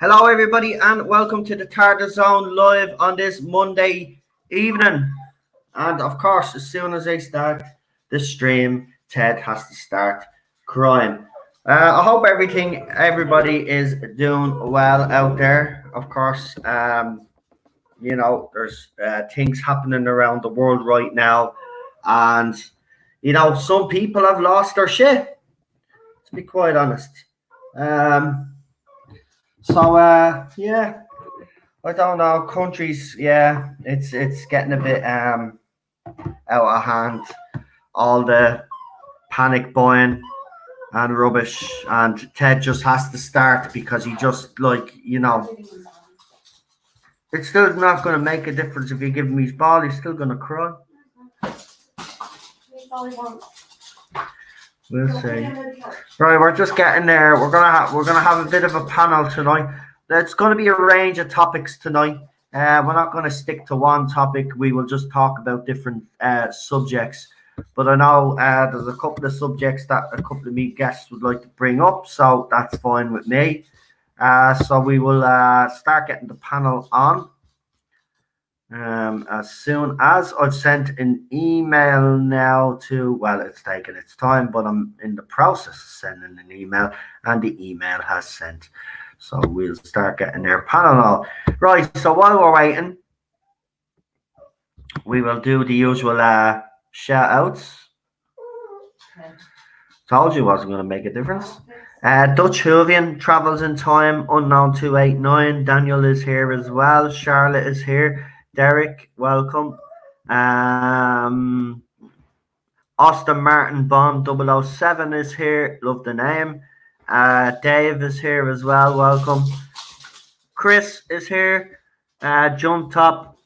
Hello, everybody, and welcome to the Tardis Zone live on this Monday evening. And of course, as soon as I start the stream, Ted has to start crying. I hope everybody is doing well out there. Of course, there's things happening around the world right now, and some people have lost their shit. To be quite honest. Yeah, I don't know. Countries, yeah, it's getting a bit out of hand. All the panic buying and rubbish, and Ted just has to start because he just it's still not going to make a difference if you give him his ball. He's still going to cry. We'll see. Right, we're just getting there. We're gonna have a bit of a panel tonight. It's going to be a range of topics tonight. We're not going to stick to one topic. We will just talk about different subjects. But I know there's a couple of subjects that a couple of me guests would like to bring up, so that's fine with me. So we will start getting the panel on. As soon as I've sent an email now to, well, it's taken its time, but I'm in the process of sending an email, and the email has sent. So we'll start getting their panel on. Right, so while we're waiting, we will do the usual shout outs. Told you it wasn't going to make a difference. Dutch Hoovian travels in time, unknown 289. Daniel is here as well. Charlotte is here. Derek, welcome. Austin Martin Bond 007 is here. Love the name. Dave is here as well. Welcome. Chris is here. Jump Top.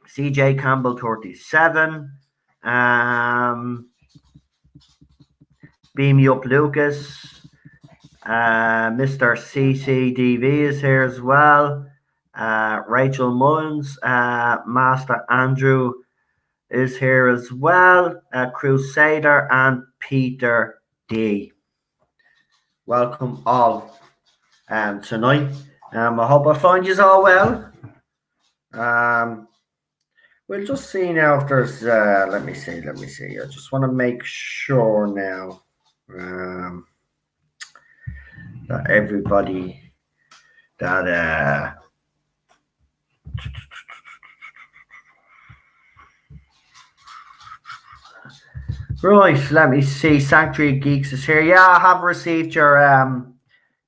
CJ Campbell 37. Beam Me Up Lucas. Mr. CCDV is here as well. Rachel Mullins, Master Andrew is here as well. Crusader and Peter D. Welcome all tonight. I hope I find you all well. We'll just see now if there's. Let me see. I just want to make sure now that everybody that. Right, let me see. Sanctuary Geeks is here. Yeah, I have received your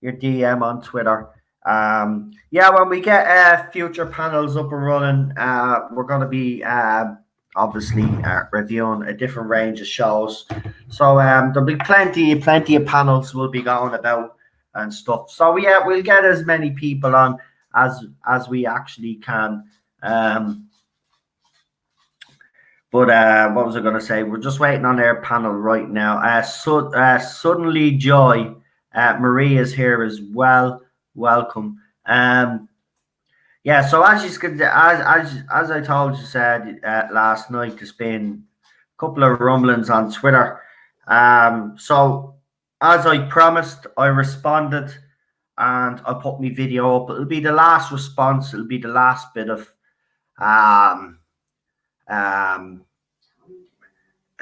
DM on Twitter. Yeah, when we get future panels up and running, we're going to be obviously reviewing a different range of shows. So there'll be plenty of panels we'll be going about and stuff. So yeah, we'll get as many people on as we actually can. But what was I going to say? We're just waiting on their panel right now. Suddenly Joy, Marie is here as well. Welcome. Yeah. So as I told you, said last night, there's been a couple of rumblings on Twitter. So as I promised, I responded and I put my video up. It'll be the last response. It'll be the last bit of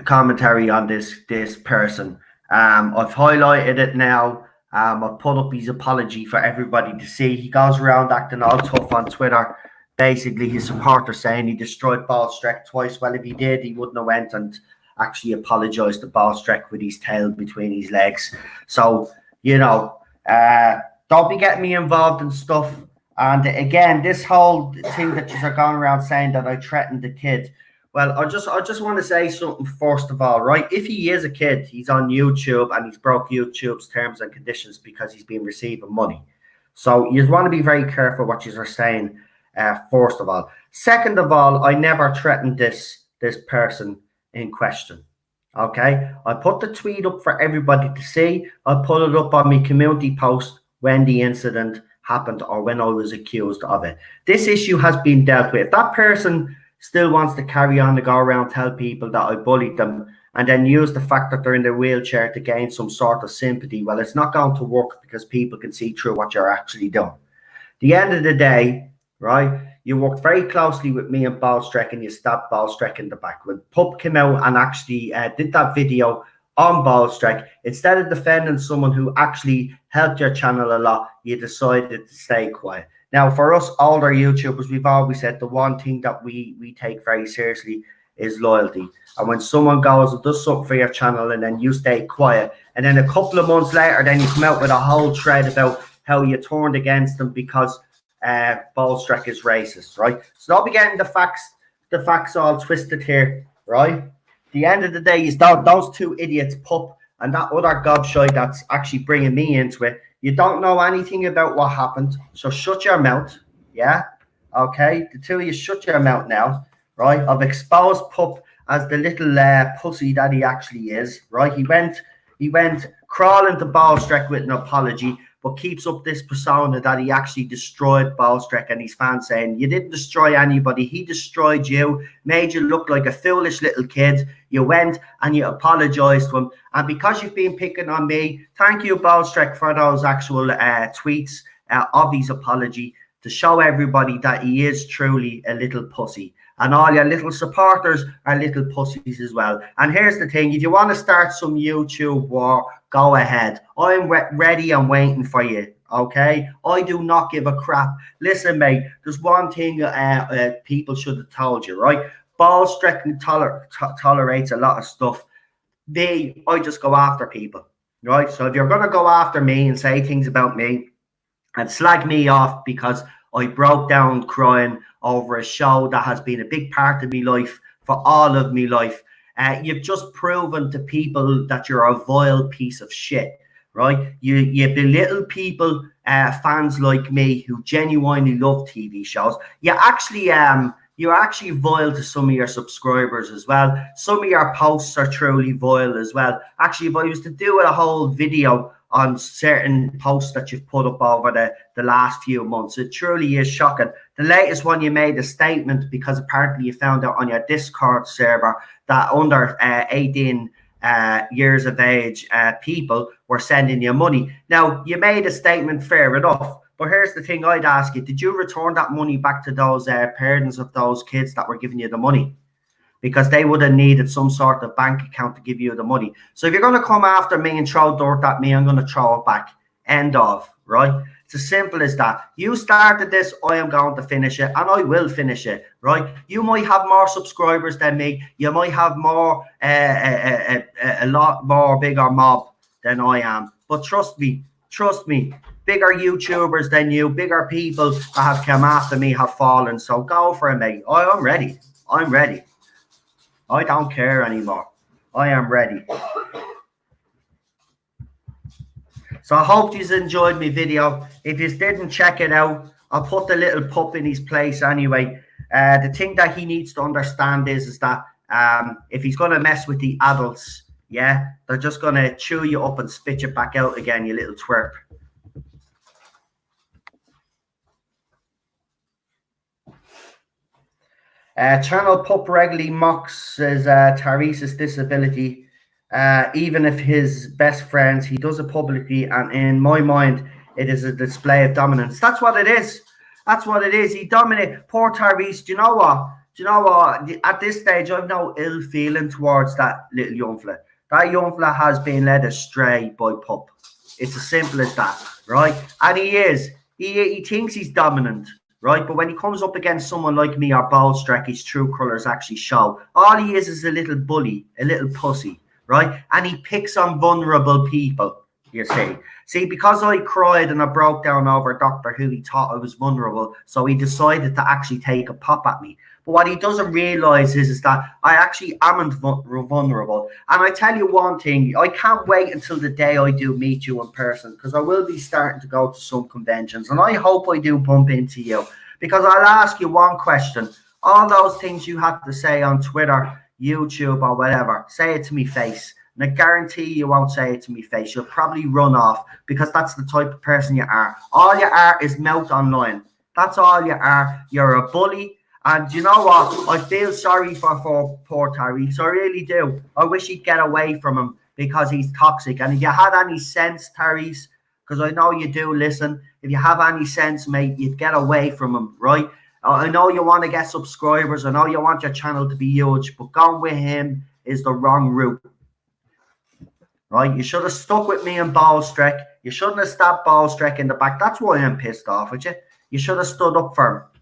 commentary on this person. I've highlighted it now. I've put up his apology for everybody to see. He goes around acting all tough on Twitter. Basically, his supporters saying he destroyed Ballstreck twice. Well, if he did, he wouldn't have went and actually apologized to Ballstreck with his tail between his legs. So, don't be getting me involved in stuff. And again, this whole thing that you're going around saying that I threatened the kid. Well, I just want to say something first of all, right? If he is a kid, he's on YouTube and he's broke YouTube's terms and conditions because he's been receiving money. So you want to be very careful what you are saying, first of all. Second of all, I never threatened this person in question. Okay? I put the tweet up for everybody to see. I put it up on my community post when the incident happened or when I was accused of it. This issue has been dealt with. That person still wants to carry on to go around tell people that I bullied them and then use the fact that they're in their wheelchair to gain some sort of sympathy. Well, it's not going to work because people can see through what you're actually doing. The end of the day, right? You worked very closely with me and Ballstreck, and you stabbed Ballstreck in the back. When Pup came out and actually did that video on Ballstreck, instead of defending someone who actually helped your channel a lot, you decided to stay quiet. Now, for us older YouTubers, we've always said the one thing that we take very seriously is loyalty. And when someone goes and does something for your channel and then you stay quiet, and then a couple of months later, then you come out with a whole thread about how you turned against them because Ballstreck is racist, right? So don't be getting the facts all twisted here, right? The end of the day is those two idiots, Pup and that other gobshite that's actually bringing me into it. You don't know anything about what happened, so shut your mouth, yeah? Okay, the two of you shut your mouth now, right? I've exposed Pup as the little pussy that he actually is, right? He went crawling to Ballstreck with an apology, but keeps up this persona that he actually destroyed Ballstreck and his fans, saying, you didn't destroy anybody, he destroyed you, made you look like a foolish little kid. You went and you apologized to him. And because you've been picking on me, thank you, Ballstreck, for those actual tweets of his apology to show everybody that he is truly a little pussy. And all your little supporters are little pussies as well. And here's the thing, if you want to start some YouTube war, go ahead. I'm ready and waiting for you, okay? I do not give a crap. Listen, mate, there's one thing people should have told you, right? Ballstreck tolerates a lot of stuff. I just go after people, right? So if you're going to go after me and say things about me and slag me off because I broke down crying over a show that has been a big part of my life for all of my life, you've just proven to people that you're a vile piece of shit, right? You belittle people, fans like me who genuinely love TV shows. You're actually vile to some of your subscribers as well. Some of your posts are truly vile as well. Actually, if I was to do a whole video on certain posts that you've put up over the last few months, it truly is shocking. The latest one, you made a statement because apparently you found out on your Discord server that under 18 years of age people were sending you money. Now, you made a statement, fair enough, but here's the thing I'd ask you. Did you return that money back to those parents of those kids that were giving you the money? Because they would have needed some sort of bank account to give you the money. So if you're going to come after me and throw dirt at me, I'm going to throw it back. End of, right? It's as simple as that. You started this, I am going to finish it, and I will finish it, right? You might have more subscribers than me. You might have more, a lot more bigger mob than I am. But trust me, bigger YouTubers than you, bigger people that have come after me have fallen. So go for it, mate. I'm ready. I don't care anymore. I am ready. So I hope you enjoyed my video. If you didn't, check it out. I'll put the little pup in his place anyway. The thing that he needs to understand is that if he's going to mess with the adults, yeah, they're just going to chew you up and spit you back out again, you little twerp. Channel Pup regularly mocks his Tardis disability. Even if his best friends, he does it publicly, and in my mind, it is a display of dominance. That's what it is. That's what it is. He dominates. Poor Tardis. Do you know what? At this stage, I've no ill feeling towards that little young fella. That young fella has been led astray by Pup. It's as simple as that, right? And he is. He thinks he's dominant, right? But when he comes up against someone like me or Ballstreck, his true colours actually show. All he is a little bully, a little pussy, right? And he picks on vulnerable people, you see. See, because I cried and I broke down over Doctor Who, he thought I was vulnerable, so he decided to actually take a pop at me. But what he doesn't realise is that I actually am vulnerable. And I tell you one thing, I can't wait until the day I do meet you in person, because I will be starting to go to some conventions, and I hope I do bump into you, because I'll ask you one question. All those things you had to say on Twitter, YouTube, or whatever, say it to me face. And I guarantee you won't say it to me face. You'll probably run off, because that's the type of person you are. All you are is mouth online. That's all you are. You're a bully. And you know what? I feel sorry for poor Tardis. I really do. I wish he'd get away from him, because he's toxic. And if you had any sense, Tardis, because I know you do listen. If you have any sense, mate, you'd get away from him, right? I know you want to get subscribers. I know you want your channel to be huge, but going with him is the wrong route, right? You should have stuck with me and Ballstreck. You shouldn't have stabbed Ballstreck in the back. That's why I'm pissed off with you. You should have stood up for him.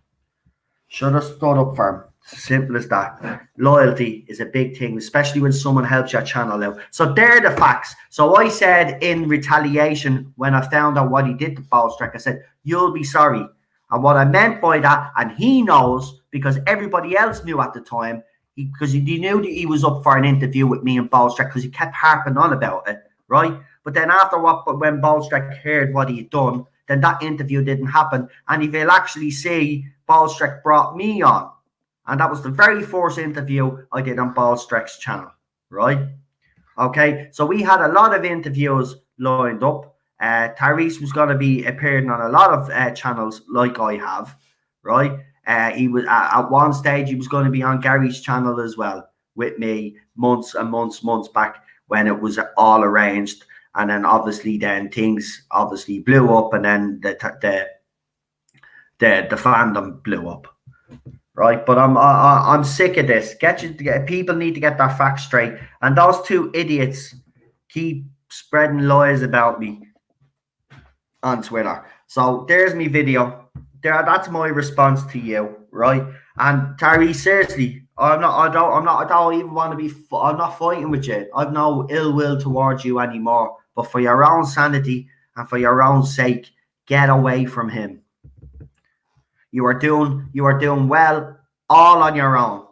Should have stood up for him. Simple as that. Loyalty is a big thing, especially when someone helps your channel out. So they're the facts. So I said in retaliation, when I found out what he did to Ballstreck, I said, you'll be sorry. And what I meant by that, and he knows, because everybody else knew at the time, because he knew that he was up for an interview with me and Ballstreck, because he kept harping on about it, right? But then after when Ballstreck heard what he'd done, then that interview didn't happen. And if you'll actually see, Ballstreck brought me on. And that was the very first interview I did on Ballstreck's channel, right? Okay, so we had a lot of interviews lined up. Tardis was going to be appearing on a lot of channels like I have, right? He was at one stage, he was going to be on Gary's channel as well with me months and months back when it was all arranged. And then obviously then things obviously blew up, and then the fandom blew up. Right, but I'm sick of this. People need to get their facts straight. And those two idiots keep spreading lies about me on Twitter. So there's my video. That's my response to you, right? And Terry, seriously, I don't even want to be. I'm not fighting with you. I've no ill will towards you anymore. But for your own sanity and for your own sake, get away from him. You are doing well all on your own.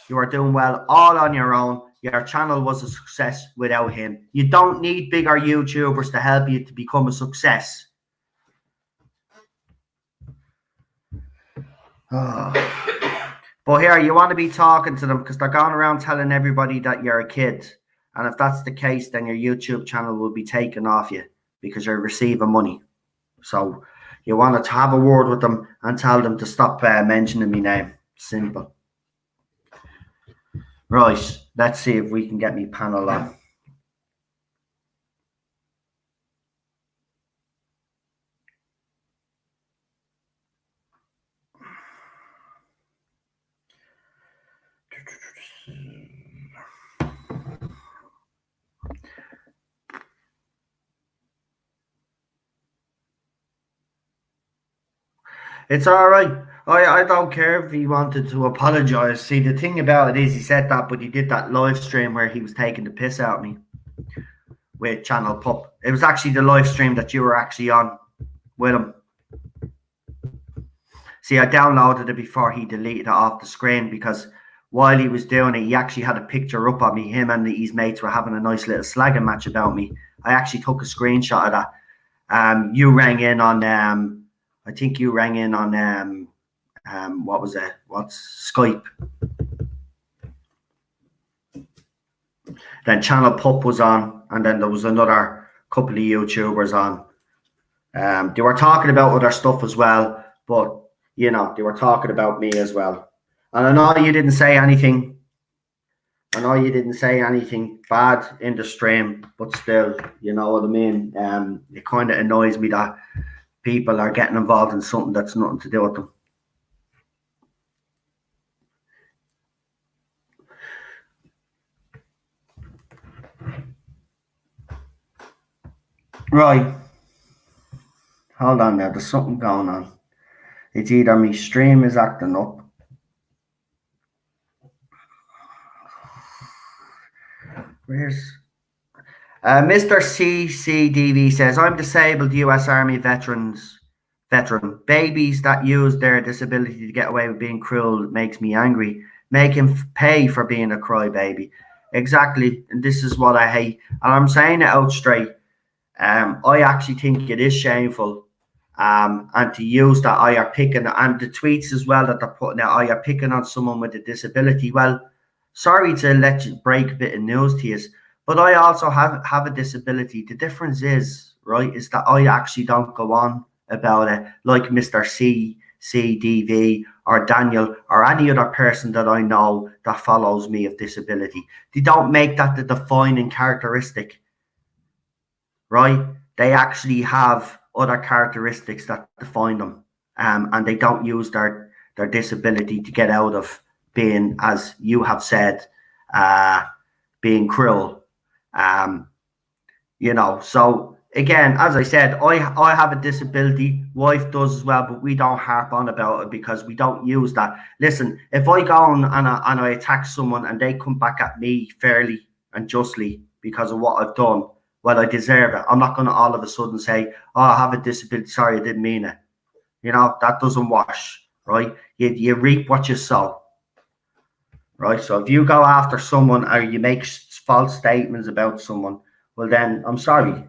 You are doing well all on your own. Your channel was a success without him. You don't need bigger YouTubers to help you to become a success. Oh. But here, you want to be talking to them because they're going around telling everybody that you're a kid. And if that's the case, then your YouTube channel will be taken off you because you're receiving money. So you want to have a word with them and tell them to stop mentioning my name. Simple. Right, let's see if we can get me panel on. It's all right. I don't care if he wanted to apologize. See, the thing about it is he said that, but he did that live stream where he was taking the piss out of me with Channel Pup. It was actually the live stream that you were actually on with him. See, I downloaded it before he deleted it off the screen because while he was doing it, he actually had a picture up of me. Him and his mates were having a nice little slagging match about me. I actually took a screenshot of that. You rang in on I think you rang in on what was it? What's Skype? Then Channel Pup was on, and then there was another couple of YouTubers on. They were talking about other stuff as well, but you know, they were talking about me as well. And I know you didn't say anything. I know you didn't say anything bad in the stream, but still, you know what I mean? It kind of annoys me that people are getting involved in something that's nothing to do with them. Right. Hold on there. There's something going on. It's either my stream is acting up. Where's Mr. CCDV says, I'm disabled US Army veteran. Babies that use their disability to get away with being cruel makes me angry. Make him pay for being a crybaby. Exactly. And this is what I hate. And I'm saying it out straight. I actually think it is shameful. And to use that I are picking, and the tweets as well that they're putting out, I are picking on someone with a disability. Well, sorry to let you break a bit of news to you, but I also have a disability. The difference is, right, is that I actually don't go on about it like Mr. CDV or Daniel or any other person that I know that follows me of disability. They don't make that the defining characteristic, right? they actually have other characteristics that define them, and they don't use their disability to get out of being, as you have said, being cruel. Um, so again, as I said, I have a disability, wife does as well, but we don't harp on about it because we don't use that. Listen, if I go on and I attack someone and they come back at me fairly and justly because of what I've done, well, I deserve it. I'm not going to all of a sudden say, oh, I have a disability, sorry, I didn't mean it. That doesn't wash, right? You reap what you sow, right? So if you go after someone or you make false statements about someone, well, then I'm sorry.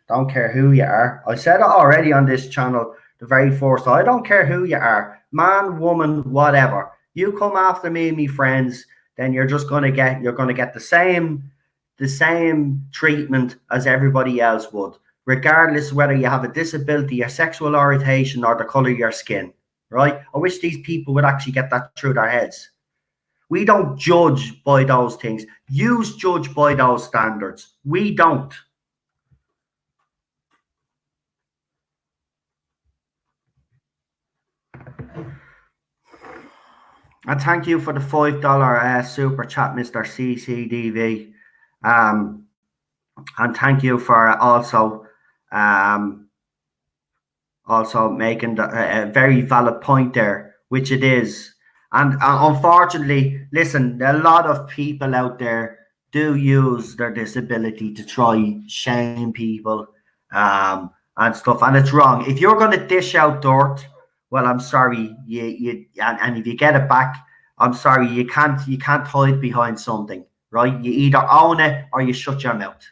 Don't care who you are. I said it already on this channel, the very first. I don't care who you are, man, woman, whatever. You come after me and me friends, then you're gonna get the same treatment as everybody else would, regardless whether you have a disability, your sexual orientation, or the color of your skin. Right? I wish these people would actually get that through their heads. We don't judge by those things. You judge by those standards. We don't. And thank you for the $5 super chat, Mr. CCDV. And thank you for also making a very valid point there, which it is. And unfortunately, listen, a lot of people out there do use their disability to try shame people and stuff, and it's wrong. If you're going to dish out dirt, well, I'm sorry, and if you get it back, I'm sorry, you can't hide behind something, right? You either own it or you shut your mouth.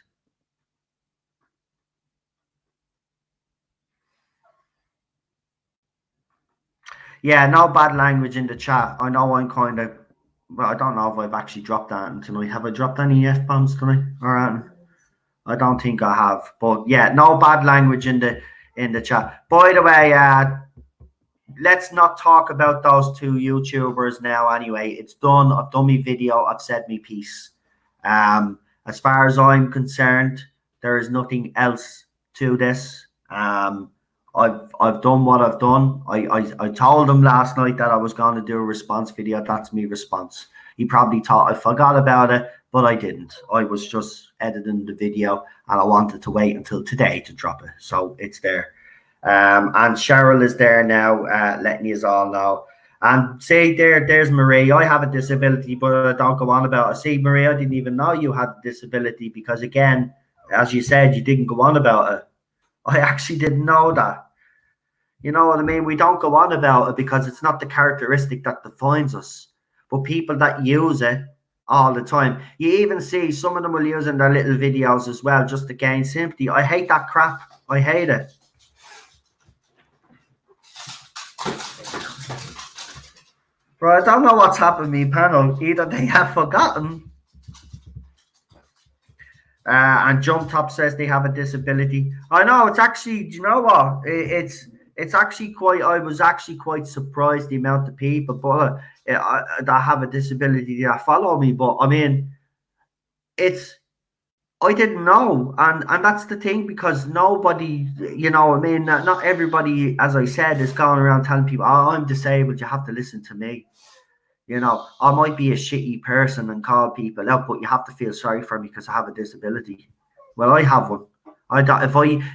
Yeah, no bad language in the chat. I know I'm kind of, well, I don't know if I've actually dropped that tonight. Have I dropped any F-bombs tonight? Or I don't think I have. But yeah, no bad language in the chat. By the way, let's not talk about those two YouTubers now anyway. It's done. I've done my video. I've said my piece. As far as I'm concerned, there is nothing else to this. I've done what I've done. I told him last night that I was going to do a response video. That's my response. He probably thought I forgot about it, but I didn't. I was just editing the video and I wanted to wait until today to drop it. So it's there. And Cheryl is there now, letting you all know. And see, there's Marie. I have a disability, but I don't go on about it. See, Marie, I didn't even know you had a disability because, again, as you said, you didn't go on about it. I actually didn't know that. You know what I mean? We don't go on about it because it's not the characteristic that defines us. But people that use it all the time, you even see some of them will use in their little videos as well, just to gain sympathy. I hate that crap. I hate it. Bro, I don't know what's happened to me panel. Either they have forgotten. And Jump Top says they have a disability. I know, it's actually, do you know what? It's actually quite, I was actually quite surprised the amount of people but that have a disability that follow me. But I mean, I didn't know. And that's the thing, because nobody, you know, I mean, not everybody, as I said, is going around telling people, oh, I'm disabled, you have to listen to me. You know, I might be a shitty person and call people out, but you have to feel sorry for me because I have a disability. Well, I have one.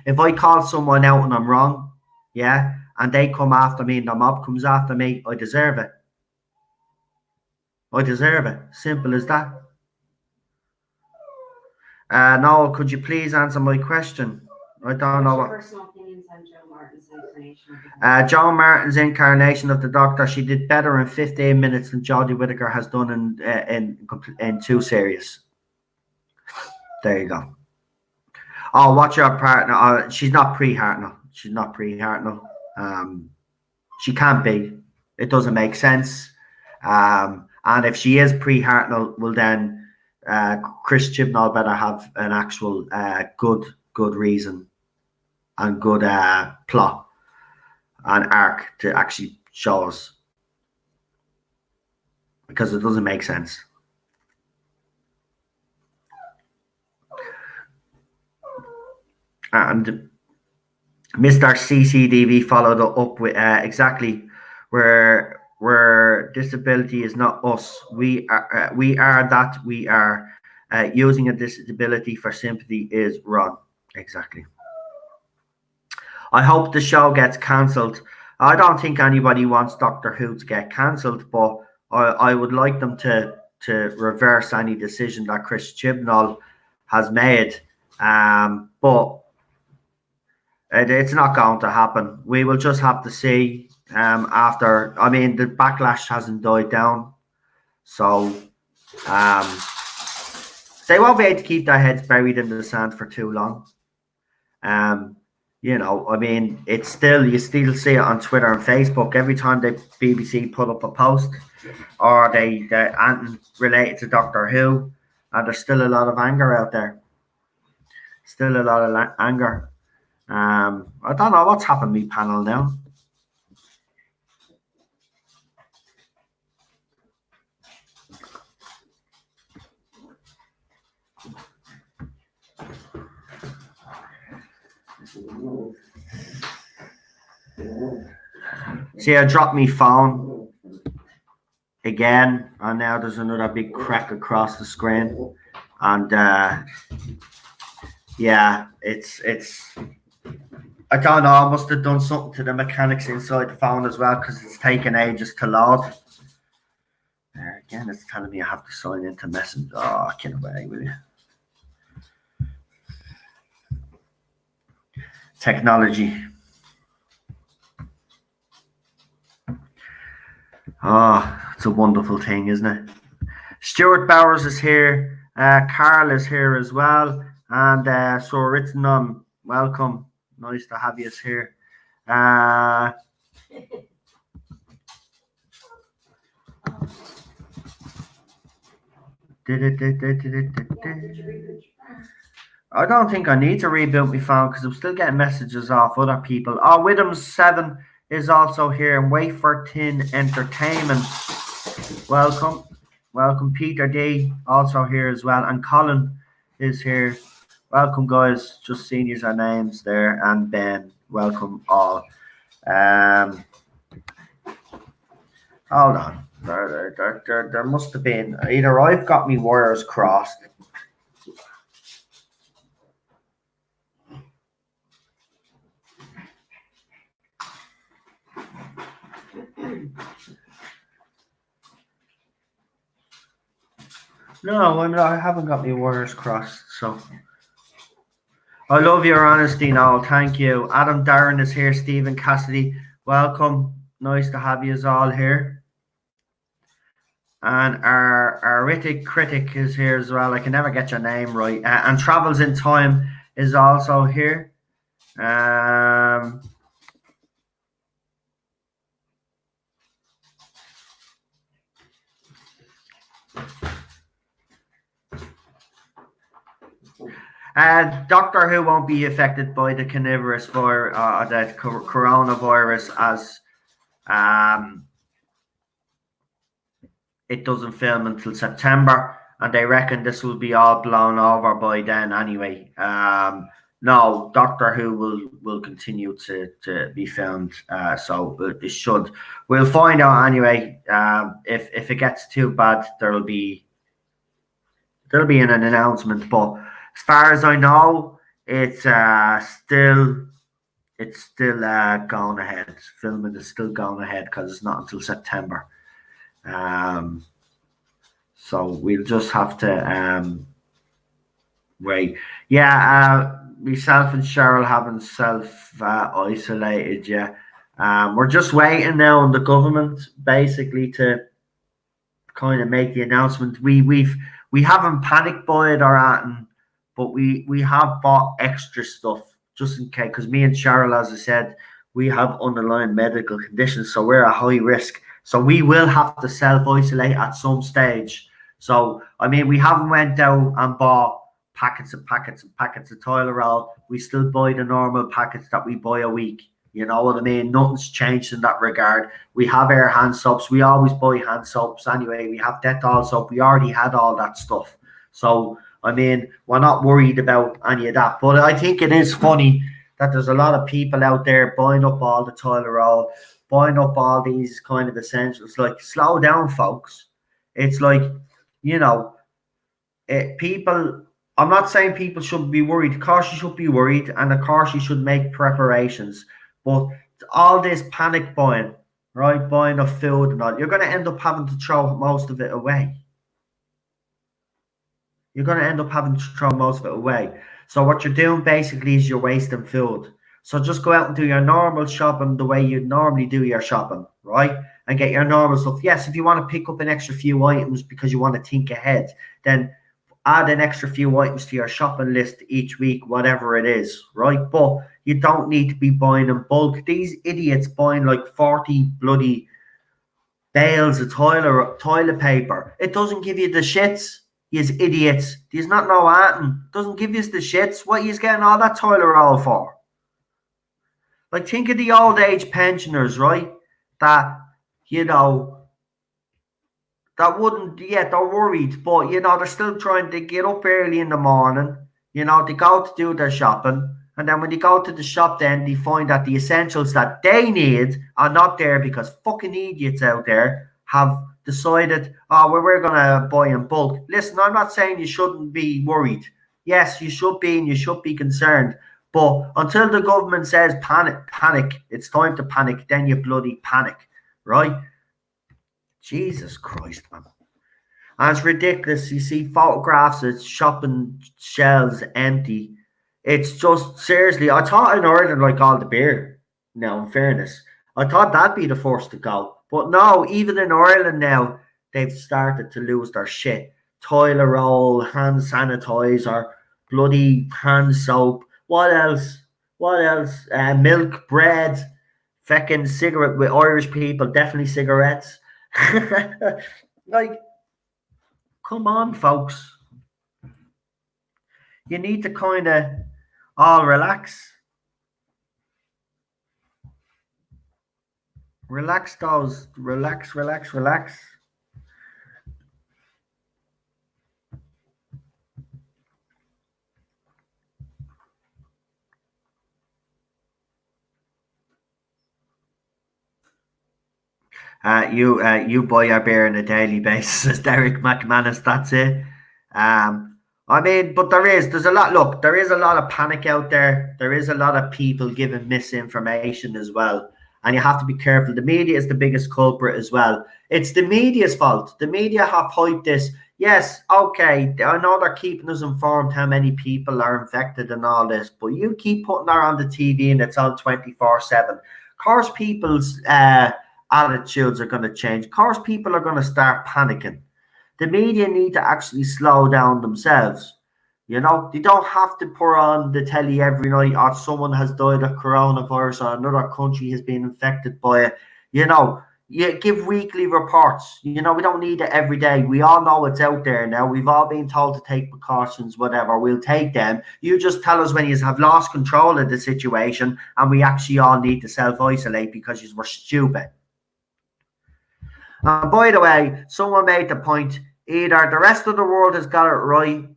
If I call someone out and I'm wrong, yeah, and they come after me and the mob comes after me, I deserve it. I deserve it. Simple as that. Noel, could you please answer my question? I don't know what. Personal opinions on Joe Martin's incarnation. Joe Martin's incarnation of the Doctor. She did better in 15 minutes than Jodie Whittaker has done in 2 series. There you go. Oh, watch your partner. She's not pre-Hartnell. She's not pre-Hartnell. She can't be. It doesn't make sense. And if she is pre-Hartnell, well then Chris Chibnall better have an actual good reason and good plot and arc to actually show us, because it doesn't make sense. And Mr. CCDV followed up with exactly where disability is not us. We are that we are. Using a disability for sympathy is wrong. Exactly. I hope the show gets cancelled. I don't think anybody wants Doctor Who to get cancelled, but I would like them to reverse any decision that Chris Chibnall has made. But it's not going to happen. We will just have to see after. I mean, the backlash hasn't died down, so they won't be able to keep their heads buried in the sand for too long. I mean, it's still, you still see it on Twitter and Facebook every time the BBC put up a post or they're anything related to Doctor Who, and there's still a lot of anger out there. Still a lot of anger. I don't know what's happened to me panel now. See, I dropped my phone again, and now there's another big crack across the screen, and yeah, it's I don't know, I must have done something to the mechanics inside the phone as well, because it's taken ages to load. There again, it's telling me I have to sign into Messenger. Oh, get away with you. Technology. Oh, it's a wonderful thing, isn't it? Stuart Bowers is here. Carl is here as well. And Sir Ritzenham, welcome. Nice to have you here. I don't think I need to reboot my phone because I'm still getting messages off other people. Oh, Widham7 is also here. And Wafer Tin Entertainment. Welcome. Welcome. Peter D also here as well. And Colin is here. Welcome, guys. Just seeing our names there. And Ben. Welcome all. Hold on. There must have been either I've got me wires crossed. No, I haven't got my wires crossed. So I love your honesty, Noel. Thank you. Adam Darren is here. Stephen Cassidy, welcome. Nice to have you all here. And our Ritic Critic is here as well. I can never get your name right. And Travels in Time is also here. Doctor Who won't be affected by the coronavirus as it doesn't film until September, and they reckon this will be all blown over by then anyway. No, Doctor Who will continue to be filmed, so it should. We'll find out anyway. If it gets too bad, there'll be an announcement, but as far as I know, it's still going ahead. Filming is still going ahead because it's not until September. So we'll just have to wait. Yeah, myself and Cheryl haven't self-isolated yet. We're just waiting now on the government basically to kind of make the announcement. We haven't panic bought or anything, but we have bought extra stuff just in case, because me and Cheryl, as I said, we have underlying medical conditions, so we're at high risk. So we will have to self-isolate at some stage. So, I mean, we haven't went out and bought packets and packets and packets of toilet roll. We still buy the normal packets that we buy a week. You know what I mean? Nothing's changed in that regard. We have our hand soaps. We always buy hand soaps anyway. We have Dettol soap. We already had all that stuff. So, I mean, we're not worried about any of that. But I think it is funny that there's a lot of people out there buying up all the toilet roll, buying up all these kind of essentials. Like, slow down, folks. It's like, you know, people. I'm not saying people should be worried. Of course, you should be worried, and of course, you should make preparations. But all this panic buying, right, buying of food and all, you're going to end up having to throw most of it away. You're going to end up having to throw most of it away. So what you're doing basically is you're wasting food. So just go out and do your normal shopping the way you normally do your shopping, right? And get your normal stuff. Yes, if you want to pick up an extra few items because you want to think ahead, then add an extra few items to your shopping list each week, whatever it is, right? But you don't need to be buying in bulk. These idiots buying like 40 bloody bales of toilet paper. It doesn't give you the shits. You idiots. There's not no Atten. Doesn't give you the shits. What are you getting all that toilet roll for? Like, think of the old age pensioners, right? That, you know, that wouldn't, yeah, they're worried, but, you know, they're still trying to get up early in the morning. You know, they go to do their shopping. And then when they go to the shop, then they find that the essentials that they need are not there because fucking idiots out there have decided, oh, well, we're going to buy in bulk. Listen, I'm not saying you shouldn't be worried. Yes, you should be, and you should be concerned. But until the government says panic, it's time to panic, then you bloody panic, right? Jesus Christ, man. And it's ridiculous. You see photographs of shopping shelves empty. It's just, seriously, I thought in Ireland, like, all the beer, now, in fairness, I thought that'd be the first to go. But no, even in Ireland now, they've started to lose their shit. Toilet roll, hand sanitizer, bloody hand soap. What else? What else? Milk, bread, feckin' cigarette with Irish people, definitely cigarettes. Like, come on, folks. You need to kind of all relax. Relax those. Relax, relax, relax. You buy your beer on a daily basis, Derek McManus. That's it. I mean, but there's a lot. Look, there is a lot of panic out there. There is a lot of people giving misinformation as well, and you have to be careful. The media is the biggest culprit as well. It's the media's fault. The media have hyped this. Yes, okay, I know they're keeping us informed how many people are infected and all this, but you keep putting that on the TV and it's on 24/7. Of course, people's attitudes are going to change. Of course, people are going to start panicking. The media need to actually slow down themselves. You know, they don't have to put on the telly every night, or someone has died of coronavirus or another country has been infected by it. You know, you give weekly reports. You know, we don't need it every day. We all know it's out there now. We've all been told to take precautions, whatever. We'll take them. You just tell us when you have lost control of the situation and we actually all need to self-isolate because we're stupid. And by the way, someone made the point, either the rest of the world has got it right.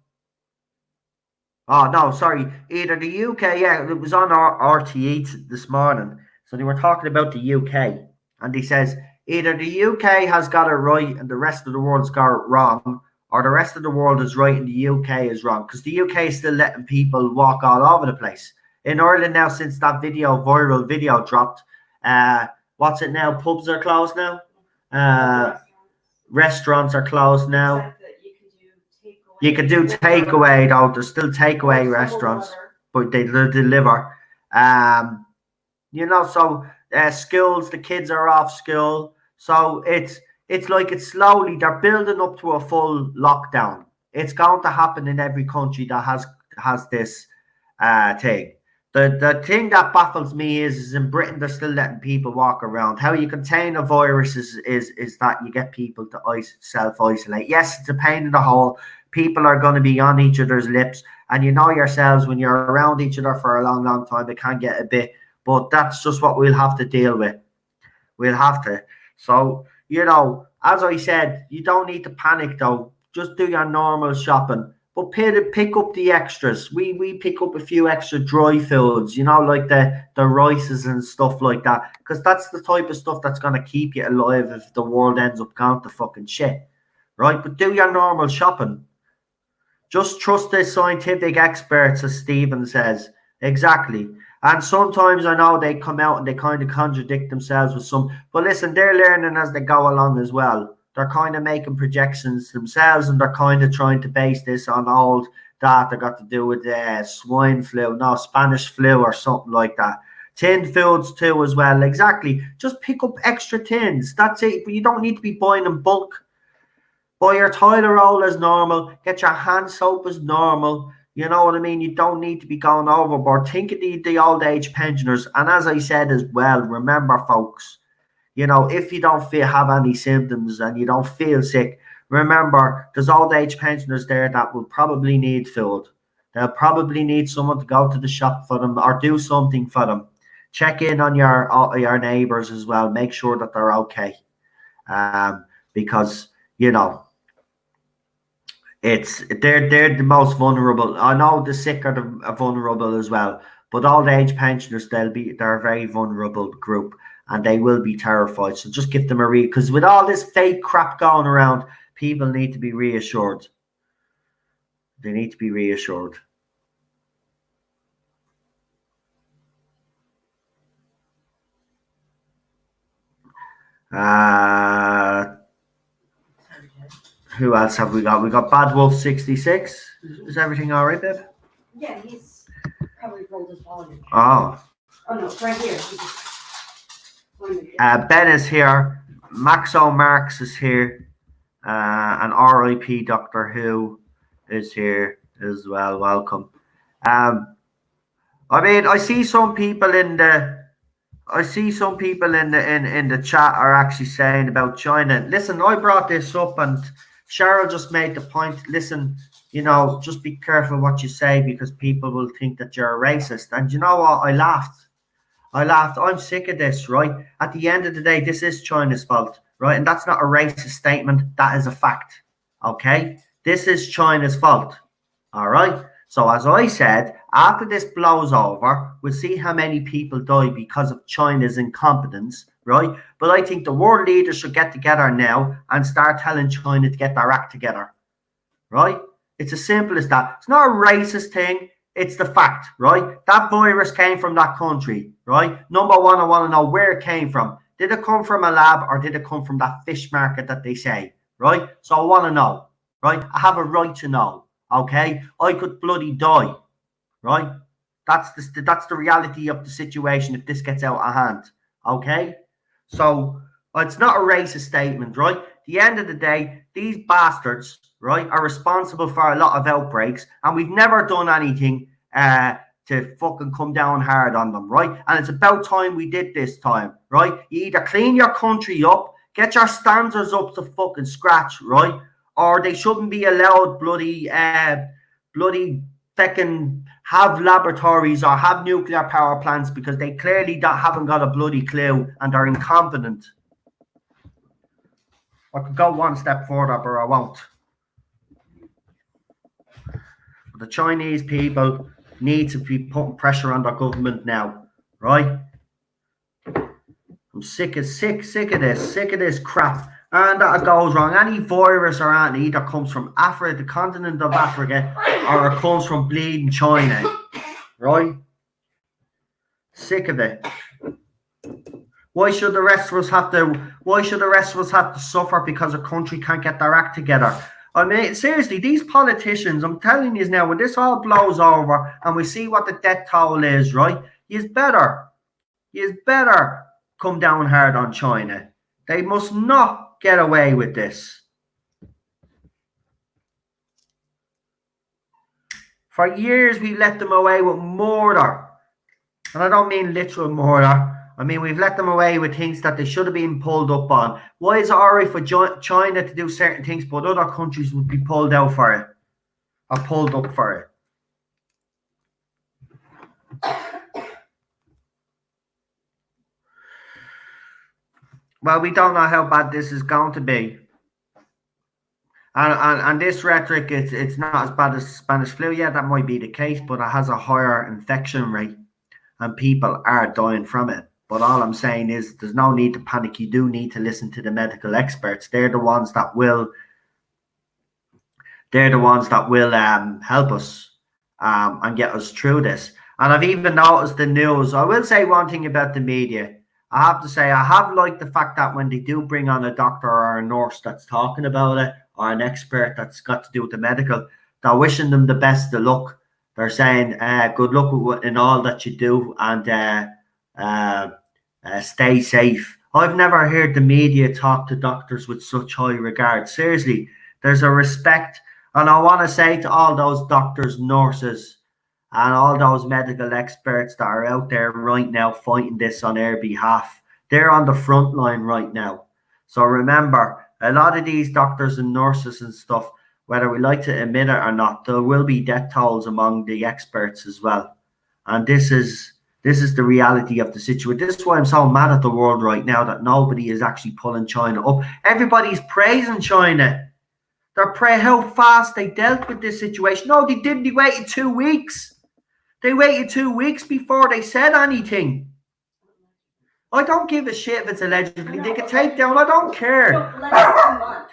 Oh, no, sorry. Either the UK, yeah, it was on our RTE this morning. So they were talking about the UK. And he says, either the UK has got it right and the rest of the world's got it wrong, or the rest of the world is right and the UK is wrong. Because the UK is still letting people walk all over the place. In Ireland now, since that viral video dropped, what's it now? Pubs are closed now. Restaurants are closed now. You can do takeaway though. There's still takeaway restaurants, but they deliver. You know, so schools, the kids are off school, so it's like it's slowly they're building up to a full lockdown. It's going to happen in every country that has this thing. The thing that baffles me is in Britain they're still letting people walk around. How you contain a virus is that you get people to self-isolate. Yes, it's a pain in the hole. People are going to be on each other's lips, and you know yourselves when you're around each other for a long time, it can get a bit, but that's just what we'll have to deal with. We'll have to. So, you know, as I said, you don't need to panic though. Just do your normal shopping. but pick up the extras. We pick up a few extra dry foods, like the rices and stuff like that, because that's the type of stuff that's gonna keep you alive if the world ends up going to fucking shit, right? But do your normal shopping. Just trust the scientific experts, as Stephen says. Exactly. And sometimes I know they come out and they kind of contradict themselves with some, but listen, they're learning as they go along as well. They're kind of making projections themselves, and they're kind of trying to base this on old data got to do with swine flu, no, Spanish flu or something like that. Tinned foods too as well. Exactly. Just pick up extra tins. That's it. But you don't need to be buying in bulk. Buy your toilet roll as normal. Get your hand soap as normal. You know what I mean? You don't need to be going overboard. Think of the old age pensioners. And as I said as well, remember, folks, if you don't have any symptoms and you don't feel sick, remember, there's old age pensioners there that will probably need food. They'll probably need someone to go to the shop for them or do something for them. Check in on your neighbours as well. Make sure that they're okay. Because, they're the most vulnerable. I know the sick are vulnerable as well, but old age pensioners, they're a very vulnerable group, and they will be terrified. So just give them a read, because with all this fake crap going around, people need to be reassured. They need to be reassured. Who else have we got? We got Bad Wolf 66. Is everything all right, babe? Yeah, he's probably rolled his volume. Oh. Oh no, it's right here. Ben is here. Maxo Marx is here. And R.I.P. Doctor Who is here as well. Welcome. I see some people in the chat are actually saying about China. Listen, I brought this up and Cheryl just made the point. Listen, just be careful what you say, because people will think that you're a racist. And you know what? I laughed. I'm sick of this, right? At the end of the day, this is China's fault, right? And that's not a racist statement. That is a fact, okay? This is China's fault, all right? So as I said, after this blows over, we'll see how many people die because of China's incompetence, right? But I think the world leaders should get together now and start telling China to get their act together, right? It's as simple as that. It's not a racist thing. It's the fact, right? That virus came from that country, right? Number one, I want to know where it came from. Did it come from a lab, or did it come from that fish market that they say, right? So I want to know, right? I have a right to know, okay? I could bloody die, right? That's the reality of the situation if this gets out of hand, okay? So it's not a racist statement, right? At the end of the day, these bastards, right, are responsible for a lot of outbreaks, and we've never done anything to fucking come down hard on them, right? And it's about time we did this time, right? You either clean your country up, get your standards up to fucking scratch, right? Or they shouldn't be allowed bloody fucking have laboratories or have nuclear power plants, because they clearly haven't got a bloody clue and are incompetent. I could go one step further, but I won't. The Chinese people need to be putting pressure on their government now, right? I'm sick of this crap. And that goes wrong. Any virus or anything either comes from Africa, the continent of Africa, or it comes from bleeding China, right? Sick of it. Why should the rest of us have to suffer because a country can't get their act together? I mean, seriously, these politicians, I'm telling you now, when this all blows over and we see what the death toll is, right? You better come down hard on China. They must not get away with this. For years, we let them away with murder. And I don't mean literal murder. I mean, we've let them away with things that they should have been pulled up on. Why is it all right for China to do certain things, but other countries would be pulled out for it or pulled up for it? Well, we don't know how bad this is going to be. And this rhetoric, it's not as bad as Spanish flu. Yeah, that might be the case, but it has a higher infection rate, and people are dying from it. But all I'm saying is, there's no need to panic. You do need to listen to the medical experts. They're the ones that will. They're the ones that will help us and get us through this. And I've even noticed the news. I will say one thing about the media. I have to say, I have liked the fact that when they do bring on a doctor or a nurse that's talking about it, or an expert that's got to do with the medical, they're wishing them the best of luck. They're saying, good luck in all that you do, and uh, stay safe. I've never heard the media talk to doctors with such high regard. Seriously, there's a respect. And I want to say to all those doctors, nurses, and all those medical experts that are out there right now fighting this on their behalf, they're on the front line right now. So remember, a lot of these doctors and nurses and stuff, whether we like to admit it or not, there will be death tolls among the experts as well. And this is the reality of the situation. This is why I'm so mad at the world right now, that nobody is actually pulling China up. Everybody's praising China. They're praying how fast they dealt with this situation. No, they didn't. They waited 2 weeks. They waited 2 weeks before they said anything. I don't give a shit if it's allegedly. They can take down. I don't care.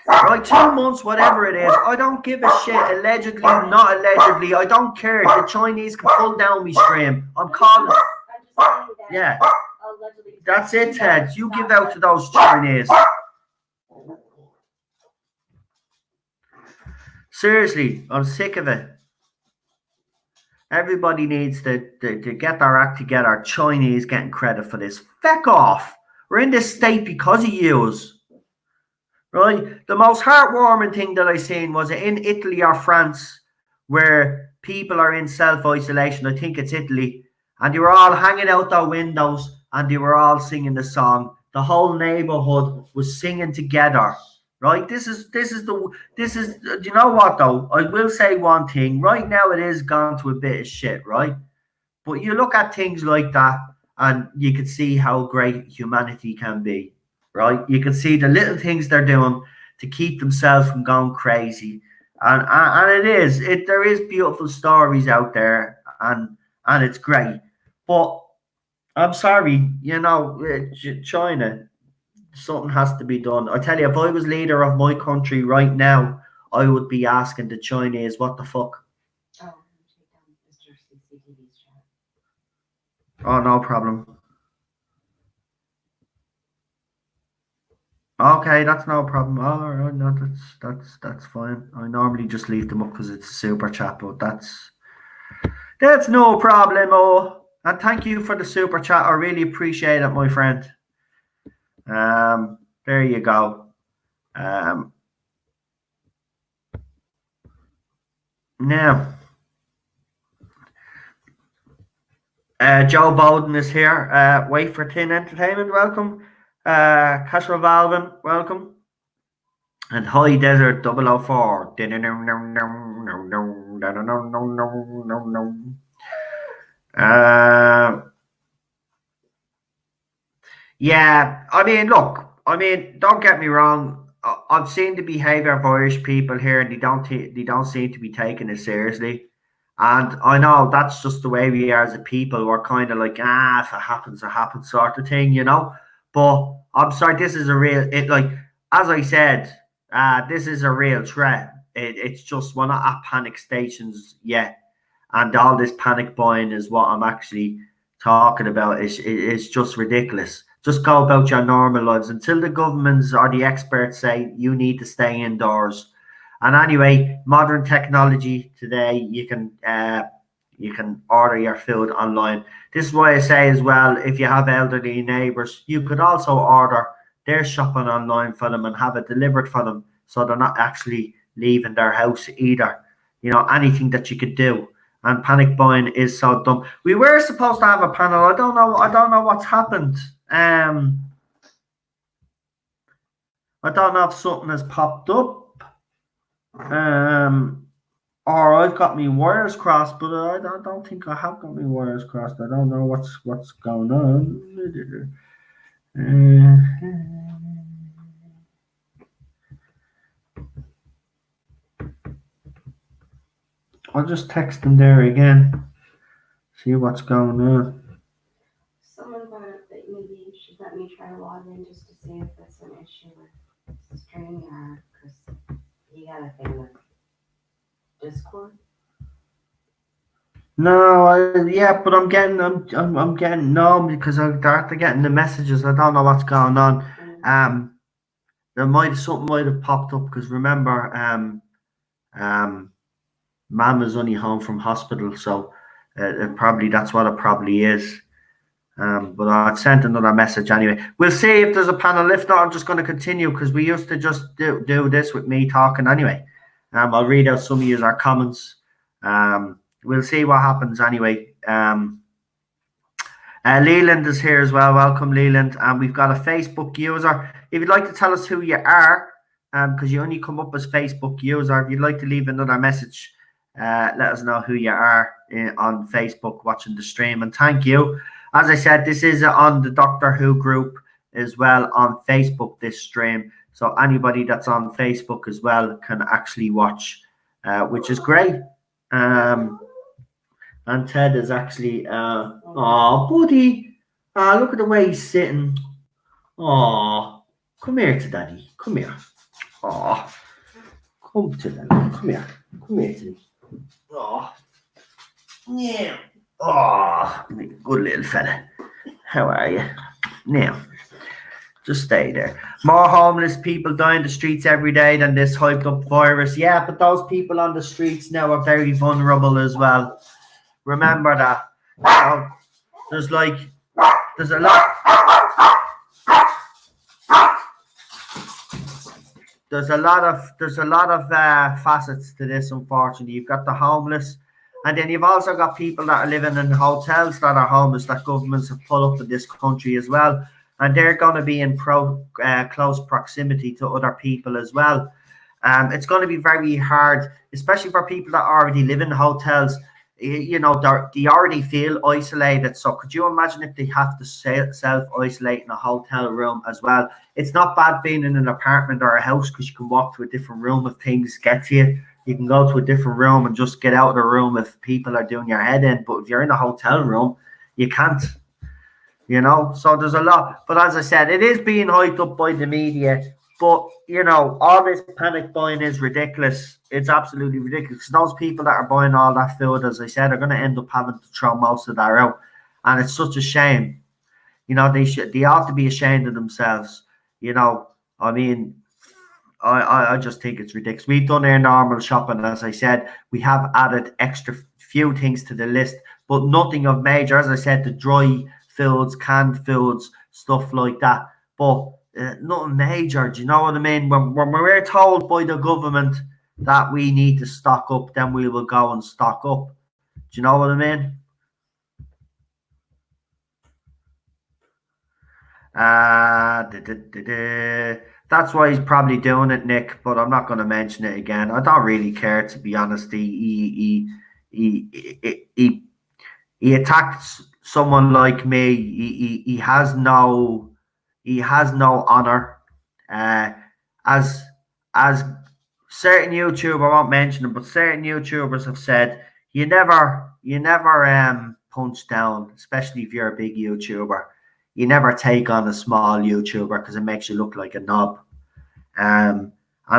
Right, 2 months, whatever it is. I don't give a shit. Allegedly, not allegedly. I don't care. The Chinese can pull down me stream. I'm calling. Yeah. That's it, Ted. You give out to those Chinese. Seriously, I'm sick of it. Everybody needs to get their act together. Chinese getting credit for this. Feck off. We're in this state because of yous. Right? The most heartwarming thing that I seen was in Italy or France, where people are in self-isolation. I think it's Italy. And they were all hanging out their windows and they were all singing the song. The whole neighborhood was singing together. Right? Do you know what though? I will say one thing. Right now it is gone to a bit of shit, right? But you look at things like that and you can see how great humanity can be, right? You can see the little things they're doing to keep themselves from going crazy. And there is beautiful stories out there, and it's great. But I'm sorry, China, something has to be done. I tell you, if I was leader of my country right now, I would be asking the Chinese, what the fuck? Oh, no problem. Okay, that's no problem. All right, no, that's fine. I normally just leave them up because it's a super chat, but that's no problem. Oh, and thank you for the super chat. I really appreciate it, my friend. There you go. Now, Joe Bowden is here. Wait for Tin Entertainment, welcome. Cashel Valvin, welcome. And High Desert 004. Yeah, I mean, look, don't get me wrong. I've seen the behaviour of Irish people here, and they don't seem to be taking it seriously. And I know that's just the way we are as a people. We're kind of like, if it happens, sort of thing, you know. But I'm sorry, this is a real. As I said, this is a real threat. It's just we're not at panic stations yet, and all this panic buying is what I'm actually talking about. It's just ridiculous. Just go about your normal lives until the governments or the experts say you need to stay indoors. And anyway, modern technology today, you can order your food online. This is why I say as well, if you have elderly neighbours, you could also order their shopping online for them and have it delivered for them, so they're not actually leaving their house either. Anything that you could do. And panic buying is so dumb. We were supposed to have a panel. I don't know what's happened. I don't know if something has popped up. Or I've got me wires crossed, but I don't think I have got me wires crossed. I don't know what's going on. I'll just text him there again. See what's going on. Someone brought up that maybe you should let me try to log in just to see if there's an issue with StreamYard, because you got a thing with Discord. No, yeah, but I'm getting no because after getting the messages, I don't know what's going on. Something might have popped up because remember, Mama's only home from hospital, so probably that's what it probably is. But I've sent another message anyway. We'll see if there's a panel. If not, I'm just going to continue because we used to just do this with me talking anyway. I'll read out some of our comments. We'll see what happens anyway. Leland is here as well. Welcome, Leland. And we've got a Facebook user. If you'd like to tell us who you are, because you only come up as Facebook user, if you'd like to leave another message, let us know who you are on Facebook watching the stream. And thank you. As I said, this is on the Doctor Who group as well on Facebook, this stream. So anybody that's on Facebook as well can actually watch, which is great. And Ted is actually, buddy. Look at the way he's sitting. Oh, come here to daddy. Come here. Oh, come to daddy. Come here. Come here to me. Oh, yeah. Oh, good little fella. How are you? Now, just stay there. More homeless people die in the streets every day than this hyped up virus. Yeah, but those people on the streets now are very vulnerable as well. Remember that. There's a lot. There's a lot of facets to this. Unfortunately, you've got the homeless, and then you've also got people that are living in hotels that are homeless that governments have put up in this country as well, and they're going to be in close proximity to other people as well. It's going to be very hard, especially for people that already live in hotels. You know, they already feel isolated. So could you imagine if they have to self-isolate in a hotel room as well? It's not bad being in an apartment or a house because you can walk to a different room if things get to you. You can go to a different room and just get out of the room if people are doing your head in. But if you're in a hotel room, you can't. You know, so there's a lot. But as I said, it is being hyped up by the media. But, you know, all this panic buying is ridiculous. It's absolutely ridiculous. Those people that are buying all that food, as I said, are going to end up having to throw most of that out. And it's such a shame. You know, they ought to be ashamed of themselves. You know, I mean, I just think it's ridiculous. We've done our normal shopping, as I said. We have added extra few things to the list, but nothing of major. As I said, the dry foods, canned foods, stuff like that. But nothing major. Do you know what I mean? When we're told by the government that we need to stock up, then we will go and stock up. Do you know what I mean? That's why he's probably doing it, Nick. But I'm not going to mention it again. I don't really care, to be honest. He attacked someone like me. He has no honor. As certain YouTuber, I won't mention them, but certain YouTubers have said you never punch down, especially if you're a big YouTuber. You never take on a small YouTuber because it makes you look like a knob. And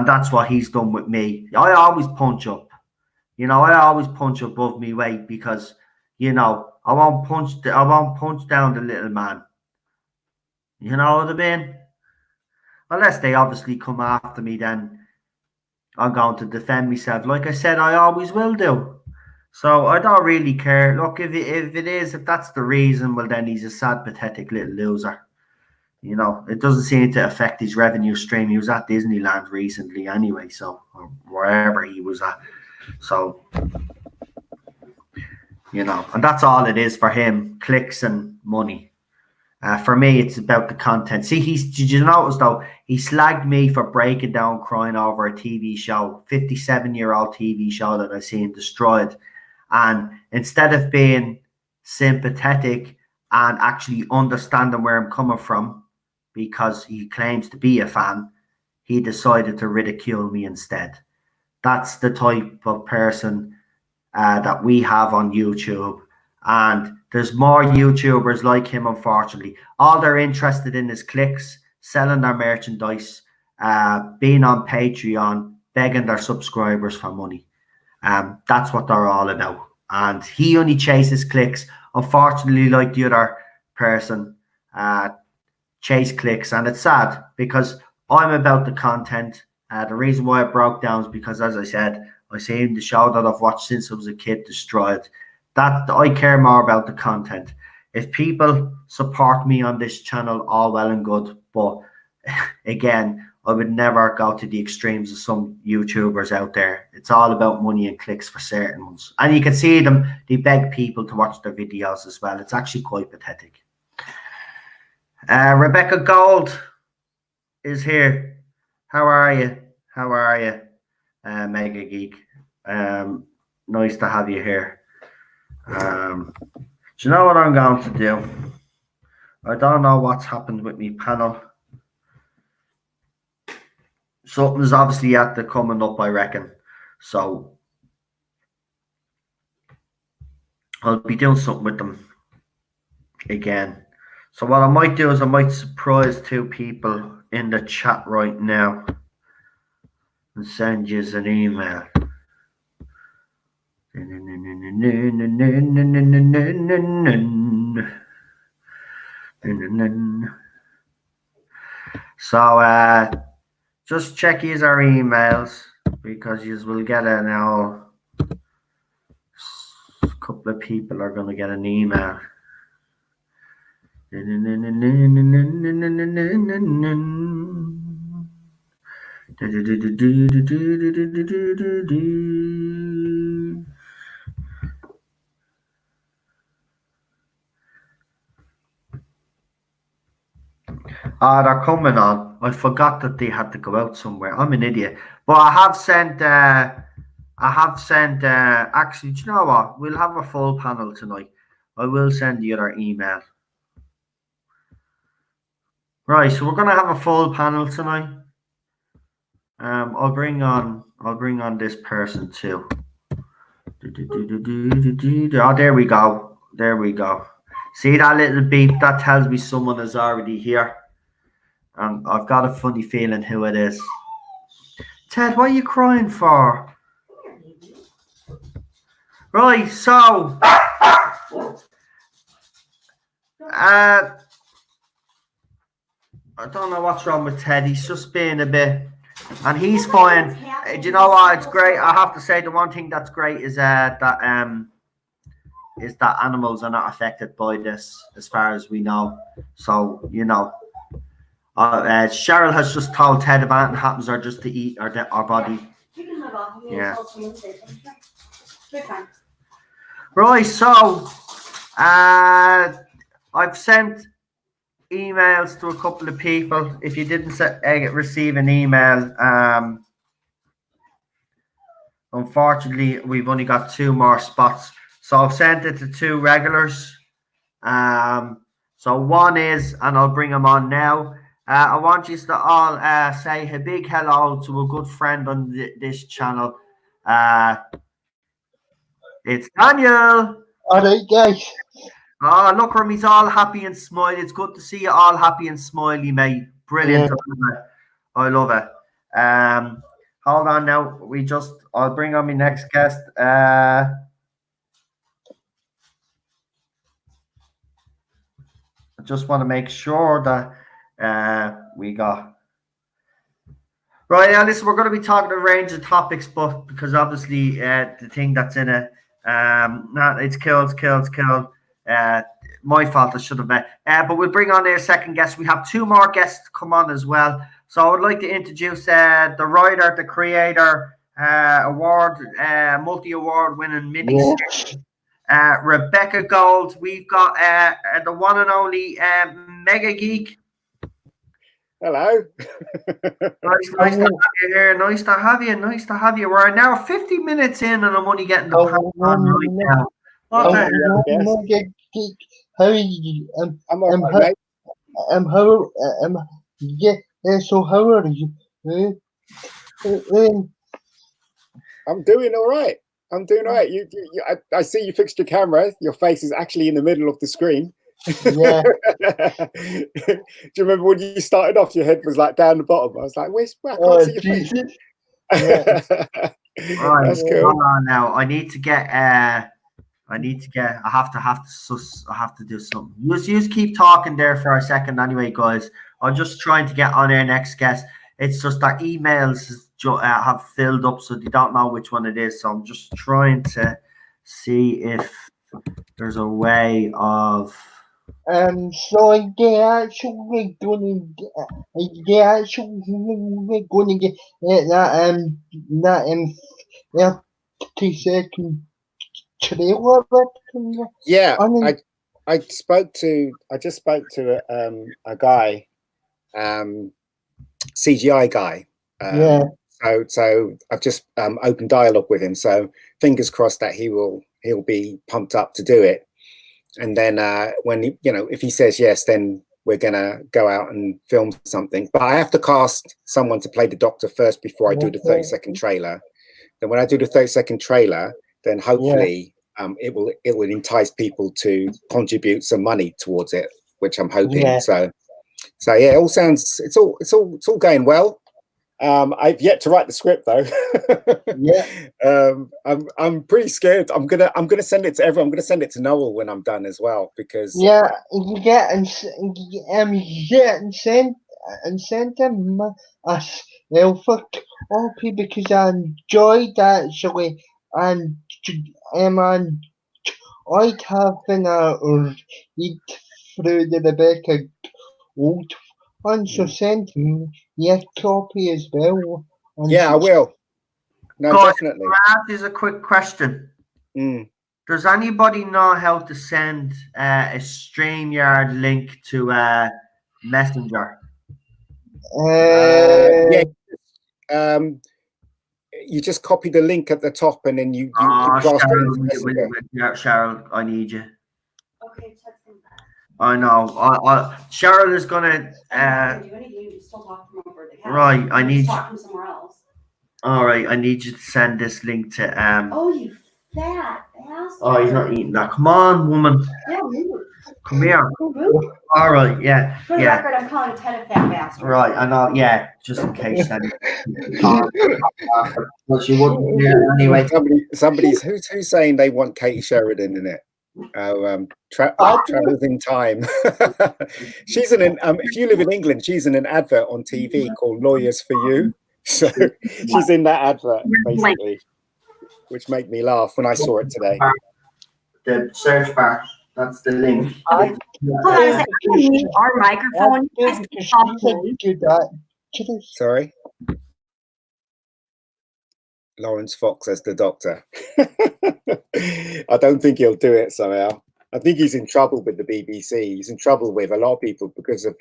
that's what he's done with me. I always punch up. You know, I always punch above me weight because, you know, I won't punch down the little man. You know what I mean? Unless they obviously come after me, then I'm going to defend myself. Like I said, I always will do. So I don't really care. Look, if that's the reason, well, then he's a sad, pathetic little loser. You know, it doesn't seem to affect his revenue stream. He was at Disneyland recently anyway, so or wherever he was at. So, you know, and that's all it is for him, clicks and money. For me, it's about the content. See, did you notice though, he slagged me for breaking down crying over a TV show, 57-year-old TV show that I seen destroyed. And instead of being sympathetic and actually understanding where I'm coming from, because he claims to be a fan, he decided to ridicule me instead. That's the type of person that we have on YouTube. And there's more YouTubers like him, unfortunately. All they're interested in is clicks, selling their merchandise, being on Patreon, begging their subscribers for money. That's what they're all about. And he only chases clicks. Unfortunately, like the other person, chase clicks. And it's sad because I'm about the content. The reason why it broke down is because, as I said, I seen the show that I've watched since I was a kid destroyed. That I care more about the content. If people support me on this channel, all well and good. But again, I would never go to the extremes of some YouTubers out there. It's all about money and clicks for certain ones. And you can see them, they beg people to watch their videos as well. It's actually quite pathetic. Rebecca Gold is here. How are you? How are you, Mega Geek? Nice to have you here. Do you know what I'm going to do? I don't know what's happened with me panel. Something's obviously yet to coming up, I reckon. So I'll be doing something with them again. So what I might do is I might surprise two people in the chat right now and send you an email. So just check his our emails because you will get it now. A couple of people are going to get an email. They're coming on. I forgot that they had to go out somewhere. I'm an idiot. But I have sent actually, do you know what? We'll have a full panel tonight. I will send the other email. Right, so we're gonna have a full panel tonight. I'll bring on this person too. Oh, there we go. There we go. See that little beep? That tells me someone is already here. And I've got a funny feeling who it is. Ted, what are you crying for? Right, so I don't know what's wrong with Ted. He's just being a bit, and he's fine. Do you know what? It's great. I have to say the one thing that's great is that animals are not affected by this, as far as we know. So you know, Cheryl has just told Ted if anything happens, or just to eat our body. Yeah. Right. So, I've sent emails to a couple of people. If you didn't receive an email, unfortunately, we've only got 2 more spots. So I've sent it to 2 regulars. So one is, and I'll bring them on now. I want you to all say a big hello to a good friend on this channel. It's Daniel. All right, guys. Oh, look at him. He's all happy and smiley. It's good to see you all happy and smiley, mate. Brilliant. Yeah. I love it. Hold on now. I'll bring on my next guest. I just want to make sure that we got. Right, now listen, we're going to be talking a range of topics, but because obviously the thing that's in it, it's killed. My fault, I should have met. But we'll bring on their second guest. We have 2 more guests to come on as well. So I would like to introduce the writer, the creator, multi-award winning mini Rebecca Gold. We've got the one and only Mega Geek. Hello. Nice to have you here. Nice to have you. We're now 50 minutes in, and I'm only getting the panel on right now. What the hell? How are you? I'm all right, mate. So how are you? I'm doing all right. I'm doing all right. I see you fixed your camera. Your face is actually in the middle of the screen. Yeah. Do you remember when you started off? Your head was like down the bottom. I was like, "Where's? I can't Oh, see your face." Jesus. Yeah. Right, That's cool. hold on now. I need to get. I have to do something. You keep talking there for a second, anyway, guys. I'm just trying to get on our next guest. It's just that emails have filled up, so they don't know which one it is. So I'm just trying to see if there's a way of. So they're actually gonna get that 30-second trailer Yeah, on it. I just spoke to a guy, CGI guy. Yeah. So I've just opened dialogue with him. So fingers crossed that he'll be pumped up to do it. And then when if he says yes, then we're gonna go out and film something. But I have to cast someone to play the Doctor first before I do the 30-second trailer. Then when I do the 30-second trailer, then hopefully it will entice people to contribute some money towards it, which I'm hoping. Yeah. So yeah, it all sounds it's all going well. I've yet to write the script though. Yeah. I'm pretty scared. I'm gonna send it to everyone. I'm gonna send it to Noel when I'm done as well, because Yeah, you get and send them us for copy because I enjoyed actually and I'd have been read through the Rebecca old one, so send me your copy as well. And yeah, I will. No, Guys, definitely. This is a quick question. Mm. Does anybody know how to send a StreamYard link to Messenger? Yeah. You just copy the link at the top and then you blast it into Messenger. Cheryl, I need you. Okay, text him back. I know. Cheryl is gonna. I don't do anything. You still talk from over the couch. Right, I You need. talk from somewhere else. All right, I need you to send this link to. Oh, you fat bastard! Oh, he's not eating that. Come on, woman. Yeah, move. Come here. Move. All right, yeah, For the yeah. record, I'm calling Ted a fat bastard. Right, I know. Yeah, just in case. Then. Well, she wouldn't. Yeah, anyway. Somebody's who's saying they want Katie Sheridan in it. Travels in time. She's if you live in England, she's in an advert on TV called Lawyers for You. So she's in that advert basically, which made me laugh when I saw it today. The search bar. That's the link. Hold on a second. I'm gonna mute our microphone. Sorry. Lawrence Fox as the Doctor. I don't think he'll do it somehow. I think he's in trouble with the BBC. He's in trouble with a lot of people because of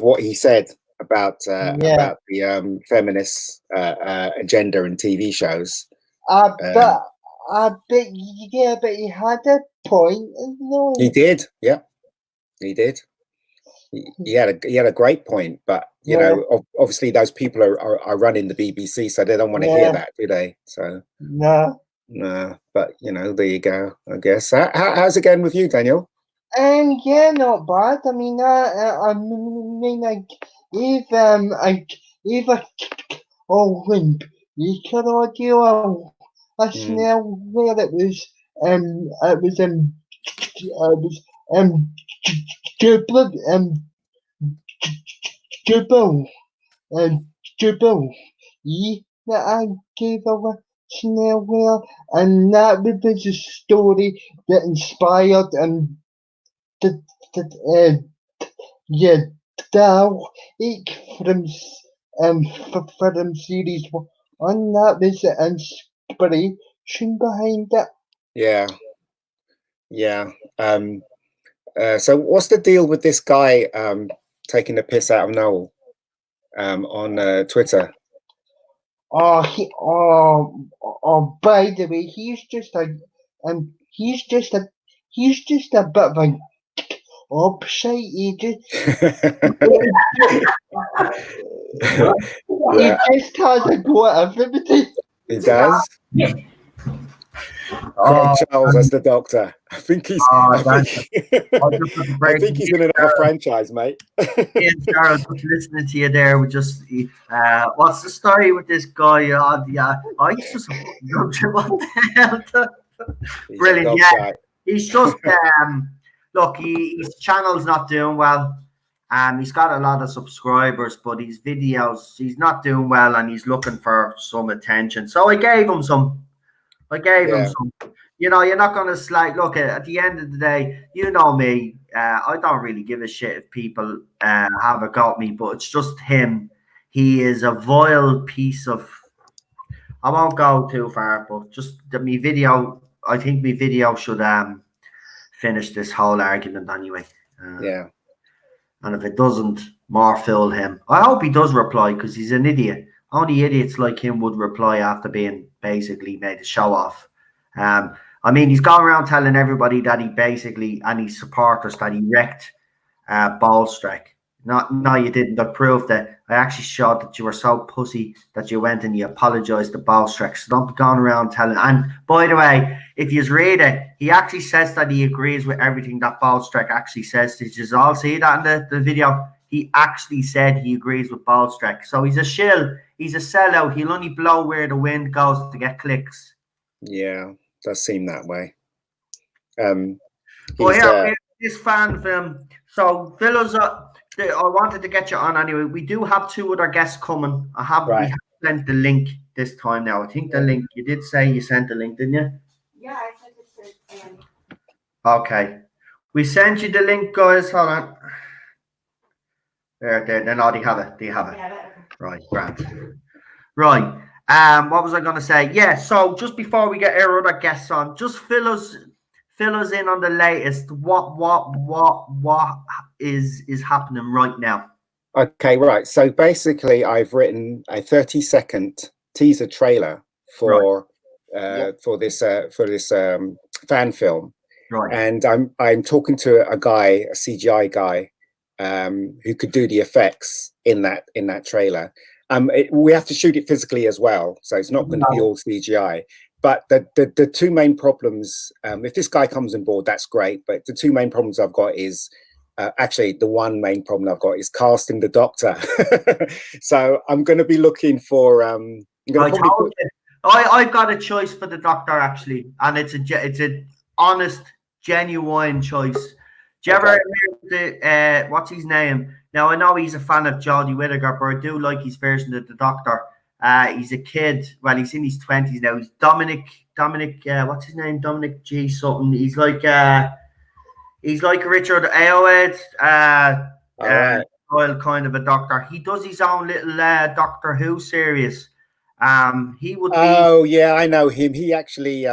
what he said about the feminist agenda in TV shows. But he had a point. No. He did. Yeah, he did. He had a great point, but you know, obviously those people are running the BBC, so they don't want to hear that, do they? So no, but you know, there you go. I guess. How's it going with you, Daniel? Yeah, not bad. I mean, I mean, when you could audio a snail where it was Jubal, that I gave away snail whale, and that was a story that inspired from series one. That was the inspiration behind it. Yeah. So what's the deal with this guy taking the piss out of Noel on Twitter? By the way, he's just a bit of a upside. He just has a go at everybody. He does. Oh, Charles as the Doctor. I think he's. oh, I think he's in another franchise, mate. Yeah, Charles, just listening to you there, we just what's the story with this guy? I just what the hell? Brilliant, yeah. He's just look, his channel's not doing well. He's got a lot of subscribers, but his videos, he's not doing well, and he's looking for some attention. So I gave him some. You know, you're not going to look at the end of the day, you know me, I don't really give a shit if people have a go at me, but it's just him. He is a vile piece of, I won't go too far, but just me video, I think my video should finish this whole argument anyway. Yeah. And if it doesn't, more fool him. I hope he does reply, because he's an idiot. Only idiots like him would reply after being basically made a show off. I mean, he's gone around telling everybody that he basically, and his supporters, that he wrecked Ballstrek. No, you didn't. I proved that. I actually showed that you were so pussy that you went and you apologized to Ballstrek. So don't be going around telling. And by the way, if you read it, he actually says that he agrees with everything that Ballstrek actually says. Did you all see that in the video? He actually said he agrees with Ballstrek. So he's a shill. He's a sellout. He'll only blow where the wind goes to get clicks. Yeah, does seem that way. Well, yeah, this fan film. So, fellas, I wanted to get you on anyway. We do have 2 other guests coming. We have sent the link this time now. I think the link, you did say you sent the link, didn't you? Yeah, I sent it to Andy. Okay. We sent you the link, guys. Hold on. There. No, they have it. Yeah, Right, grand. Right. What was I going to say? Yeah, so just before we get our other guests on, just fill us in on the latest. What is happening right now? Okay, right. So basically, I've written a 30-second teaser trailer for this fan film, Right. and I'm talking to a CGI guy, who could do the effects in that trailer. We have to shoot it physically as well, so it's not going to be all CGI. But the 2 main problems, if this guy comes on board, that's great. But the 2 main problems I've got is, actually, the one main problem I've got is casting the Doctor. So I'm going to be looking for. I've got a choice for the Doctor, actually, and it's a honest, genuine choice. Do you ever hear what's his name? Now, I know he's a fan of Jodie Whittaker, but I do like his version of the Doctor. He's a kid. Well, he's in his 20s now. He's Dominic. What's his name? Dominic G something. He's like Richard Ayoade. Kind of a Doctor. He does his own little Doctor Who series. He would. Oh yeah, I know him. He actually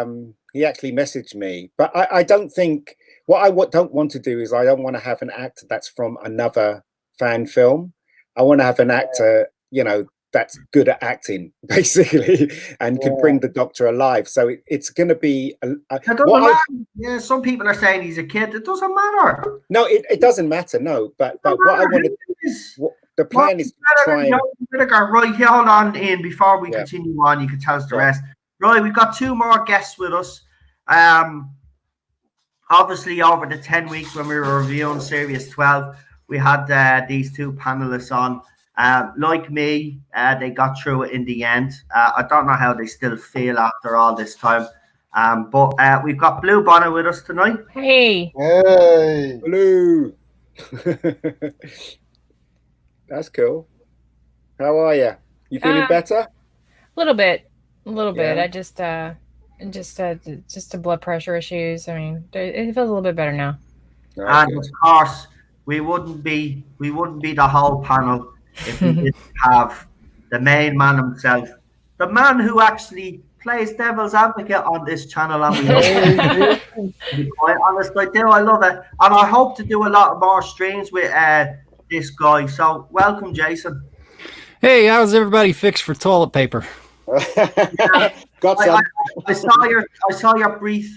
messaged me, but I don't think. What I don't want to do is I don't want to have an actor that's from another fan film. I want to have an actor, that's good at acting, basically, and can bring the Doctor alive. So it's going to be. Yeah, some people are saying he's a kid. It doesn't matter. No, it doesn't matter. No, but what I want to. The plan is to try and. Right, hold on, Ian. Before we continue on, you can tell us the rest. Right, we've got 2 more guests with us. Obviously, over the 10 weeks when we were reviewing Series 12, we had these 2 panelists on. Like me, they got through it in the end. I don't know how they still feel after all this time. But we've got Blue Bonnet with us tonight. Hey. Blue. That's cool. How are you? You feeling better? A little bit. I just blood pressure issues. I mean, it feels a little bit better now. And of course, we wouldn't be the whole panel if we didn't have the main man himself, the man who actually plays devil's advocate on this channel. And to be quite honest, I do. I love it, and I hope to do a lot more streams with this guy. So welcome, Jason. Hey, how's everybody fixed for toilet paper? Got some. I saw your brief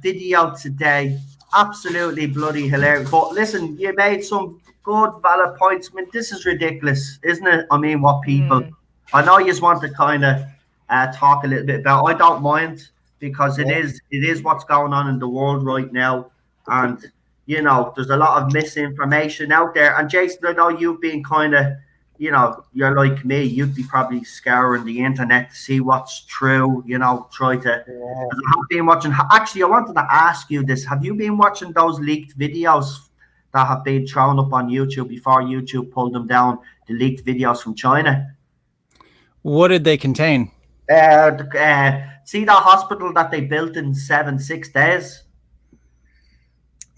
video today. Absolutely bloody hilarious. But listen, you made some good, valid points. I mean, this is ridiculous, isn't it? I mean, what people. I know you just want to kind of talk a little bit about. I don't mind because it is what's going on in the world right now, and you know there's a lot of misinformation out there. And Jason, I know you've been kind of, you know, you're like me. You'd be probably scouring the internet to see what's true. You know, try to. Yeah. I have been watching. Actually, I wanted to ask you this: have you been watching those leaked videos that have been thrown up on YouTube before YouTube pulled them down? The leaked videos from China. What did they contain? See that hospital that they built in 6 days?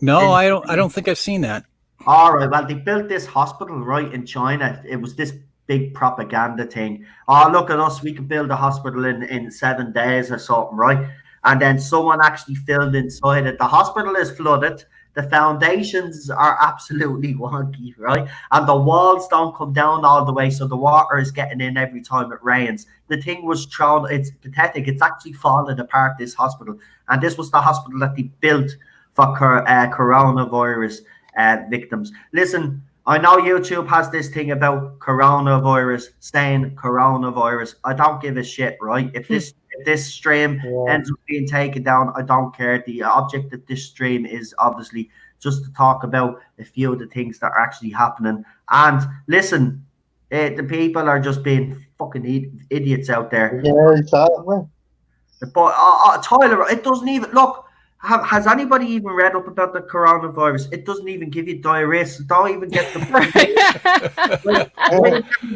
No, I don't think I've seen that. All right. Well, they built this hospital right in China. It was this big propaganda thing. Oh, look at us. We can build a hospital in 7 days or something, right? And then someone actually filmed inside it. The hospital is flooded. The foundations are absolutely wonky, right? And the walls don't come down all the way, so the water is getting in every time it rains. The thing was thrown, it's pathetic. It's actually falling apart, this hospital. And this was the hospital that they built for coronavirus victims. Listen, I know YouTube has this thing about coronavirus, saying coronavirus. I don't give a shit, right? If this stream ends up being taken down, I don't care. The object of this stream is obviously just to talk about a few of the things that are actually happening. And listen, the people are just being fucking idiots out there. Yeah, exactly. But Tyler, it doesn't even look. Has anybody even read up about the coronavirus? It doesn't even give you diarrhea. So don't even get the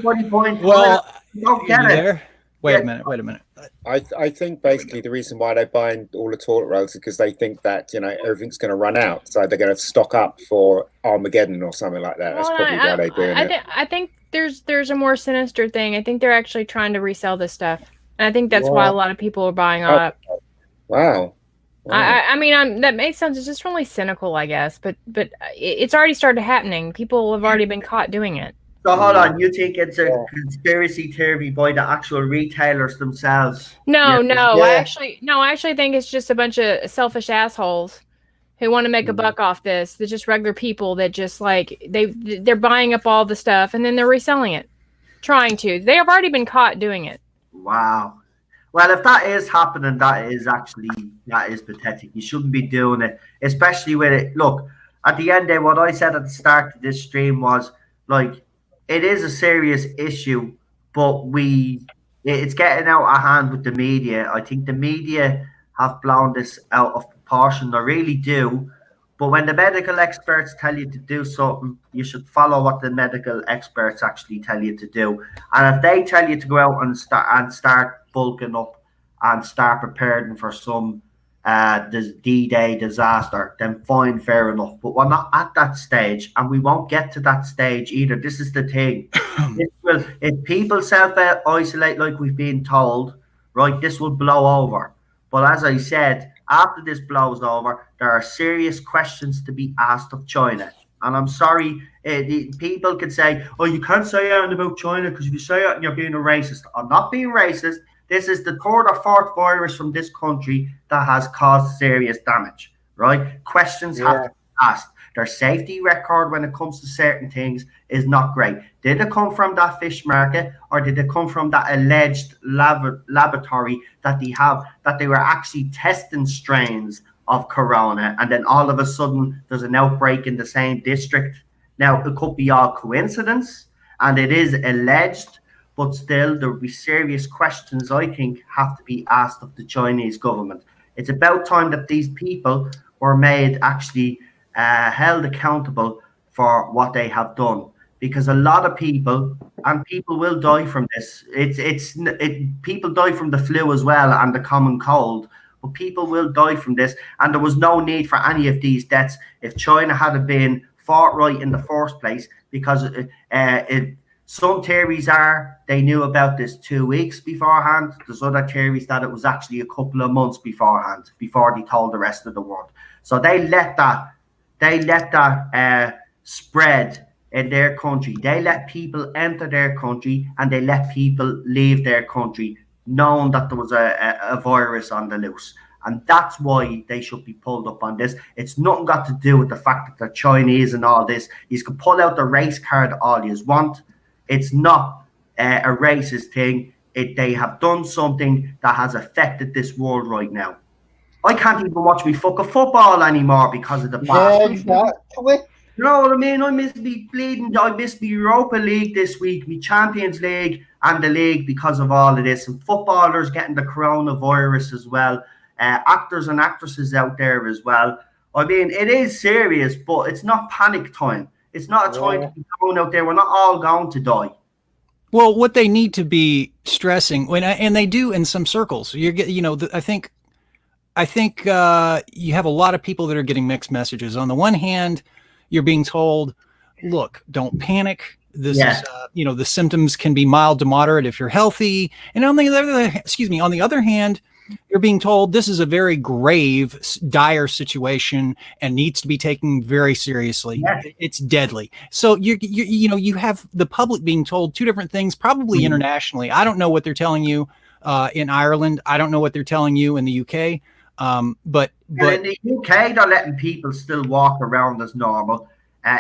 point. Well, don't get it. There? Wait a minute. I think basically the reason why they're buying all the toilet rolls is because they think that, you know, everything's going to run out, so they're going to stock up for Armageddon or something like that. That's probably why they're doing it. I think there's a more sinister thing. I think they're actually trying to resell this stuff, and I think that's why a lot of people are buying up. Wow. I mean, that makes sense. It's just really cynical, I guess. But it's already started happening. People have already been caught doing it. So hold on, you think it's a conspiracy theory by the actual retailers themselves? No. I actually think it's just a bunch of selfish assholes who want to make a buck off this. They're just regular people that just like they're buying up all the stuff and then they're reselling it. Trying to. They have already been caught doing it. Wow. Well, if that is happening, that is pathetic. You shouldn't be doing it, especially with it. Look, at the end there, what I said at the start of this stream was like, it is a serious issue, but it's getting out of hand with the media. I think the media have blown this out of proportion. They really do. But when the medical experts tell you to do something, you should follow what the medical experts actually tell you to do. And if they tell you to go out and start bulking up and start preparing for some D-Day disaster, then fine, fair enough. But we're not at that stage, and we won't get to that stage either. This is the thing. If people self-isolate like we've been told, right, this will blow over. But as I said, after this blows over, there are serious questions to be asked of China. And I'm sorry, people can say, oh, you can't say anything about China because if you say it, you're being a racist. I'm not being racist. This is the third or fourth virus from this country that has caused serious damage, right? Questions have to be asked. Their safety record when it comes to certain things is not great. Did it come from that fish market, or did it come from that alleged laboratory that they have, that they were actually testing strains of corona, and then all of a sudden there's an outbreak in the same district? Now, it could be all coincidence, and it is alleged, but still there will be serious questions, I think, have to be asked of the Chinese government. It's about time that these people were made actually held accountable for what they have done, because a lot of people, and people will die from this. People die from the flu as well and the common cold, but people will die from this, and there was no need for any of these deaths if China had been fought right in the first place, because some theories are they knew about this 2 weeks beforehand. There's other theories that it was actually a couple of months beforehand, before they told the rest of the world. So they let that spread in their country. They let people enter their country, and they let people leave their country, knowing that there was a virus on the loose. And that's why they should be pulled up on this. It's nothing got to do with the fact that they're Chinese and all this. You can pull out the race card all you want. It's not a racist thing. they have done something that has affected this world right now. I can't even watch me fucking football anymore because of the Yeah, bastard. exactly. You know what I mean? I miss me bleeding. I missed the Europa League this week, me Champions League and the league because of all of this. And footballers getting the coronavirus as well. Actors and actresses out there as well. I mean, it is serious, but it's not panic time. It's not a time to be going out there. We're not all going to die. Well, what they need to be stressing, and they do in some circles. I think you have a lot of people that are getting mixed messages. On the one hand, you're being told, "Look, don't panic. This is, the symptoms can be mild to moderate if you're healthy." And on the other hand, you're being told this is a very grave, dire situation and needs to be taken very seriously. Yeah. It's deadly. So you have the public being told two different things, probably internationally. I don't know what they're telling you in Ireland. I don't know what they're telling you in the UK. But in the UK, they're letting people still walk around as normal.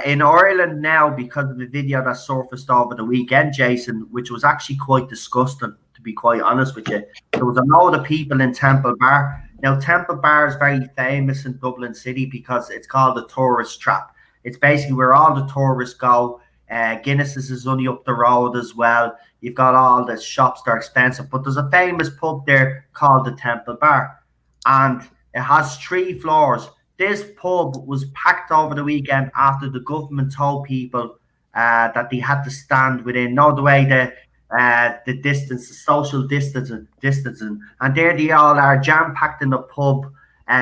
In Ireland now, because of the video that surfaced over the weekend, Jason, which was actually quite disgusting, to be quite honest with you, there was a load of people in Temple Bar. Now, Temple Bar is very famous in Dublin City because it's called the tourist trap. It's basically where all the tourists go. Guinness's is only up the road as well. You've got all the shops that are expensive, but there's a famous pub there called the Temple Bar. And it has 3 floors. This pub was packed over the weekend after the government told people that they had to stand within, the way the distance, the social distancing, and there they all are jam packed in the pub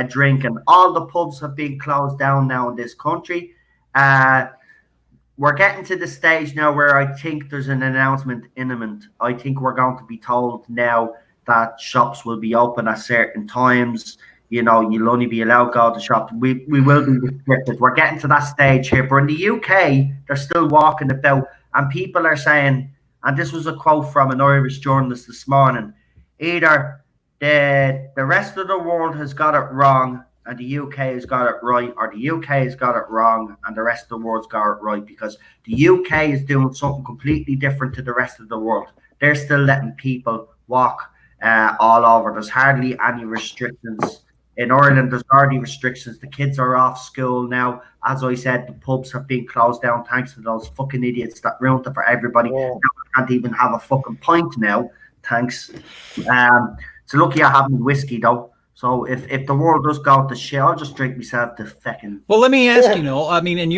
drinking. All the pubs have been closed down now in this country. We're getting to the stage now where I think there's an announcement imminent. I think we're going to be told now that shops will be open at certain times. You'll only be allowed to go to shop. We will be restricted. We're getting to that stage here. But in the UK, they're still walking about. And people are saying, and this was a quote from an Irish journalist this morning, either the rest of the world has got it wrong and the UK has got it right, or the UK has got it wrong and the rest of the world's got it right, because the UK is doing something completely different to the rest of the world. They're still letting people walk all over. There's hardly any restrictions. In Ireland, there's already restrictions. The kids are off school now. As I said, the pubs have been closed down thanks to those fucking idiots that ruined it for everybody. Yeah. Now I can't even have a fucking pint now. Thanks. It's lucky I have my whiskey though. So if the world does go to shit, I'll just drink myself to fucking. Well, let me ask you, Noel. I mean, in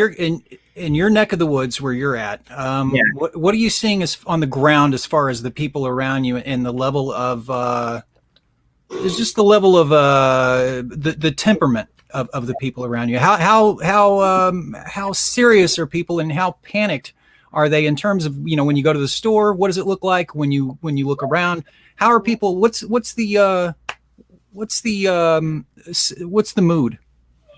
your neck of the woods where you're at, what are you seeing as on the ground as far as the people around you and the level of it's just the level of the temperament of the people around you? How serious are people and how panicked are they in terms of, when you go to the store? What does it look like when you look around? How are people? What's the mood?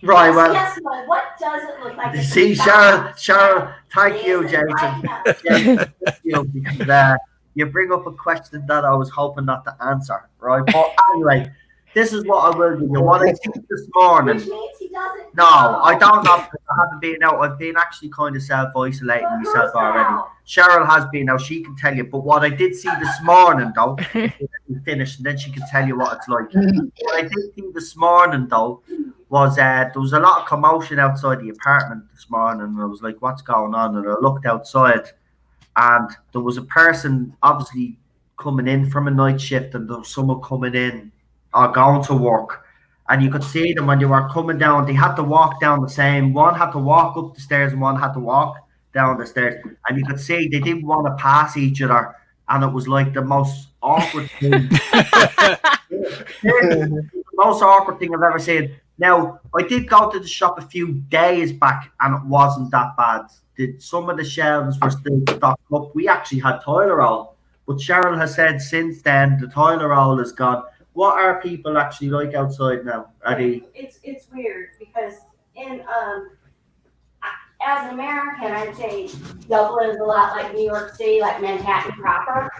Right, well, yes, but what does it look like? see, Cheryl, thank you, Jason. Thank you, because you bring up a question that I was hoping not to answer, right? But anyway, this is what I will do. What I see this morning. Which means he doesn't. No, I don't know. I haven't been out. I've been actually kind of self-isolating myself already. Cheryl has been out. She can tell you. But what I did see this morning, though, we finished, and then she can tell you what it's like. What I did see this morning, though, was there was a lot of commotion outside the apartment this morning, and I was like, what's going on? And I looked outside, and there was a person obviously coming in from a night shift, and there was someone coming in or going to work. And you could see them when they were coming down, they had to walk down the same. One had to walk up the stairs and one had to walk down the stairs. And you could see they didn't want to pass each other. And it was like the most awkward thing. The most awkward thing I've ever seen. Now, I did go to the shop a few days back and it wasn't that bad. Some of the shelves were still stocked up. We actually had toilet roll. But Cheryl has said since then the toilet roll is gone. What are people actually like outside now? Are they? It's weird because as an American, I'd say Dublin is a lot like New York City, like Manhattan proper,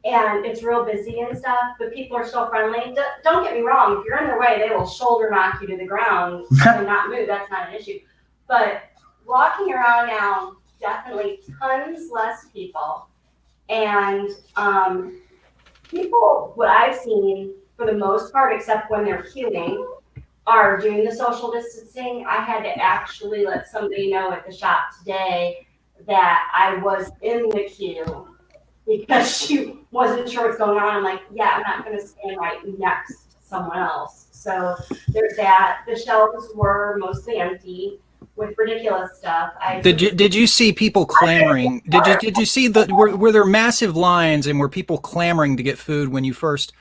and it's real busy and stuff. But people are still friendly. Don't get me wrong. If you're in their way, they will shoulder knock you to the ground and not move. That's not an issue. But walking around now, definitely tons less people, and people, what I've seen for the most part, except when they're queuing, are doing the social distancing. I had to actually let somebody know at the shop today that I was in the queue because she wasn't sure what's going on. I'm like, yeah, I'm not going to stand right next to someone else. So there's that. The shelves were mostly empty with ridiculous stuff. Did you see people clamoring? Did you see were there massive lines and were people clamoring to get food when you first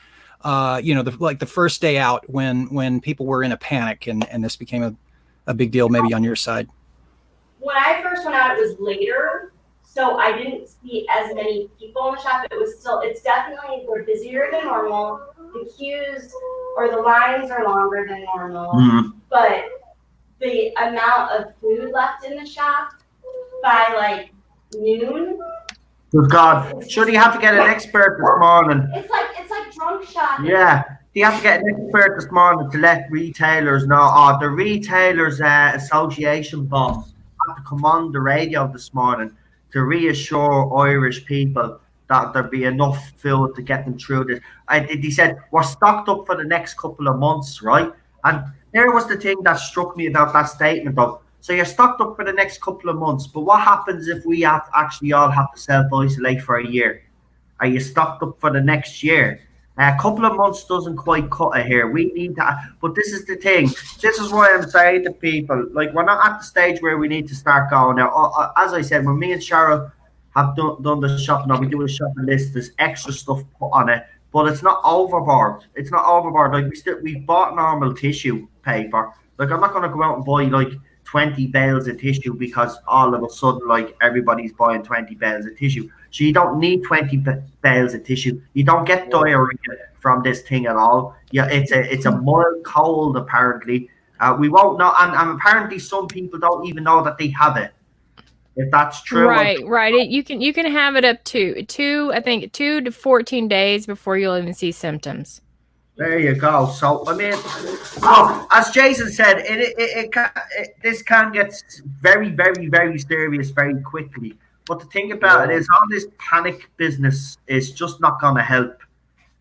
the first day out when people were in a panic and this became a big deal maybe on your side? When I first went out, it was later, so I didn't see as many people in the shop. It's definitely, we're busier than normal. The queues or the lines are longer than normal, but the amount of food left in the shop by like noon. Good God. Sure, you have to get an expert this morning. It's like drunk shopping. Yeah. You have to get an expert this morning to let retailers know. Oh, the Retailers Association boss had to come on the radio this morning to reassure Irish people that there'd be enough food to get them through this. He said, we're stocked up for the next couple of months, right? And there was the thing that struck me about that statement, though. So you're stocked up for the next couple of months, but what happens if we actually all have to self-isolate for a year? Are you stocked up for the next year? A couple of months doesn't quite cut it here. We need to, but this is the thing. This is why I'm saying to people, like, we're not at the stage where we need to start going now. As I said, when me and Cheryl have done the shopping, or we do a shopping list, there's extra stuff put on it, but it's not overboard. It's not overboard. Like, we've bought normal tissue paper. Like, I'm not going to go out and buy like 20 bales of tissue because all of a sudden, like, everybody's buying 20 bales of tissue. So you don't need 20 bales of tissue. You don't get diarrhea from this thing at all. Yeah, it's a mild cold apparently. We won't know, and apparently some people don't even know that they have it. If that's true, right. You can have it up to 2 to 14 days before you'll even see symptoms. There you go. So I mean, as Jason said, this can get very, very, very serious very quickly. But the thing about it is, all this panic business is just not going to help.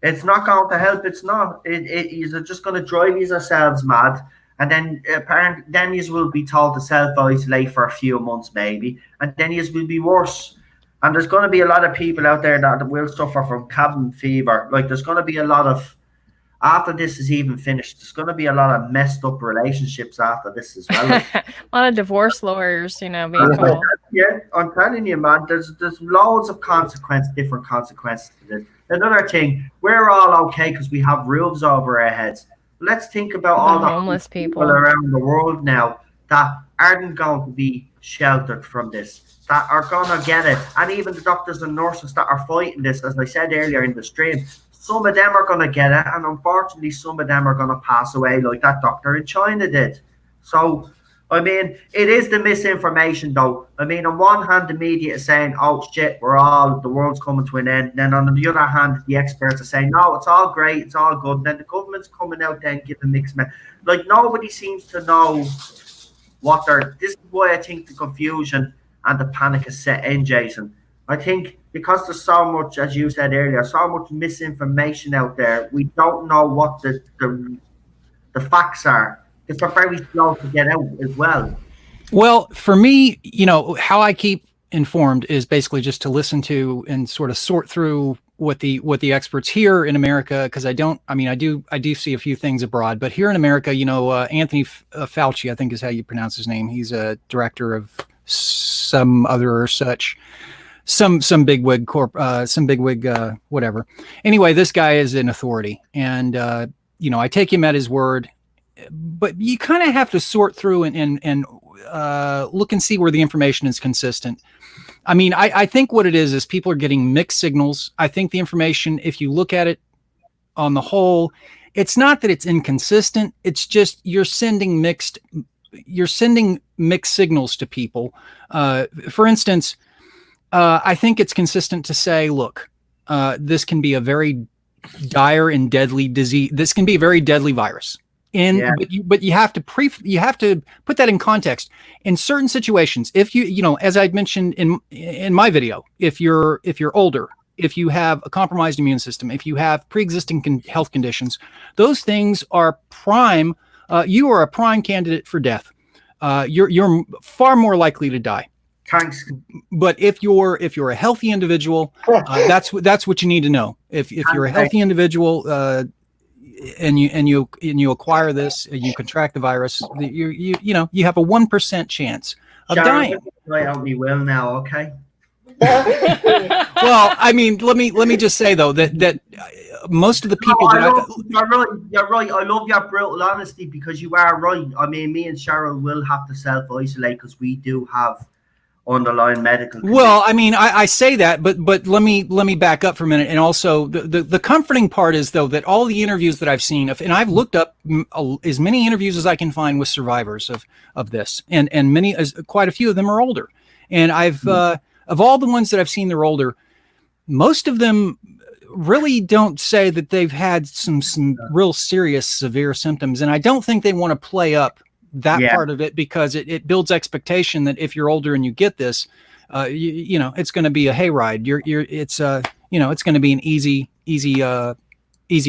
It's not going to help. It's not. You're just going to drive yourselves mad, and then apparently, then you will be told to self-isolate for a few months maybe, and then you will be worse. And there's going to be a lot of people out there that will suffer from cabin fever. Like, there's going to be a lot of, after this is even finished, there's going to be a lot of messed up relationships after this as well. A lot of divorce lawyers, being called. Yeah, I'm telling you, man, there's loads of different consequences to this. Another thing, we're all okay because we have roofs over our heads. Let's think about all the homeless people around the world now that aren't going to be sheltered from this, that are going to get it. And even the doctors and nurses that are fighting this, as I said earlier in the stream, some of them are going to get it, and unfortunately some of them are going to pass away like that doctor in China did. So, I mean, it is the misinformation, though. I mean, on one hand, the media is saying, oh, shit, the world's coming to an end. And then on the other hand, the experts are saying, no, it's all great, it's all good. And then the government's coming out then giving mixed messages. Like, nobody seems to know what this is why I think the confusion and the panic is set in, Jason. I think because there's so much, as you said earlier, so much misinformation out there, we don't know what the facts are. It's very slow to get out as well. Well, for me, how I keep informed is basically just to listen to and sort of sort through what the experts here in America, because I do see a few things abroad, but here in America, Anthony Fauci, I think is how you pronounce his name. He's a director of some other such. Some bigwig whatever. Anyway, this guy is an authority, and I take him at his word. But you kind of have to sort through and look and see where the information is consistent. I mean, I think what it is people are getting mixed signals. I think the information, if you look at it on the whole, it's not that it's inconsistent. It's just you're sending mixed signals to people. For instance, I think it's consistent to say, look, this can be a very dire and deadly disease. This can be a very deadly virus. But you have to put that in context. In certain situations, if as I'd mentioned in my video, if you're older if you have a compromised immune system, if you have pre-existing health conditions, those things are prime. You are a prime candidate for death. You're far more likely to die. Thanks. But if you're a healthy individual, that's what you need to know. If you're a healthy individual and you acquire this, you contract the virus, you have a 1% chance of dying. Right out me will now, okay? Well, I mean, let me just say though that most of the people you're right. I love your brutal honesty because you are right. I mean, me and Cheryl will have to self-isolate because we do have underlying medical conditions. Well, I mean, I say that, but let me back up for a minute. And also the comforting part is though that all the interviews that I've seen and I've looked up as many interviews as I can find with survivors of this, and quite a few of them are older. And I've of all the ones that I've seen, they're older. Most of them really don't say that they've had some real serious, severe symptoms. And I don't think they want to play up that part of it because it builds expectation that if you're older and you get this, it's going to be a hayride. It's going to be an easy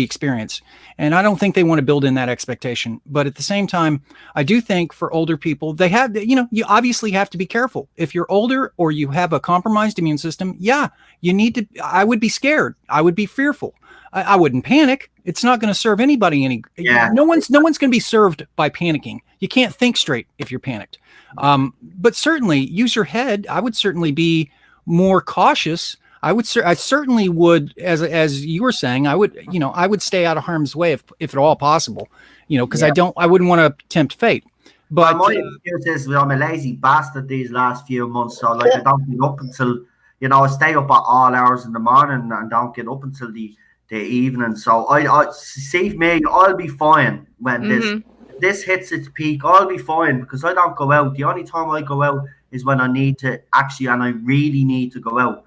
experience. And I don't think they want to build in that expectation. But at the same time, I do think for older people, they have, you obviously have to be careful. If you're older or you have a compromised immune system, I would be scared. I would be fearful. I wouldn't panic. It's not going to serve anybody any. Yeah. No one's going to be served by panicking. You can't think straight if you're panicked. But certainly use your head. I would certainly be more cautious. I certainly would, as you were saying, I would stay out of harm's way if at all possible, because I wouldn't want to tempt fate. But my excuse is I'm a lazy bastard these last few months, so I don't get up until I stay up at all hours in the morning and don't get up until the evening. So I see me, I'll be fine when this hits its peak. I'll be fine because I don't go out. The only time I go out is when I need to and I really need to go out.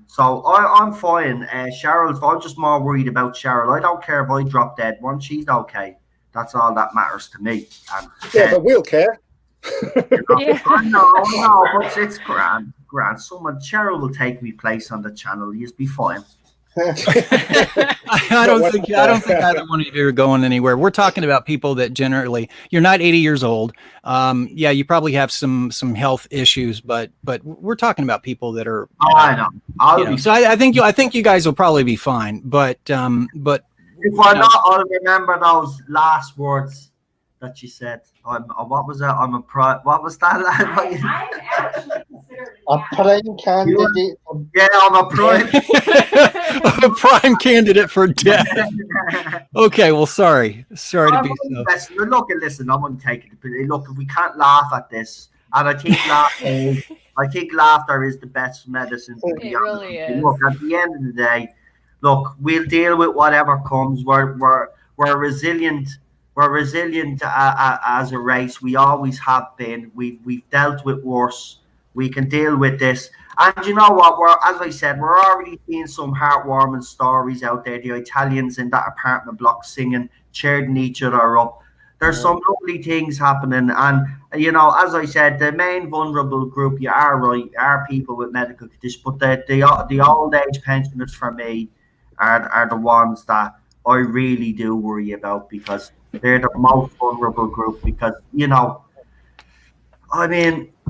So I'm fine. Cheryl, I'm just more worried about Cheryl. I don't care if I drop dead once she's okay. That's all that matters to me. But we'll care. I know, but it's grand. Cheryl will take me place on the channel. You'll be fine. I don't think either one of you are going anywhere. We're talking about people that generally, you're not 80 years old. You probably have some health issues, but we're talking about people that are. I know. So I think you guys will probably be fine. But if I'm not, I'll remember those last words that you said. What was that? What was that? I'm actually considered a prime candidate. Yeah, I'm a prime. I'm a prime candidate for death. Okay, well, sorry to be so. Listen, I'm going to take it. Look, if we can't laugh at this, and I think laughter is the best medicine. It really is. Look, at the end of the day, look, we'll deal with whatever comes. We're resilient. We're resilient as a race. We always have been. We've dealt with worse. We can deal with this. And you know what? As I said, we're already seeing some heartwarming stories out there. The Italians in that apartment block singing, cheering each other up. There's some lovely things happening. And, as I said, the main vulnerable group, you are right, are people with medical conditions. But the old age pensioners for me are the ones that I really do worry about because they're the most vulnerable group because,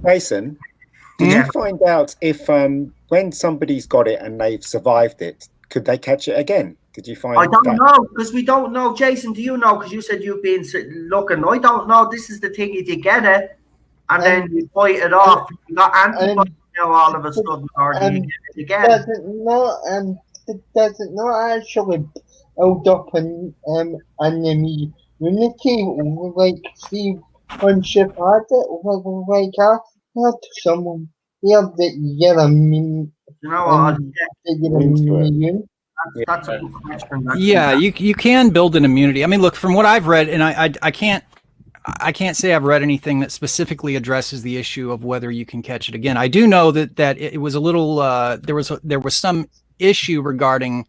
Mason, did you find out if when somebody's got it and they've survived it, could they catch it again? Did you find I don't know because we don't know. Jason, do you know? Because you said you've been looking. I don't know. This is the thing. If you get it and then you fight it off, you got antibodies now all of a sudden, or do you get it again? Does it not actually build up an enemy unity? Like, see, once you've had it, like I had someone here that you're immune. You know what? That's a good question. Yeah, you can build an immunity. I mean, look, from what I've read, and I can't say I've read anything that specifically addresses the issue of whether you can catch it again. I do know that it was a little there was some issue regarding.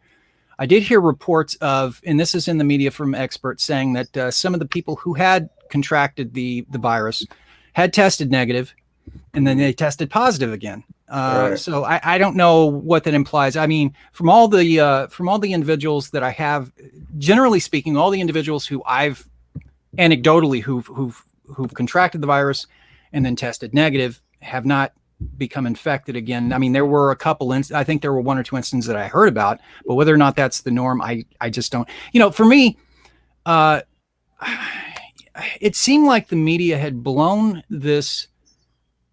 I did hear reports of, and this is in the media from experts saying that some of the people who had contracted the virus had tested negative, and then they tested positive again. Right. So I don't know what that implies. I mean, from all the individuals that I have, generally speaking, all the individuals who I've anecdotally who've contracted the virus and then tested negative have not become infected again. I mean, there were a couple I think there were one or two instances that I heard about, but whether or not that's the norm, I just don't. For me, it seemed like the media had blown this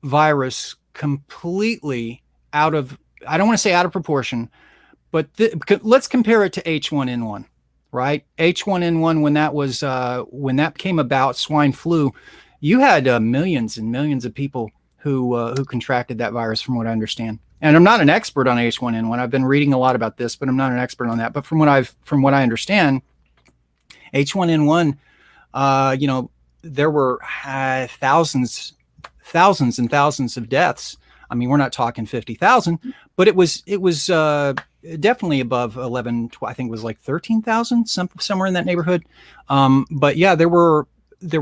virus completely out of, I don't want to say out of proportion, but let's compare it to H1N1, right? H1N1, when that came about, swine flu, you had millions and millions of people who contracted that virus, from what I understand. And I'm not an expert on H1N1. I've been reading a lot about this, but I'm not an expert on that. But from what I understand, H1N1, there were thousands and thousands of deaths. I mean, we're not talking 50,000, but it was definitely above 11. I think it was like 13,000, somewhere in that neighborhood. But yeah, there were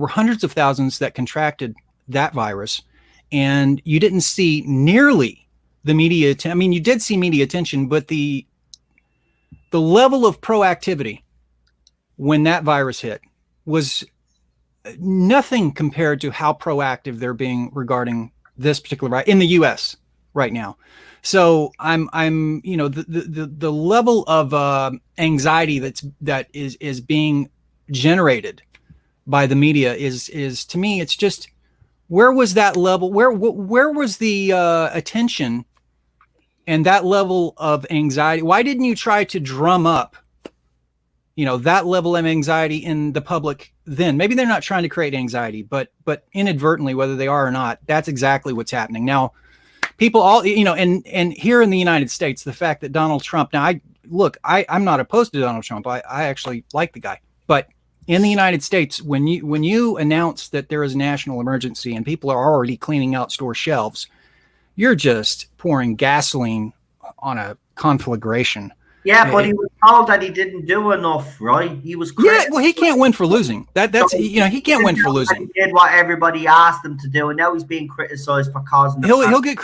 hundreds of thousands that contracted that virus, and you didn't see nearly the media. I mean, you did see media attention, but the level of proactivity when that virus hit was nothing compared to how proactive they're being regarding this particular virus in the U.S. right now. So I'm the level of anxiety that is being generated by the media is to me, it's just, where was that level? Where was the attention and that level of anxiety? Why didn't you try to drum up, that level of anxiety in the public then? Maybe they're not trying to create anxiety, but inadvertently, whether they are or not, that's exactly what's happening. Now, people all, and here in the United States, the fact that Donald Trump, now I'm not opposed to Donald Trump. I actually like the guy, but in the United States, when you announce that there is a national emergency and people are already cleaning out store shelves, you're just pouring gasoline on a conflagration. Yeah, but he was told that he didn't do enough, right? He was criticized. Yeah, well, he can't win for losing. He can't win for losing. He did what everybody asked him to do, and now he's being criticized for causing. He'll get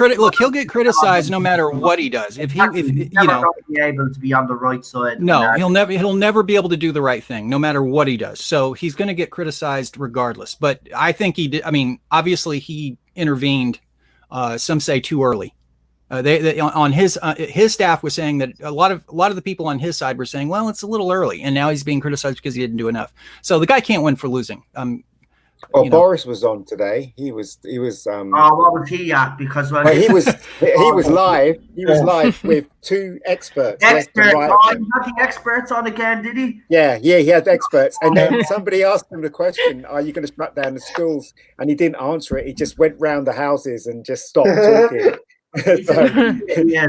criticized no matter what he does. If never going to be able to be on the right side. No, he'll never be able to do the right thing, no matter what he does. So he's going to get criticized regardless. But I think he did. I mean, obviously he intervened. Some say too early. They on his staff was saying that a lot of the people on his side were saying, well, it's a little early, and now he's being criticized because he didn't do enough. So the guy can't win for losing. Boris was on today. He was. Oh, what was he at? Because he was live. He was live with two experts. He had the experts on again, did he? Yeah, he had experts. And then somebody asked him the question, "Are you going to shut down the schools?" And he didn't answer it. He just went round the houses and just stopped talking. He's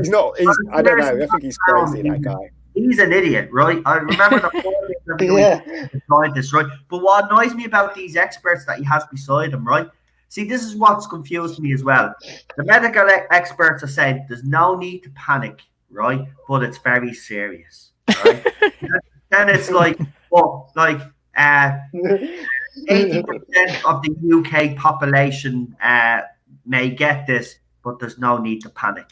not. I don't know. I think he's crazy, that guy. He's an idiot, right? I remember the scientist, right? But what annoys me about these experts that he has beside him, right? See, this is what's confused me as well. The medical experts are saying there's no need to panic, right? But it's very serious, right? Then it's like, 80% of the UK population may get this, but there's no need to panic.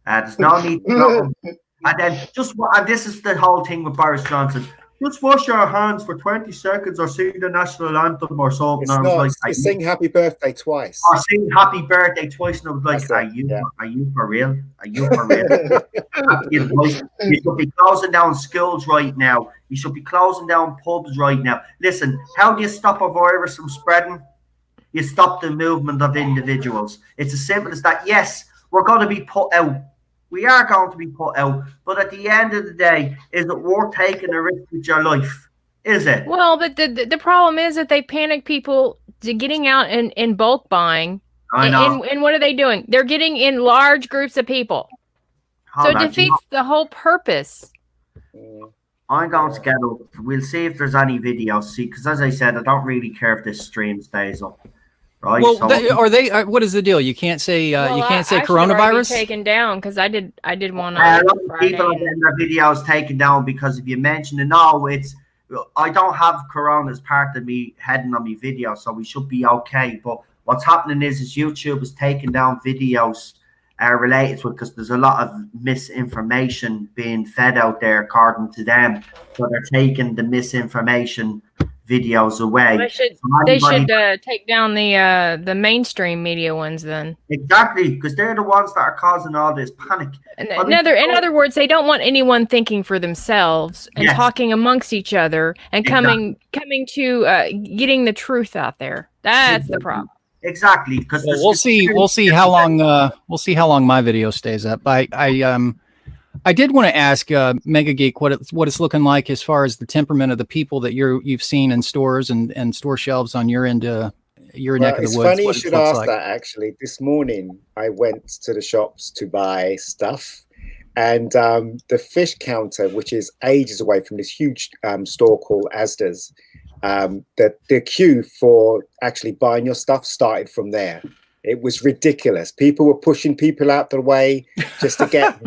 There's no need to and then and this is the whole thing with Boris Johnson. Just wash your hands for 20 seconds or sing the national anthem or something. Just sing happy birthday twice. Or sing happy birthday twice. And I was like, are you for real? Are you for real? You should be closing down schools right now. You should be closing down pubs right now. Listen, how do you stop a virus from spreading? You stop the movement of individuals. It's as simple as that. Yes, we're going to be put out. We are going to be put out. But at the end of the day, is it worth taking a risk with your life? Is it? Well, but the problem is that they panic people to getting out in bulk buying. I know. And what are they doing? They're getting in large groups of people. So it defeats the whole purpose. I'm going to get up. We'll see if there's any videos. See, because as I said, I don't really care if this stream stays up. Right? Well, what is the deal? You can't say coronavirus. Taken down because I did want to. A lot of people are getting their videos taken down because if you mention it, I don't have corona as part of me heading on my video, so we should be okay. But what's happening is YouTube is taking down videos related to it, because there's a lot of misinformation being fed out there according to them. So they're taking the misinformation videos away. They should So take down the mainstream media ones then. Exactly, because they're the ones that are causing all this panic. In other words, they don't want anyone thinking for themselves and talking amongst each other and coming to getting the truth out there. That's the problem. Exactly, because we'll see how long my video stays up. I did want to ask Mega Geek what it's looking like as far as the temperament of the people that you've seen in stores and store shelves on your end, your neck of the woods. It's funny you should ask that. Actually, this morning I went to the shops to buy stuff, and the fish counter, which is ages away from this huge store called Asda's, the queue for actually buying your stuff started from there. It was ridiculous. People were pushing people out the way just to get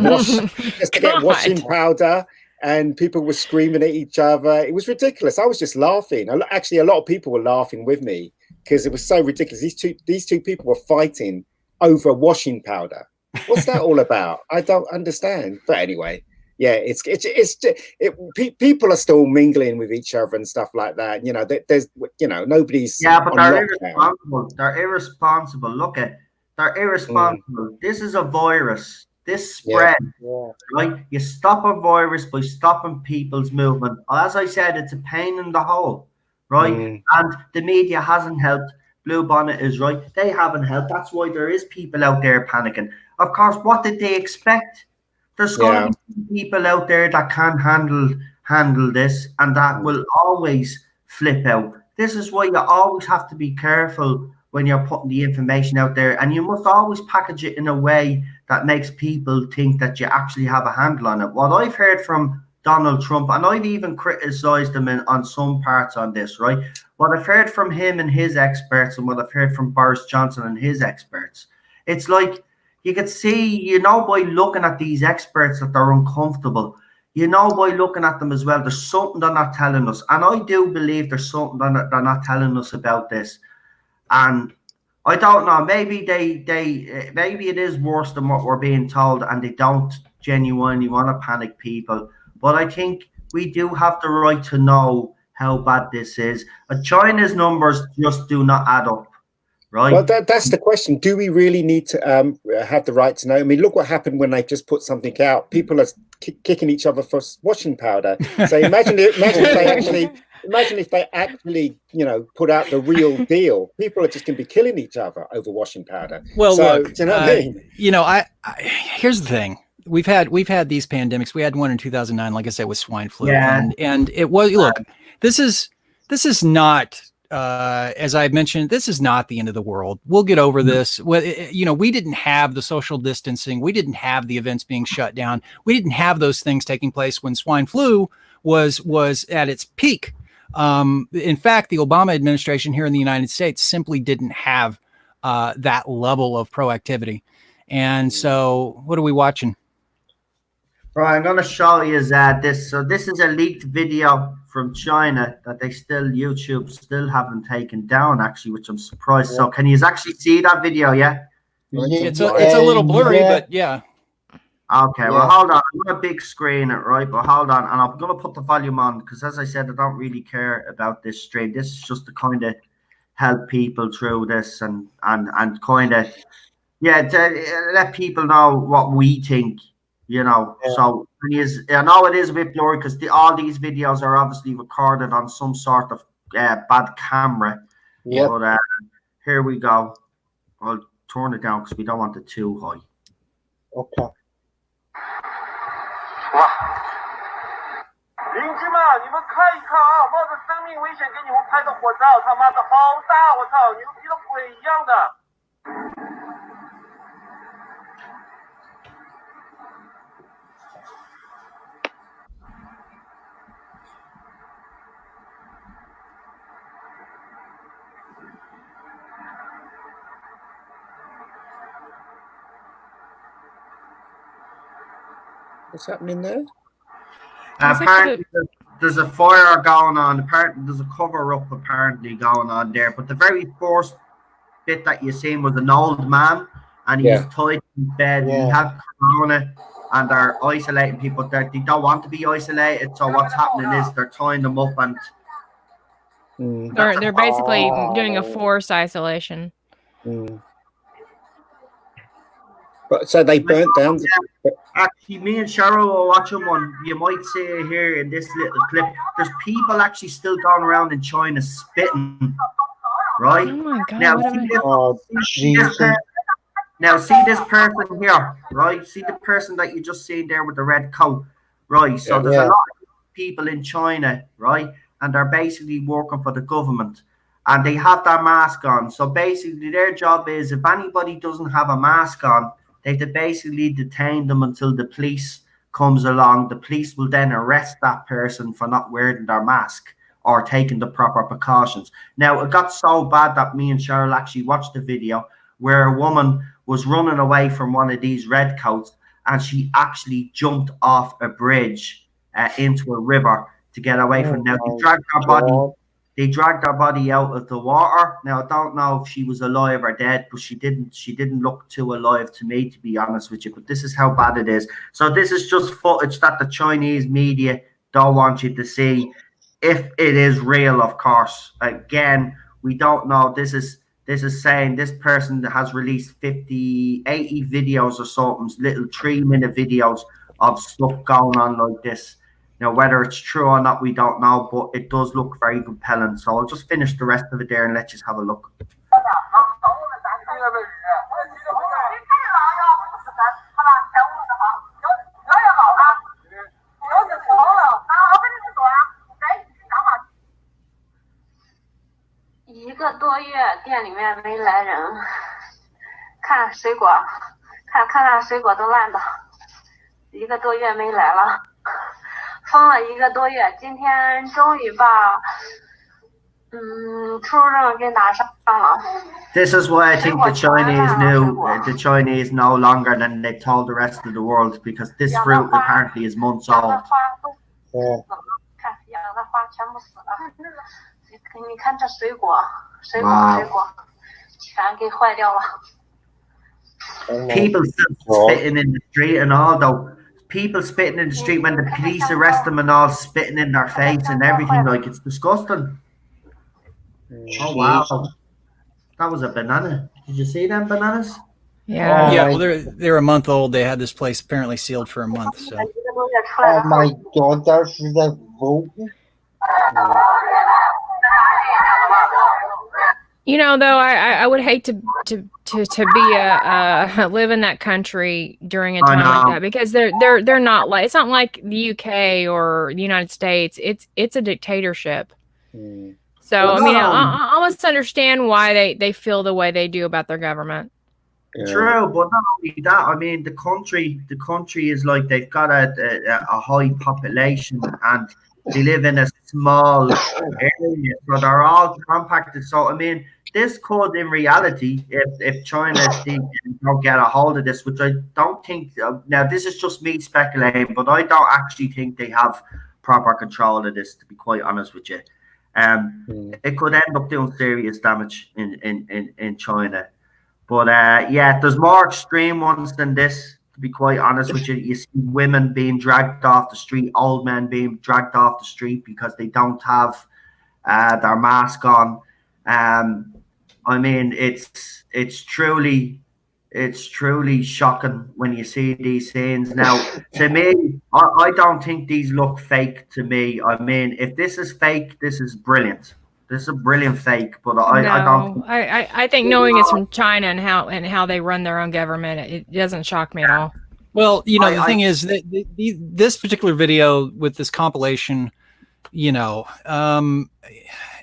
washing powder, and people were screaming at each other. It was ridiculous. I was just laughing. Actually, a lot of people were laughing with me because it was so ridiculous. These two people were fighting over washing powder. What's that all about? I don't understand. But anyway, yeah, people are still mingling with each other and stuff like that. You know, there's nobody's. Yeah, but they're irresponsible. They're irresponsible. Look they're irresponsible. This is a virus. This spread, right? You stop a virus by stopping people's movement. As I said, it's a pain in the hole, right? And the media hasn't helped. Blue Bonnet is right. They haven't helped. That's why there is people out there panicking. Of course, what did they expect? There's going to be people out there that can handle this, and that will always flip out. This is why you always have to be careful when you're putting the information out there, and you must always package it in a way that makes people think that you actually have a handle on it. What I've heard from Donald Trump, and I've even criticized him on some parts on this, right? What I've heard from him and his experts, and what I've heard from Boris Johnson and his experts, it's like you could see, by looking at these experts that they're uncomfortable. By looking at them as well, there's something they're not telling us. And I do believe there's something they're not telling us about this. And I don't know, maybe maybe it is worse than what we're being told, and they don't genuinely want to panic people. But I think we do have the right to know how bad this is. China's numbers just do not add up. Right. Well, that's the question. Do we really need to have the right to know? I mean, look what happened when they just put something out. People are kicking each other for washing powder. So imagine if they actually, put out the real deal. People are just going to be killing each other over washing powder. Well, look, do you know what I mean? I here's the thing. We've had these pandemics. We had one in 2009, like I said, with swine flu, and it was this is not. As I mentioned, this is not the end of the world. We'll get over this. Well, we didn't have the social distancing. We didn't have the events being shut down. We didn't have those things taking place when swine flu was at its peak. In fact, the Obama administration here in the United States simply didn't have that level of proactivity. And so what are we watching? Right, I'm going to show you this. So this is a leaked video from China that YouTube still haven't taken down, actually, which I'm surprised. So can you actually see that video? Yeah. It's a little blurry, but yeah. Okay, well, hold on. I'm going to big screen it, right? But hold on. And I'm going to put the volume on because, as I said, I don't really care about this stream. This is just to kind of help people through this and kind of, to let people know what we think. So I know it is a bit blurry because all these videos are obviously recorded on some sort of bad camera. Yeah. But here we go. I'll turn it down because we don't want it too high. Okay. 邻居们，你们看一看啊，冒着生命危险给你们拍的火照，他妈的好大！我操，牛逼的鬼一样的。 What's happening there? Apparently, there's a fire going on. Apparently, there's a cover-up apparently going on there. But the very first bit that you seen was an old man, and he's Yeah. tied in bed. He Yeah. had corona, and they're isolating people. They don't want to be isolated. So what's happening is they're tying them up, and Mm, They're basically doing a Oh. forced isolation. mm. But so they burnt down. actually, me and Cheryl were watching one. You might see it here in this little clip. There's people actually still going around in China spitting, right? Oh my god! Now, What see am I? this, Oh, see this Jesus. now, see this person here, right? See the person that you just seen there with the red coat, right? So Yeah. there's a Yeah. lot of people in China, right? And they're basically working for the government, and they have their mask on. So basically, their job is if anybody doesn't have a mask on, they have to basically detain them until the police comes along. The police will then arrest that person for not wearing their mask or taking the proper precautions. Now, it got so bad that me and Cheryl actually watched the video where a woman was running away from one of these redcoats, and she actually jumped off a bridge into a river to get away from. Oh Now my God. they dragged her body out of the water. Now I don't know if she was alive or dead, but she didn't look too alive to me, to be honest with you. But this is how bad it is. So this is just footage that the Chinese media don't want you to see. If it is real, of course. Again, we don't know. This is saying this person has released 50, 80 videos or something, little 3-minute videos of stuff going on like this. Now, whether it's true or not, we don't know, but it does look very compelling. So I'll just finish the rest of it there and let you have a look. 一个多月店里面没来人，看水果，看水果都烂的，一个多月没来了，封了一个多月，今天终于把出入证给拿上了。 This is why I think the Chinese know longer than they told the rest of the world, because this fruit apparently is months 养的 old. 花都死 Yeah. 了，看养的花全部死了。你看这水果 Wow. 全给坏掉了。 Oh my People still God. spitting in the street and all, though. People spitting in the street when the police arrest them and all, spitting in their face and everything. Like, it's disgusting. Oh, wow. Jesus. That was a banana. Did you see them bananas? Yeah. Oh Yeah, my- well, they're a month old. They had this place apparently sealed for a month. So 一个多月出来 Oh 了。 my God, that's the vote. You know, though, I would hate to be live in that country during a I time like know. that, because they're not like, it's not like the UK or the United States. It's a dictatorship. Mm. So Well, I mean, no. I almost understand why they feel the way they do about their government. Yeah. True, but not only that. I mean, the country is like they've got a high population and they live in a small area, so they're all compacted. So I mean, this could, in reality, if China don't get a hold of this, which I don't think. Now, this is just me speculating, but I don't actually think they have proper control of this. To be quite honest with you, it could end up doing serious damage in China. But yeah, there's more extreme ones than this. To be quite honest with you, you see women being dragged off the street, old men being dragged off the street because they don't have their mask on. I mean, it's truly shocking when you see these scenes. Now, to me, I don't think these look fake to me. I mean, if this is fake, this is brilliant. This is a brilliant fake, but I don't. No, I think knowing it's from China and how they run their own government, it doesn't shock me at all. well, you know, I- the thing is that this particular video with this compilation, you know,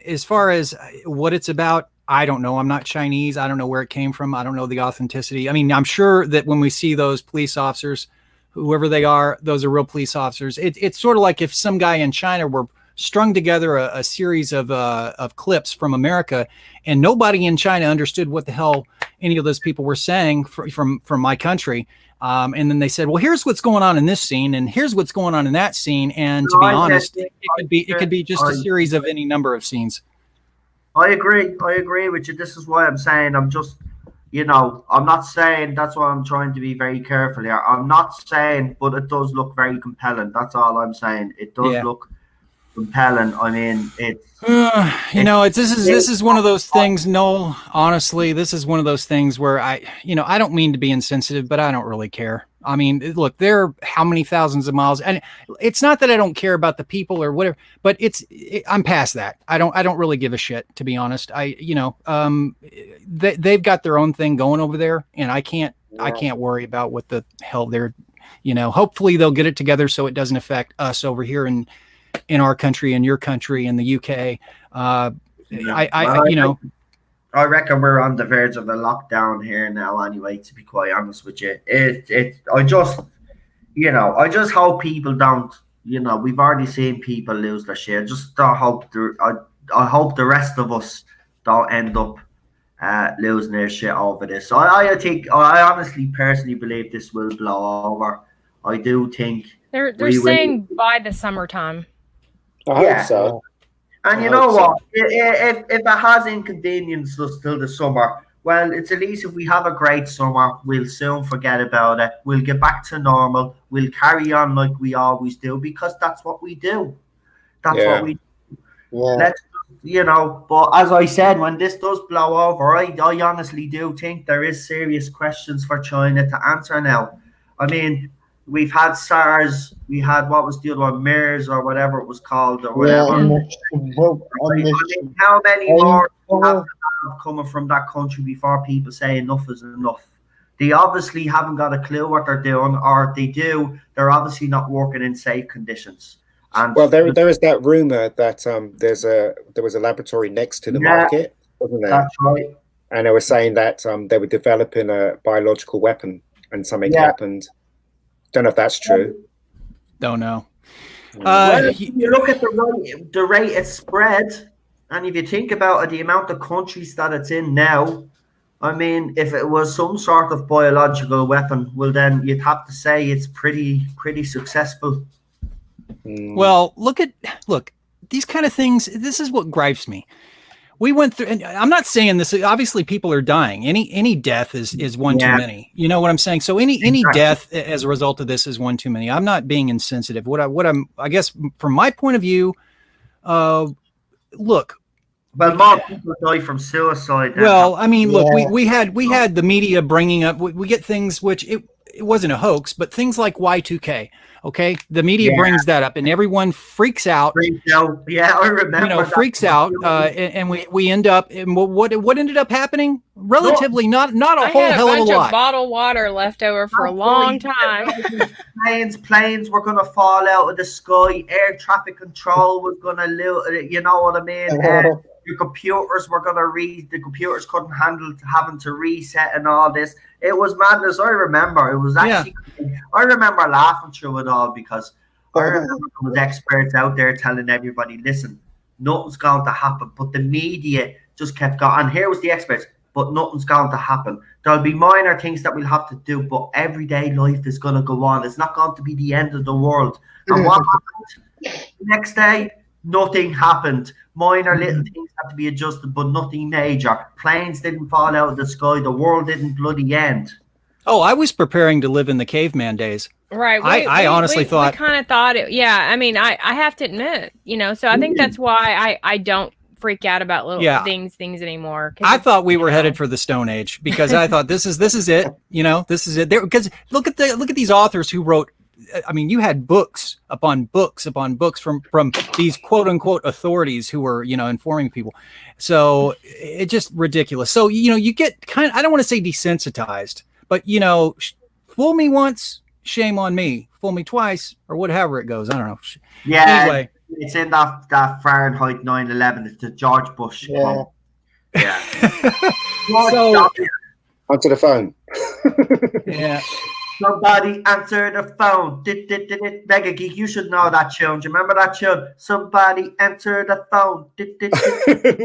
as far as what it's about, I don't know. I'm not Chinese. I don't know where it came from. I don't know the authenticity. I mean, I'm sure that when we see those police officers, whoever they are, those are real police officers. It's sort of like if some guy in China were strung together a series of clips from America, and nobody in China understood what the hell any of those people were saying from my country. And then they said, well, here's what's going on in this scene, and here's what's going on in that scene. And to be honest, it could be just a series of any number of scenes. I agree with you. This is why I'm saying you know, I'm not saying, that's why I'm trying to be very careful here. I'm not saying, but it does look very compelling. That's all I'm saying. It does look compelling. I mean, you know, this is one of those things. No, honestly, this is one of those things where I don't mean to be insensitive, but I don't really care. I mean, look, there are how many thousands of miles, and it's not that I don't care about the people or whatever, but I'm past that. I don't really give a shit, to be honest. They've got their own thing going over there, and I can't worry about what the hell they're, hopefully they'll get it together so it doesn't affect us over here in our country and your country and the UK. I reckon we're on the verge of a lockdown here now anyway, to be quite honest with you. I just hope people don't, we've already seen people lose their shit. I hope the rest of us don't end up losing their shit over this. So I honestly personally believe this will blow over. I do think they're saying by the summertime. I hope so. And you know what? If it has inconvenienced us till the summer, well, it's at least if we have a great summer, we'll soon forget about it. We'll get back to normal. We'll carry on like we always do, because that's what we do. That's what we do. Let's, but as I said, when this does blow over, I honestly do think there is serious questions for China to answer now. I mean, we've had SARS, we had, what was the other one, MERS or whatever it was called, or whatever. How many more do we have to have coming from that country before people say enough is enough? They obviously haven't got a clue what they're doing, or if they do, they're obviously not working in safe conditions. And well, there is that rumor that there was a laboratory next to the market, wasn't there? That's right. And they were saying that they were developing a biological weapon, and something happened. Don't know if that's true. Don't know. If you look at the rate it's spread, and if you think about it, the amount of countries that it's in now, I mean, if it was some sort of biological weapon, well, then you'd have to say it's pretty successful. Well, look, these kind of things. This is what gripes me. We went through, and I'm not saying this, obviously people are dying. Any death is one too many. You know what I'm saying? So any death as a result of this is one too many. I'm not being insensitive. I guess from my point of view, look. Well, more people die from suicide. Well, I mean, look, we had the media bringing up, we get things which it wasn't a hoax, but things like Y2K. Okay, the media brings that up, and everyone freaks out. Yeah, I remember. Freaks out, and we end up. And what ended up happening? Relatively, not a whole hell of a lot. I had a bunch of bottled water left over for a long time. Planes were going to fall out of the sky. Air traffic control was going to lose. You know what I mean? Your computers were going to the computers couldn't handle having to reset and all this. It was madness. I remember. It was actually. I remember laughing through it all, because I remember there was experts out there telling everybody, listen, nothing's going to happen. But the media just kept going. And here was the experts, but nothing's going to happen. There'll be minor things that we'll have to do, but everyday life is going to go on. It's not going to be the end of the world. And what happened? The next day, nothing happened. Minor little things had to be adjusted, but nothing major. Planes didn't fall out of the sky. The world didn't bloody end. Oh, I was preparing to live in the caveman days. Right. I honestly thought. We kind of thought it. Yeah. I mean, I have to admit, so I think that's why I don't freak out about little things anymore. I thought we were headed for the Stone Age, because I thought this is it. This is it. Because look at these authors who wrote. I mean, you had books upon books upon books from these quote unquote authorities who were, informing people. So it's just ridiculous. So, you get kind of, I don't want to say desensitized, but, fool me once, shame on me. Fool me twice, or whatever it goes. I don't know. Yeah. Anyway. It's in that Fahrenheit 9/11. It's the George Bush quote. Yeah. So, onto the phone. Yeah. Somebody answer the phone. Mega Geek, you should know that tune. Do you remember that tune? Somebody answer the phone.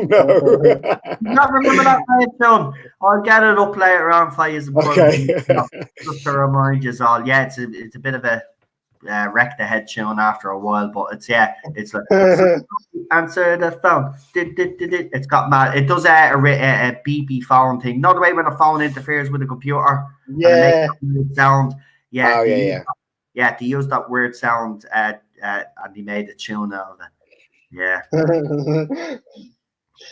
No. Not remember that tune? I'll get it up later on for you. Okay. Just to remind you all. Yeah, it's a bit of a wreck the head tune after a while. But it's it's like answer the phone. It's got mad. It does a beepy phone thing. Not the way when a phone interferes with a computer. And it makes that weird sound. Yeah. Oh, yeah. Yeah, they used that weird sound and they made a tune out of it. Yeah.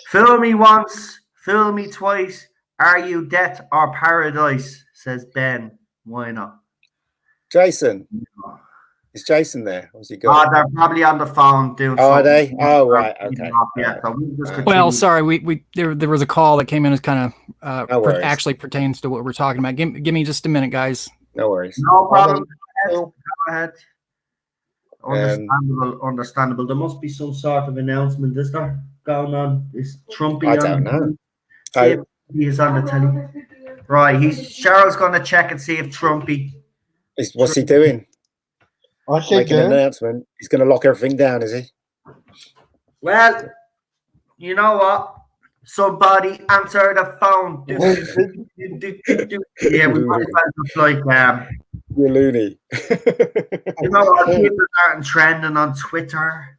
Fool me once, fool me twice. Are you death or paradise? Says Ben. Why not? Jason. Is Jason there? What's he going? Oh, they're probably on the phone doing something. Are they? Oh, right. Okay. Yeah, so we'll just Well, continue. sorry, there was a call that came in as kind of No worries. actually pertains to what we're talking about. Give me just a minute, guys. No worries. No problem. Go ahead. Understandable. There must be some sort of announcement. Is there going on? Is Trumpy I on don't know. See if he is on the telly. Right, Cheryl's going to check and see if Trumpy. What's he doing? What's he Making an doing? announcement. He's going to lock everything down, is he? Well, you know what? Somebody answer the phone. Yeah, we might as well just like You're loony. you know what? People are trending on Twitter.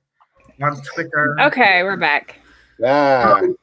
Okay, we're back. So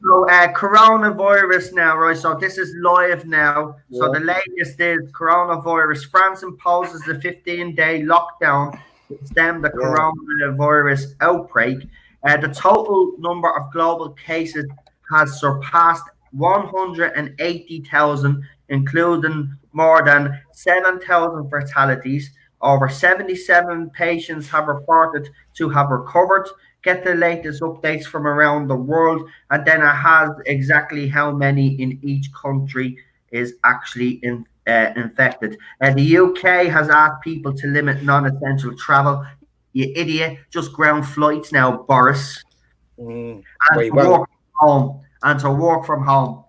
coronavirus now, right? So this is live now. So the latest is coronavirus. France imposes a 15-day lockdown to stem the coronavirus outbreak. The total number of global cases has surpassed 180,000, including more than 7,000 fatalities. Over 77 patients have reported to have recovered. Get the latest updates from around the world, and then it has exactly how many in each country is actually infected. The UK has asked people to limit non-essential travel. You idiot! Just ground flights now, Boris. And to work from home.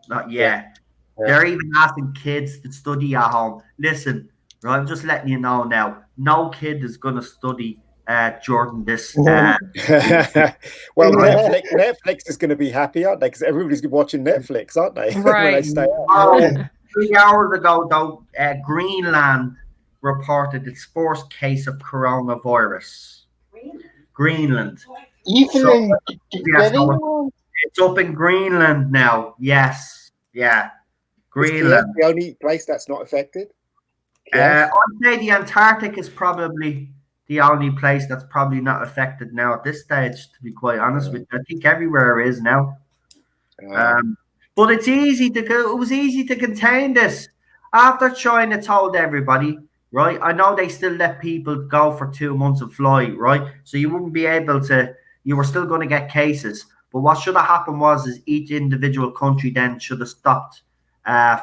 They're even asking kids to study at home. Listen, I'm just letting you know now. No kid is going to study during this. Well, Netflix is going to be happy, aren't they? Because everybody's watching Netflix, aren't they? Right. When they stay out. 3 hours ago, though, Greenland reported its first case of coronavirus. Greenland. It's up in Greenland now. Yes. Yeah. Greenland. Is the only place that's not affected? I'd say the Antarctic is probably the only place that's probably not affected now at this stage, to be quite honest with you. I think everywhere is now. But it was easy to contain this. After China told everybody, right? I know they still let people go for 2 months of flight, right? So you wouldn't be able to, you were still going to get cases. But what should have happened is each individual country then should have stopped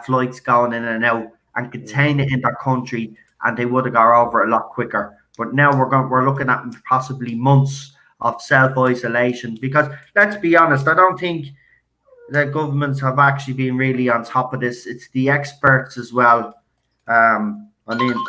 flights going in and out and contain it in their country, and they would have got over it a lot quicker. But now we're looking at possibly months of self-isolation, because let's be honest, I don't think the governments have actually been really on top of this. It's the experts as well. I mean,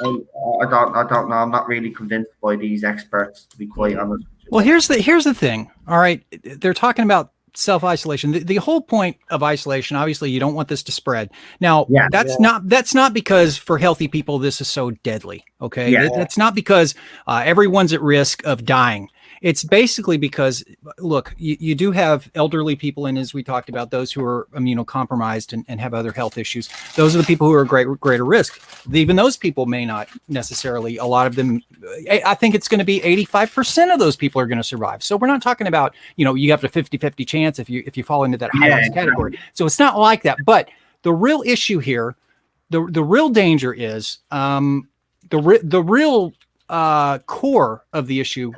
I don't know. I'm not really convinced by these experts, to be quite honest. Well, here's the thing. All right, they're talking about self-isolation. The whole point of isolation, obviously, you don't want this to spread. Now, that's not because for healthy people this is so deadly. Okay, that's not because everyone's at risk of dying. It's basically because, look, you do have elderly people, and as we talked about, those who are immunocompromised and have other health issues. Those are the people who are greater risk. Even those people may not necessarily, a lot of them, I think it's going to be 85% of those people are going to survive. So we're not talking about, you have a 50-50 chance if you fall into that high risk category. So it's not like that. But the real issue here, the real danger is the real core of the issue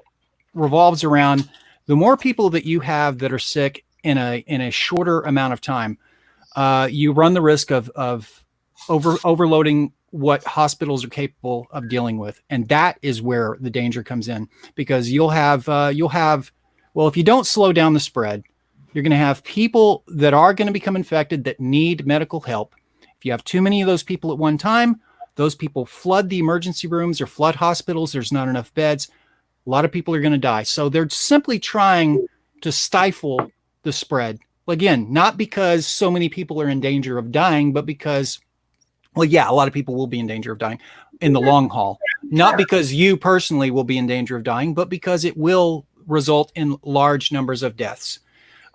revolves around the more people that you have that are sick in a shorter amount of time, you run the risk of overloading what hospitals are capable of dealing with, and that is where the danger comes in, because you'll have if you don't slow down the spread, you're going to have people that are going to become infected that need medical help. If you have too many of those people at one time, those people flood the emergency rooms or flood hospitals. There's not enough beds. A lot of people are going to die. So they're simply trying to stifle the spread. Again, not because so many people are in danger of dying, but because, a lot of people will be in danger of dying in the long haul. not because you personally will be in danger of dying, but because it will result in large numbers of deaths.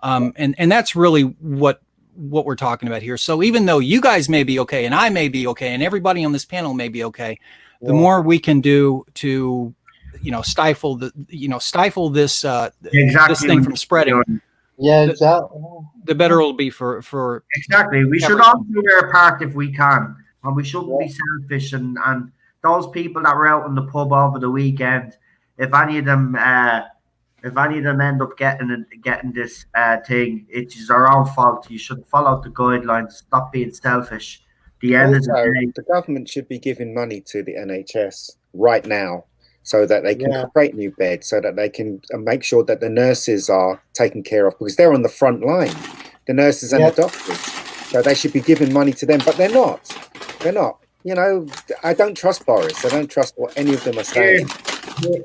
And that's really what we're talking about here. So even though you guys may be okay, and I may be okay, and everybody on this panel may be okay, the more we can do to, stifle this this thing from spreading. Yeah, exactly. The better it'll be for exactly. We should all do our part if we can, and we shouldn't be selfish. And those people that were out in the pub over the weekend, if any of them end up getting this thing, it is our own fault. You should follow the guidelines. Stop being selfish. The end of the day, the government should be giving money to the NHS right now, so that they can create new beds, so that they can make sure that the nurses are taken care of, because they're on the front line, the nurses and the doctors. So they should be giving money to them, but they're not. They're not. I don't trust Boris. I don't trust what any of them are saying.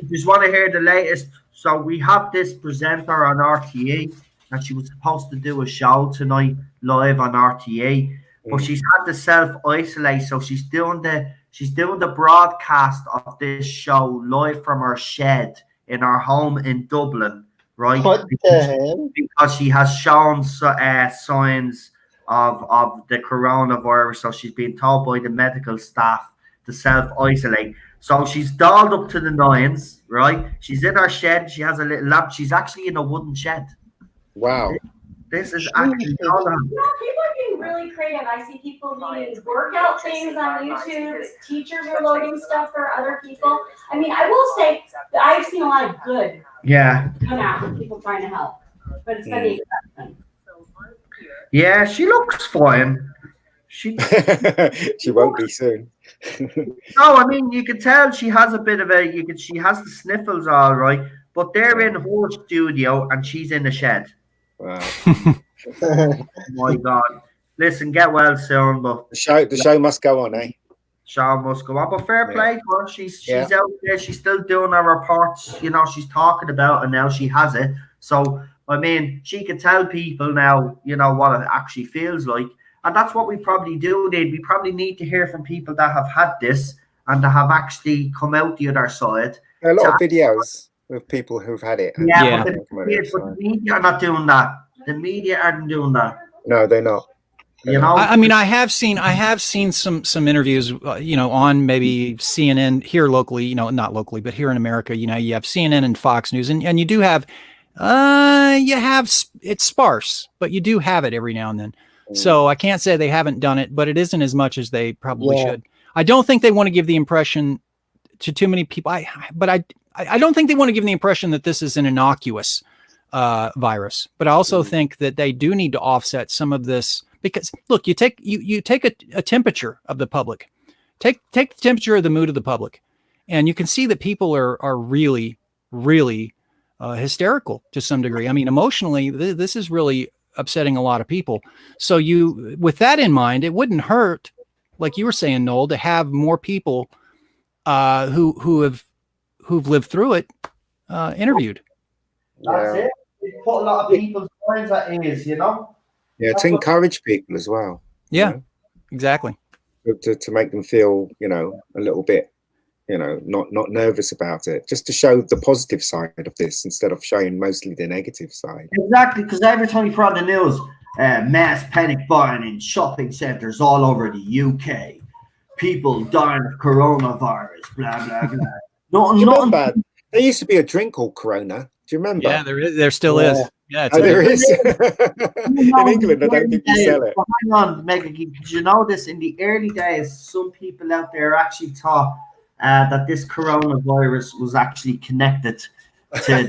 Just want to hear the latest. So we have this presenter on RTE, and she was supposed to do a show tonight live on RTE, but she's had to self-isolate, so she's doing the broadcast of this show live from her shed in her home in Dublin, right? What the hell? Because she has shown signs of the coronavirus, so she's been told by the medical staff to self-isolate. So she's dolled up to the nines, right? She's in her shed. She has a little lamp. She's actually in a wooden shed. Wow. This is actually people are being really creative. I see people doing workout things on YouTube. Teachers are loading stuff for other people. I mean, I will say that I've seen a lot of good come out from people trying to help, but it's been the exception. Yeah, she looks fine. She won't be soon. No, I mean, you can tell she has a bit of she has the sniffles all right, but they're in her studio and she's in the shed. Wow. Oh my God. Listen, get well soon, but the show must go on, eh? Show must go on. But fair play to her. She's out there, she's still doing her reports, she's talking about it now, she has it. So I mean, she can tell people now, what it actually feels like. And that's what we probably do need. We probably need to hear from people that have had this and that have actually come out the other side. A lot of videos of people who've had it. But the media are not doing that. The media aren't doing that. No, they're not. I mean, I have seen some interviews, on maybe CNN here locally, not locally, but here in America, you have CNN and Fox News, and you do have, it's sparse, but you do have it every now and then. So I can't say they haven't done it, but it isn't as much as they probably should. I don't think they want to give the impression to too many people. I don't think they want to give the impression that this is an innocuous virus, but I also think that they do need to offset some of this, because look, you take a temperature of the public, take the temperature of the mood of the public, and you can see that people are really, really hysterical to some degree. I mean, emotionally, this is really upsetting a lot of people. So with that in mind, it wouldn't hurt, like you were saying, Noel, to have more people who've lived through it interviewed. That's it. It put a lot of people's minds at ease, Yeah, to encourage people as well. Yeah, exactly. To make them feel, a little bit, not nervous about it, just to show the positive side of this instead of showing mostly the negative side. Exactly, because every time you put on the news, mass panic buying in shopping centres all over the UK, people dying of coronavirus, blah blah blah. Not bad. There used to be a drink called Corona. Do you remember? Yeah, there still is. Yeah, there is. In England, I don't think you sell it. Hang on, Megan, did you know this? In the early days, some people out there actually thought that this coronavirus was actually connected to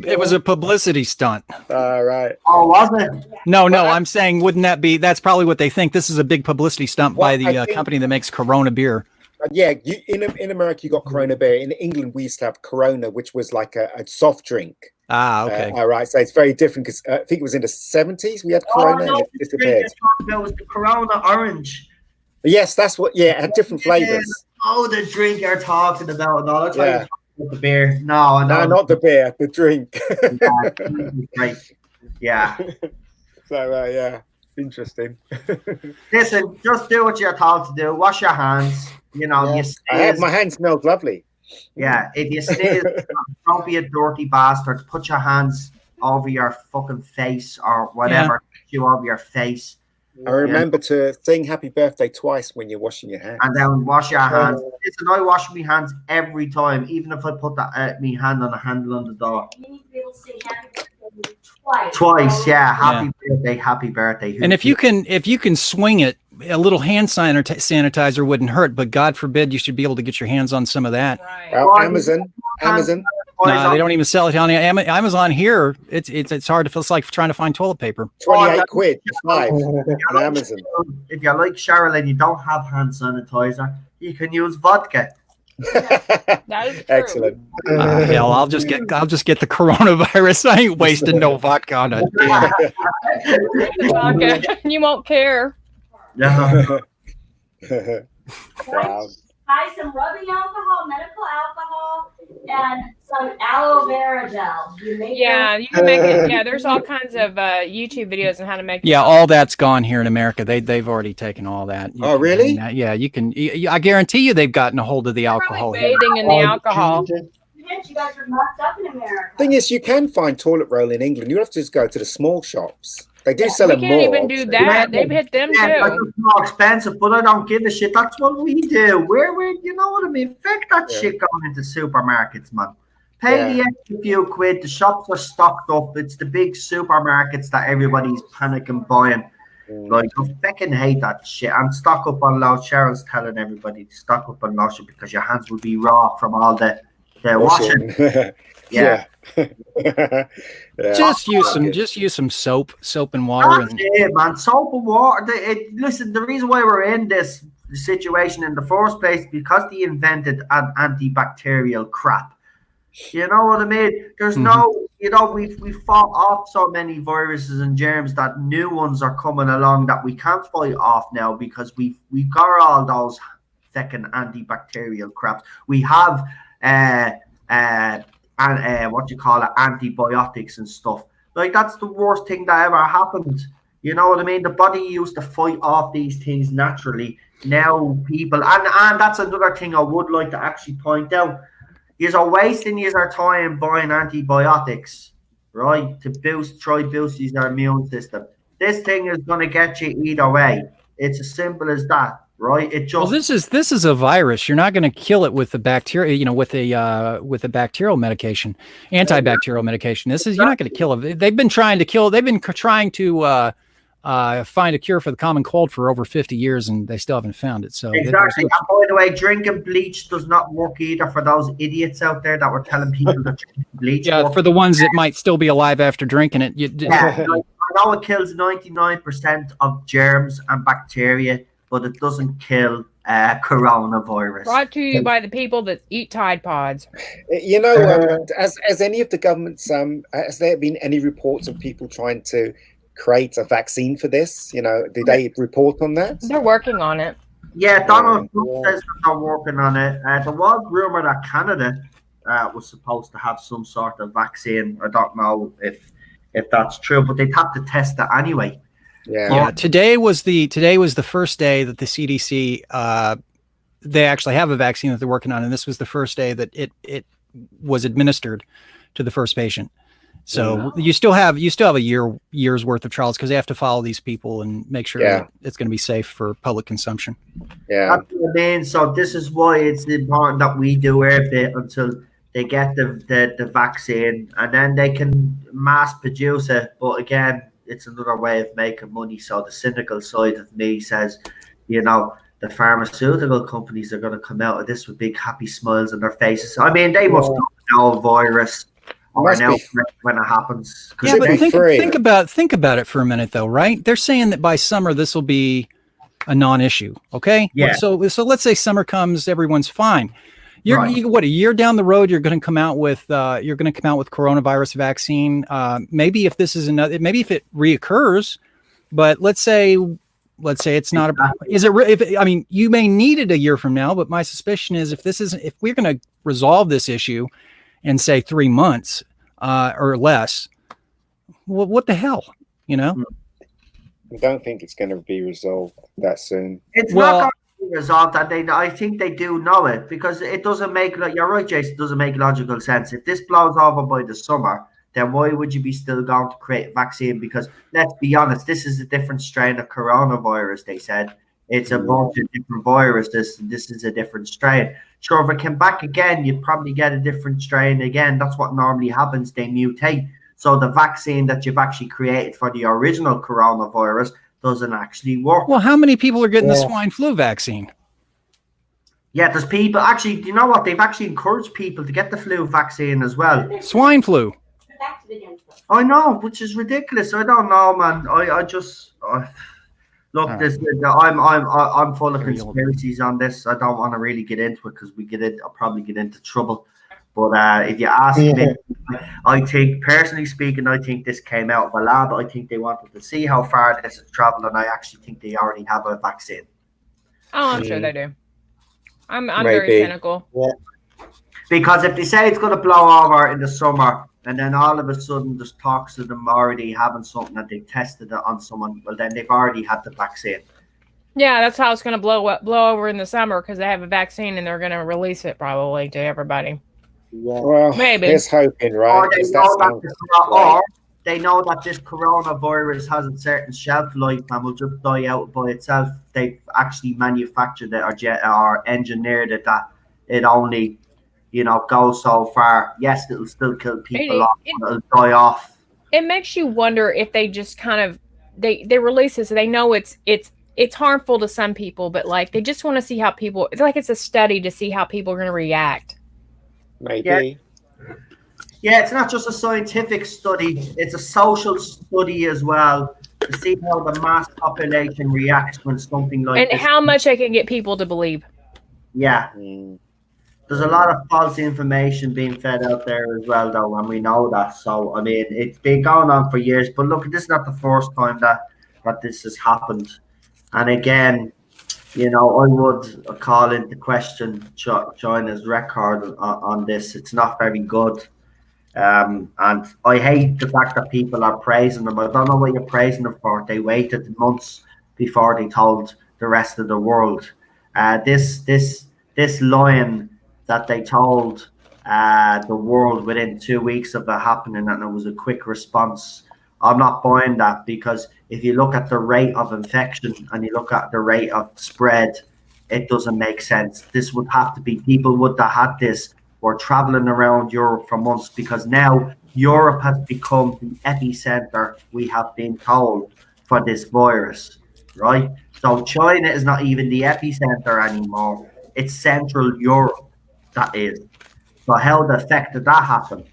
it was a publicity stunt. Right. Oh, was it? No, I'm saying, that's probably what they think. This is a big publicity stunt by the company that makes Corona beer. Yeah, in America you got Corona beer. In England we used to have Corona, which was like a soft drink. Ah, okay. All right, so it's very different, because I think it was in the 70s we had Corona and it disappeared. It was the Corona orange. Yes, that's what. Yeah, it had different flavors. Oh, the drink you're talking about. No, that's why you're the beer. No, not the beer, the drink. Right. Yeah. So Interesting. Listen, just do what you're told to do. Wash your hands. You know, Yeah. you I have sneeze. my hand smells lovely. Yeah, if you sneeze, don't be a dirty bastard. Put your hands over your fucking face or whatever. You over your face. I remember to sing happy birthday twice when you're washing your hands. And then wash your hands. Listen, I wash my hands every time, even if I put my hand on the handle on the door. You need to be able to say happy birthday twice. Twice, yeah. Happy birthday. And if you can swing it, a little hand sanitizer wouldn't hurt. But God forbid you should be able to get your hands on some of that. Right. Well, Amazon. No, they don't even sell it on Amazon here. It's hard to. It's like trying to find toilet paper. 28 quid for 5 on Amazon. If you're like Cheryl and you don't have hand sanitizer, you can use vodka. That is true. Excellent. Hell, I'll just get the coronavirus. I ain't wasting no vodka on a damn. Vodka. You won't care. Yeah. Wow. Buy some rubbing alcohol, medical alcohol, and some aloe vera gel. You make Yeah, you can make it. Yeah, there's all kinds of YouTube videos on how to make. Yeah, all that's gone here in America. They've already taken all that. Oh, really? Yeah, you can. I guarantee you, they've gotten a hold of the alcohol. Here. Bathing in the alcohol. You guys are messed up in America. Thing is, you can find toilet roll in England. You have to just go to the small shops. They do sell We them can't more. even do that. They've hit them Yeah, too. it's more expensive, but I don't give a shit. That's what we do. We're you know what I mean? Fuck that shit going into supermarkets, man. Pay the extra few quid. The shops are stocked up. It's the big supermarkets that everybody's panicking buying. Like, I fucking hate that shit. And stock up on lotion. Cheryl's telling everybody to stock up on lotion because your hands will be raw from all the washing. Yeah. Yeah. Just use some soap and water. That's it, man. Soap and water. Listen, the reason why we're in this situation in the first place is because they invented an antibacterial crap. You know what I mean? There's no, we've fought off so many viruses and germs that new ones are coming along that we can't fight off now because we've got all those second antibacterial craps. We have antibiotics and stuff. Like, that's the worst thing that ever happened. You know what I mean? The body used to fight off these things naturally. Now people, and that's another thing I would like to actually point out. You're wasting your time buying antibiotics, right? To try boost your immune system. This thing is going to get you either way. It's as simple as that. Right. It just this is a virus. You're not going to kill it with the bacteria, with the bacterial medication, antibacterial medication. You're not going to kill it. They've been trying to find a cure for the common cold for over 50 years, and they still haven't found it. So exactly. And by the way, drinking bleach does not work either for those idiots out there that were telling people that drinking bleach. Yeah, for the ones that might still be alive after drinking it. I know it kills 99% of germs and bacteria, but it doesn't kill coronavirus. Brought to you by the people that eat Tide Pods. As any of the governments, has there been any reports of people trying to create a vaccine for this? Did they report on that? They're working on it. Yeah, Donald Trump says they're working on it. There was rumor that Canada was supposed to have some sort of vaccine. I don't know if that's true, but they'd have to test it anyway. Yeah. Today was the first day that the CDC they actually have a vaccine that they're working on, and this was the first day that it was administered to the first patient. So you still have a year's worth of trials because they have to follow these people and make sure that it's going to be safe for public consumption. Yeah. That's what I mean. So this is why it's important that we do our bit until they get the vaccine, and then they can mass produce it. But again, it's another way of making money. So the cynical side of me says, the pharmaceutical companies are going to come out of this with big happy smiles on their faces. I mean, they must know a virus or know when it happens. Yeah, but think about it for a minute, though, right? They're saying that by summer this will be a non-issue. Okay. Yeah. So let's say summer comes, everyone's fine. A year down the road, you're going to come out with coronavirus vaccine. Maybe if this is maybe if it reoccurs, but let's say it's not you may need it a year from now, but my suspicion is if we're going to resolve this issue in say 3 months or less, what the hell, I don't think it's going to be resolved that soon. It's Well- not going to be resolved, and I think they do know it, because it doesn't make, like, you're right, Jason, it doesn't make logical sense. If this blows over by the summer, then why would you be still going to create a vaccine? Because let's be honest, this is a different strain of coronavirus, they said. It's a bunch of different viruses. This is a different strain. Sure, if it came back again, you'd probably get a different strain again. That's what normally happens. They mutate. So the vaccine that you've actually created for the original coronavirus doesn't actually work. Well, how many people are getting the swine flu vaccine? Yeah, there's people actually. You know what? They've actually encouraged people to get the flu vaccine as well. Swine flu. Protected against them. I know, which is ridiculous. I don't know, man. I just look. All This I'm full of conspiracies on this. I don't want to really get into it because I'll probably get into trouble. But if you ask me, I think, personally speaking, I think this came out of a lab. I think they wanted to see how far this has traveled, and I actually think they already have a vaccine. Oh, I'm sure they do. I'm Maybe. very cynical. Because if they say it's going to blow over in the summer, and then all of a sudden there's talks of them already having something that they tested it on someone, well, then they've already had the vaccine. Yeah, that's how it's going to blow over in the summer, because they have a vaccine and they're going to release it probably to everybody. Well, Maybe. here's hoping, right? Or they 'Cause know that's that not this, right. or they know that this coronavirus has a certain shelf life and will just die out by itself. They've actually manufactured it or engineered it that it only, goes so far. Yes, it'll still kill people off, but it'll die off. It makes you wonder if they just kind of they release this. They know it's harmful to some people, but like they just want to see how people. It's like it's a study to see how people are going to react. Maybe. Yeah, it's not just a scientific study; it's a social study as well to see how the mass population reacts when something like And this. how much they can get people to believe. Yeah. Mm. There's a lot of false information being fed out there as well, though, and we know that. So, I mean, it's been going on for years. But look, this is not the first time that this has happened. And again, I would call into question China's record on this. It's not very good. And I hate the fact that people are praising them. I don't know what you're praising them for. They waited months before they told the rest of the world. This lion that they told the world within 2 weeks of it happening, and it was a quick response. I'm not buying that, because if you look at the rate of infection and you look at the rate of spread, it doesn't make sense. This would have to be, people would have had this, were traveling around Europe for months, because now Europe has become the epicenter, we have been told, for this virus, right? So China is not even the epicenter anymore. It's Central Europe that is. So how the heck did that happen?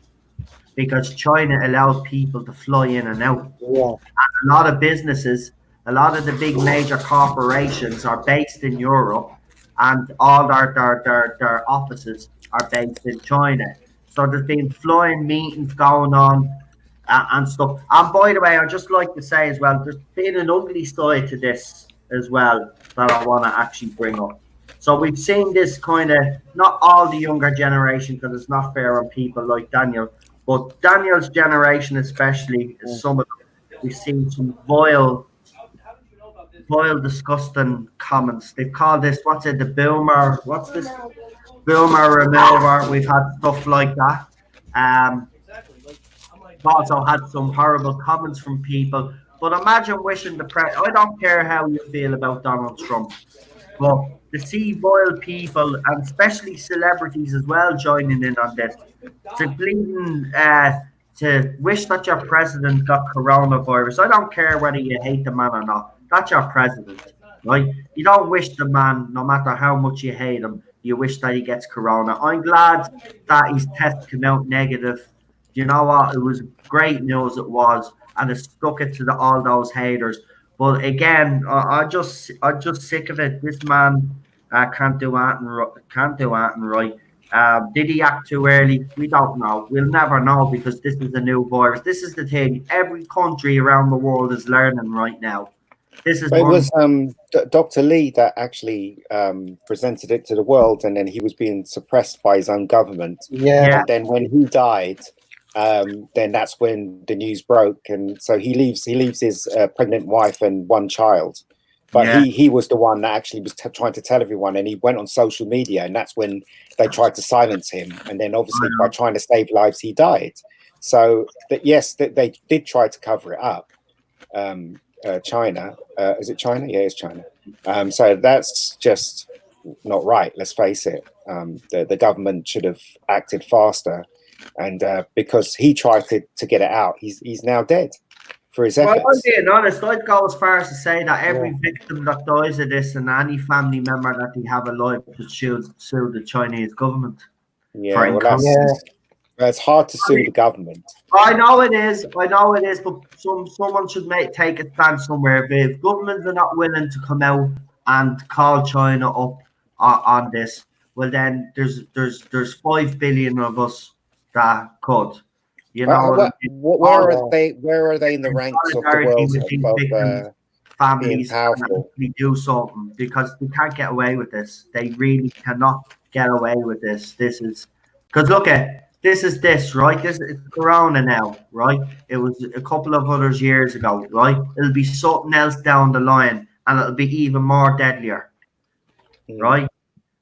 Because China allowed people to fly in and out. Yeah. And a lot of businesses, a lot of the big major corporations are based in Europe, and all their offices are based in China. So there's been flying meetings going on and stuff. And by the way, I'd just like to say as well, there's been an ugly side to this as well that I want to actually bring up. So we've seen this kind of, not all the younger generation, because it's not fair on people like Daniel, but Daniel's generation especially, some of them, we've seen some vile, disgusting comments. They've called this, the boomer, what's this? Boomer remover. We've had stuff like that. We've also had some horrible comments from people. But imagine wishing I don't care how you feel about Donald Trump, but to see vile people, and especially celebrities as well, joining in on this, to wish that your president got coronavirus. I don't care whether you hate the man or not. That's your president, right? You don't wish the man, no matter how much you hate him, you wish that he gets corona. I'm glad that his test came out negative. You know what? It was great news, it was, and it stuck it to all those haters. But again, I'm just sick of it. This man can't do anything right. Did he act too early? We don't know. We'll never know, because this is a new virus. This is the thing. Every country around the world is learning right now. This is. It was Dr. Lee that actually presented it to the world, and then he was being suppressed by his own government. Yeah. And then when he died, then that's when the news broke, and so he leaves his pregnant wife and one child. But he was the one that actually was trying to tell everyone, and he went on social media, and that's when they tried to silence him. And then obviously by trying to save lives, he died. So that yes, that they did try to cover it up. China, is it China? Yeah, it's China. So that's just not right. Let's face it. The government should have acted faster, and because he tried to get it out, he's now dead for his efforts. Well, I'm being honest. I'd go as far as to say that every victim that dies of this and any family member that they have alive should sue the Chinese government. Yeah, well, it's hard to sue the government. I know it is, but someone should take a stand somewhere. If governments are not willing to come out and call China up on this, well then there's 5 billion of us that could. You know, where are they in the ranks of the world families being powerful? We do something because we can't get away with this. They really cannot get away with this. This is because look at this, right? This is Corona now, right? It was a couple of others years ago, right? It'll be something else down the line, and it'll be even more deadlier, right?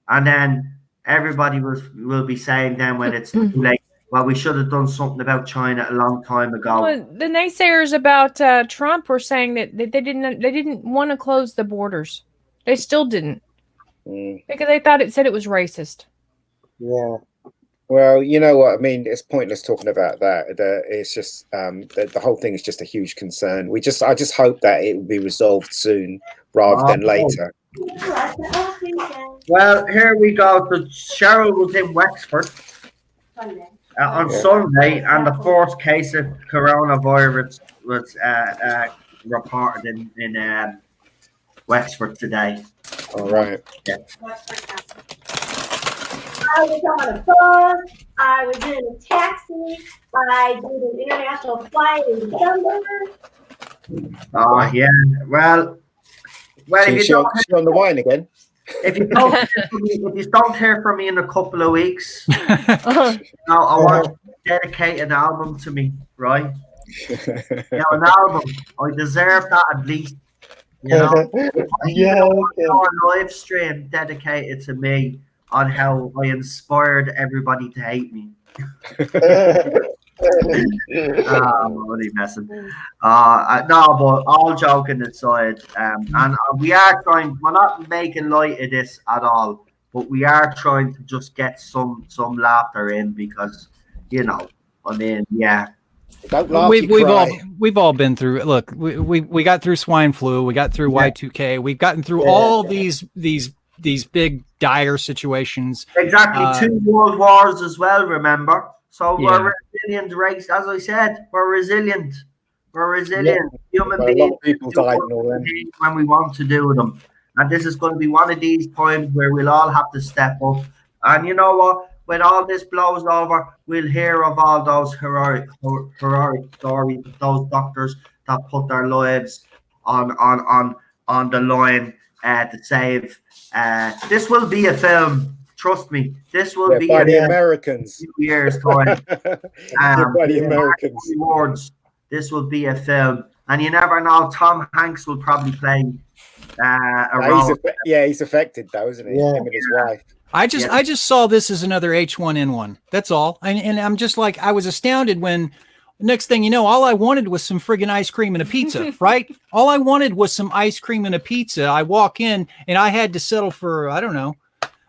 And then everybody will be saying then when it's too late, well, we should have done something about China a long time ago. Well, the naysayers about Trump were saying that they didn't want to close the borders. They still didn't because they thought it said it was racist. Yeah. Well, you know what I mean. It's pointless talking about that. It's just the whole thing is just a huge concern. I just hope that it will be resolved soon rather than later. Well, here we go. So Cheryl was in Wexford on Sunday, and the fourth case of coronavirus was reported in Wexford today. All right. Yeah. I was on a bus, I was in a taxi, I did an international flight in December. Oh, yeah. Well, She's on the wine again. If you don't hear from me in a couple of weeks, I want to dedicate an album to me, right? Yeah, an album. I deserve that at least. You know, our live stream dedicated to me on how I inspired everybody to hate me. Only messing. No, but all joking aside, and we are trying. We're not making light of this at all, but we are trying to just get some laughter in because, you know, I mean, yeah. Don't laugh, we've all been through. Look, we got through swine flu. We got through Y2K. We've gotten through all these big dire situations. Exactly, 2 world wars as well. Remember. So we're resilient race, as I said. We're resilient. Human beings. A lot of people died when we want to do them, and this is going to be one of these times where we'll all have to step up. And you know what? When all this blows over, we'll hear of all those heroic stories of those doctors that put their lives on the line to save. This will be a film. Trust me, this will be by the Americans. 2 years time. By the Americans. Awards. This will be a film, and you never know. Tom Hanks will probably play a role. He's affected though, isn't he? Him and his wife. I just saw this as another H1N1. That's all, and I'm just like I was astounded when. Next thing you know, all I wanted was some friggin' ice cream and a pizza, right? All I wanted was some ice cream and a pizza. I walk in and I had to settle for, I don't know.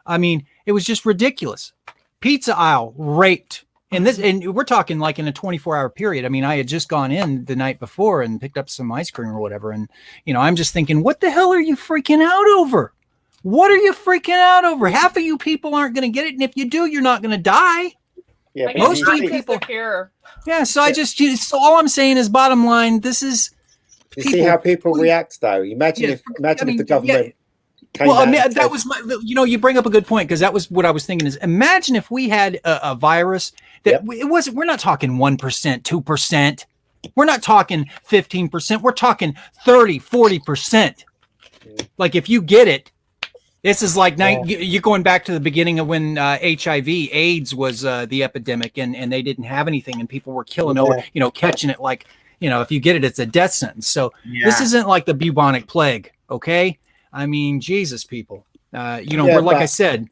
I mean, it was just ridiculous. Pizza aisle raped. And we're talking like in a 24-hour period. I mean, I had just gone in the night before and picked up some ice cream or whatever. And, you know, I'm just thinking, what the hell are you freaking out over? What are you freaking out over? Half of you people aren't going to get it. And if you do, you're not going to die. Yeah, most of you people here. Yeah, so so all I'm saying is bottom line, this is you see how people react though. Imagine if the government that was my, you bring up a good point because that was what I was thinking is imagine if we had a virus that we're not talking 1%, 2%. We're not talking 15%. We're talking 30, 40%. Like if you get it, This is like you're going back to the beginning of when HIV/AIDS was the epidemic, and they didn't have anything, and people were killing over, catching it like, if you get it, it's a death sentence. So this isn't like the bubonic plague, okay? I mean, Jesus, people. We're like I said,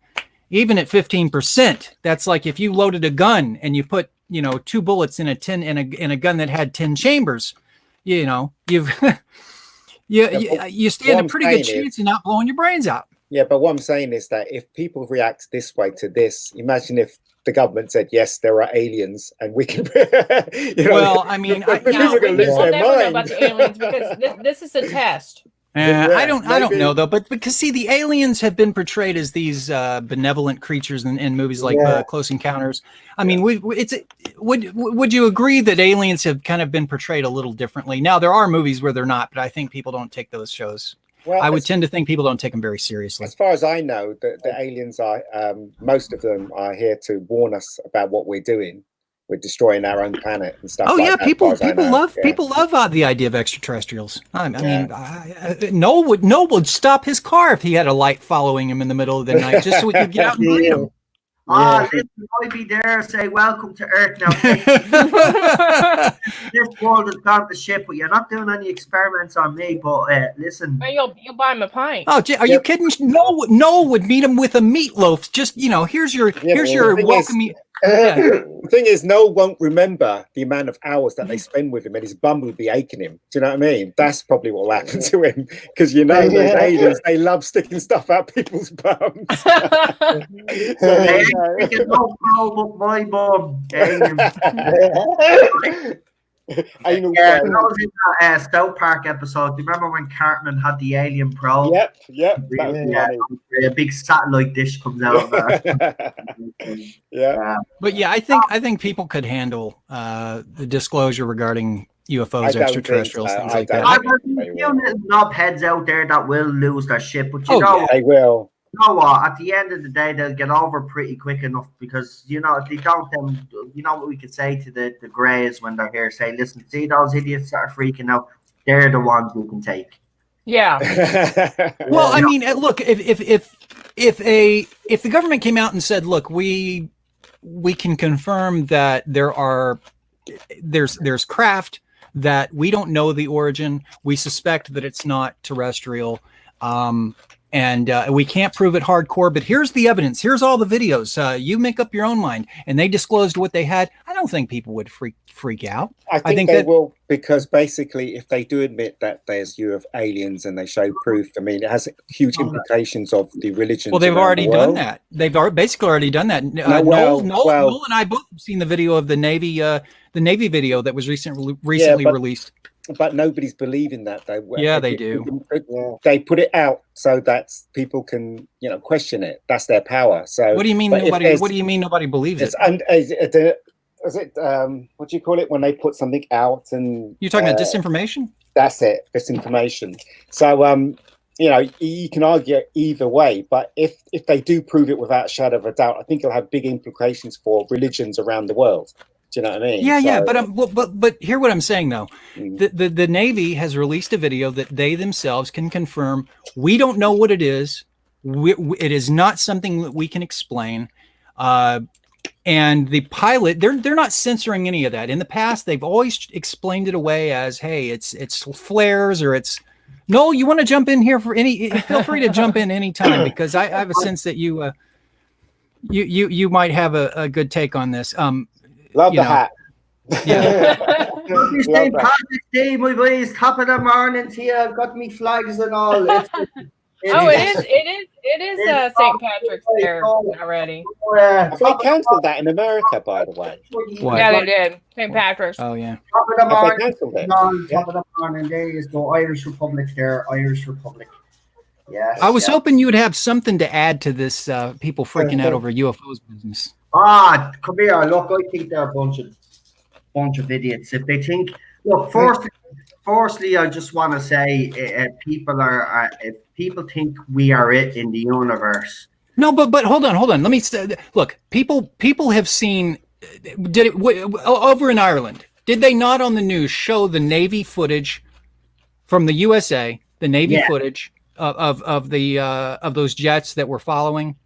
even at 15%, that's like if you loaded a gun and you put 2 bullets in a gun that had 10 chambers, you've you stand a pretty good chance of not blowing your brains out. Yeah, but what I'm saying is that if people react this way to this, imagine if the government said, yes, there are aliens and we can well, I mean, we'll never know about the aliens because this is a test. I don't know though, but because see, the aliens have been portrayed as these benevolent creatures in movies like Close Encounters. I mean, would you agree that aliens have kind of been portrayed a little differently? Now there are movies where they're not, but I think people don't take those shows. Well, I would tend to think people don't take them very seriously. As far as I know, the aliens are most of them are here to warn us about what we're doing. We're destroying our own planet and stuff. People love the idea of extraterrestrials. I mean, Noel would stop his car if he had a light following him in the middle of the night, just so we could get out and greet him. Listen, I'll be there, say welcome to Earth now. This world has gone to shit, but you're not doing any experiments on me. But listen, you'll buy him a pint. Oh, are you kidding? Noel would meet him with a meatloaf. Just here's your welcome. The thing is, Noel won't remember the amount of hours that they spend with him, and his bum will be aching him. Do you know what I mean? That's probably what will happen to him, because those aliens, they love sticking stuff out people's bums. my bum. Anal that was in that South Park episode. Do you remember when Cartman had the alien probe? Yep. A big satellite dish comes out of that. But I think people could handle the disclosure regarding UFOs, extraterrestrials, things like that. There's little knob heads out there that will lose their shit, but they will. You know what? At the end of the day, they'll get over pretty quick enough because if they don't, then what we could say to the greys when they're here: say, listen, see those idiots that are freaking out? They're the ones who can take. Yeah. Well, I mean, look, if the government came out and said, look, we can confirm that there's craft that we don't know the origin, we suspect that it's not terrestrial. And we can't prove it hardcore, but here's the evidence. Here's all the videos. You make up your own mind. And they disclosed what they had. I don't think people would freak out. I think they will, because basically, if they do admit that there's aliens and they show proof, I mean, it has huge implications of the religions. Well, they've already done that. They've basically already done that. Noel and I both have seen the video of the Navy video that was recently released. But nobody's believing that, though. Yeah, they do. They put it out so that people can, question it. That's their power. So, what do you mean nobody? What do you mean nobody believes it? Is it what do you call it when they put something out and you're talking about disinformation? That's it, disinformation. So, you can argue either way. But if they do prove it without a shadow of a doubt, I think it'll have big implications for religions around the world. Do you know what I mean? Yeah. But hear what I'm saying though. The Navy has released a video that they themselves can confirm. We don't know what it is. It is not something that we can explain. And the pilot, they're not censoring any of that. In the past, they've always explained it away as, hey, it's flares or it's. No, you want to jump in here feel free to jump in anytime because I have a sense that you might have a good take on this. Love the hat. Yeah. Happy St. Patrick's Day, my boys. Top of the morning to you. Got me flags and all. It is St. Patrick's Day already. They cancelled that in America, by the way. What? Yeah, they did. St. Patrick's. Oh yeah. Top of the morning. They cancelled it? Top of the morning. There you go. Irish Republic there. Irish Republic. Yes. I was hoping you would have something to add to this. People freaking out over UFOs business. Come here. Look, I think they're a bunch of idiots. If they think, look, firstly, I just want to say, if people think we are it in the universe. No, but hold on. Let me look. People have seen. Did it over in Ireland? Did they not on the news show the Navy footage from the USA? The Navy footage of those jets that were following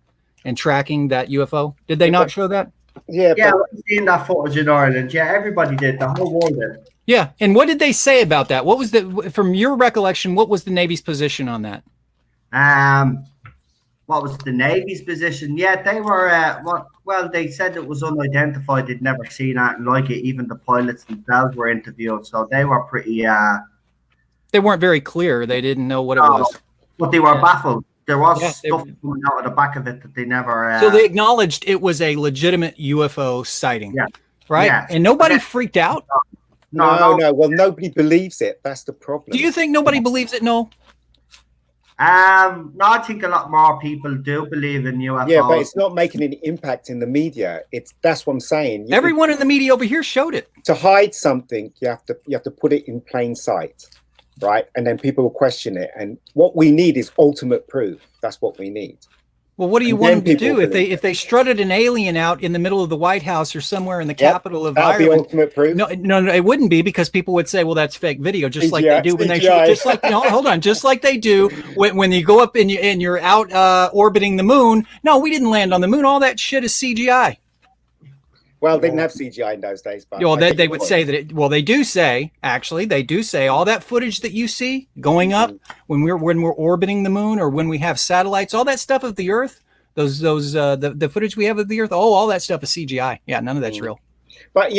and tracking that UFO? Did they not show that? Yeah, Yeah, but we've seen that footage in Ireland. Yeah, everybody did. The whole world did. Yeah. And what did they say about that? What was from your recollection, what was the Navy's position on that? What was the Navy's position? Yeah, they were. Well, they said it was unidentified. They'd never seen anything like it. Even the pilots themselves were interviewed, so they were pretty. They weren't very clear. They didn't know what it was. But they were baffled. There was Yeah, stuff coming out of the back of it that they never. So they acknowledged it was a legitimate UFO sighting. Yeah. Right. Yeah. And nobody freaked out. no. Well, nobody believes it. That's the problem. Do you think nobody believes it? No. No, I think a lot more people do believe in UFOs. Yeah, but it's not making any impact in the media. That's what I'm saying. Everyone in the media over here showed it. To hide something, you have to put it in plain sight, right? And then people will question it. And what we need is ultimate proof. That's what we need. Well, what do you And want them then to do people if they strutted an alien out in the middle of the White House or somewhere in the capital of That'll be Ireland? ultimate proof. No, it wouldn't be, because people would say, "Well, that's fake video," just like they do when they CGI. just like hold on, just like they do when you go up and you're out orbiting the moon. No, we didn't land on the moon. All that shit is CGI. Well, they didn't have CGI in those days, but Well, they would say that. Well, they do say, actually, they do say all that footage that you see going up when we're orbiting the moon, or when we have satellites, all that stuff of the Earth, the footage we have of the Earth, all that stuff is CGI. Yeah, none of that's real. But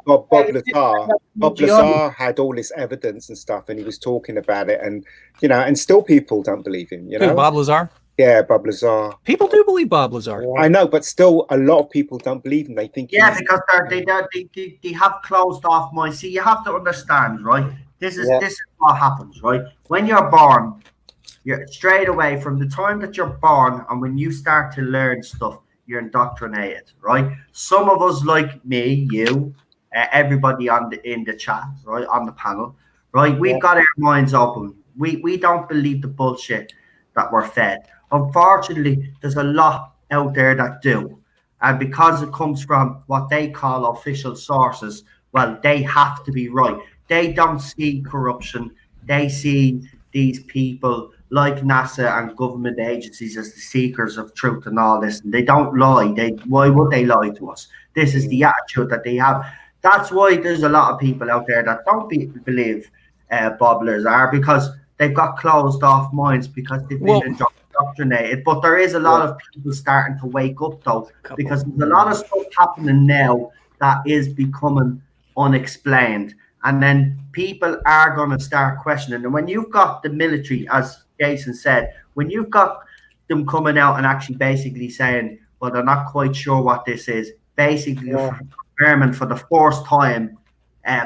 Bob Lazar had all this evidence and stuff, and he was talking about it, and and still people don't believe him. Who, Bob Lazar? Yeah, Bob Lazar. People do believe Bob Lazar. I know, but still, a lot of people don't believe him. They think because they have closed off minds. See, you have to understand, right? This is what happens, right? When you're born, you're straight away from the time that you're born, and when you start to learn stuff, you're indoctrinated, right? Some of us, like me, you, everybody in the chat, right, on the panel, right? We've got our minds open. We don't believe the bullshit that we're fed. Unfortunately, there's a lot out there that do. And because it comes from what they call official sources, well, they have to be right. They don't see corruption. They see these people like NASA and government agencies as the seekers of truth and all this. And they don't lie. Why would they lie to us? This is the attitude that they have. That's why there's a lot of people out there that don't believe Bob Lazar, because they've got closed off minds, because they've been indoctrinated. But there is a lot of people starting to wake up, though, because there's a lot of stuff happening now that is becoming unexplained. And then people are going to start questioning. And when you've got the military, as Jason said, when you've got them coming out and actually basically saying, well, they're not quite sure what this is, basically confirming for the first time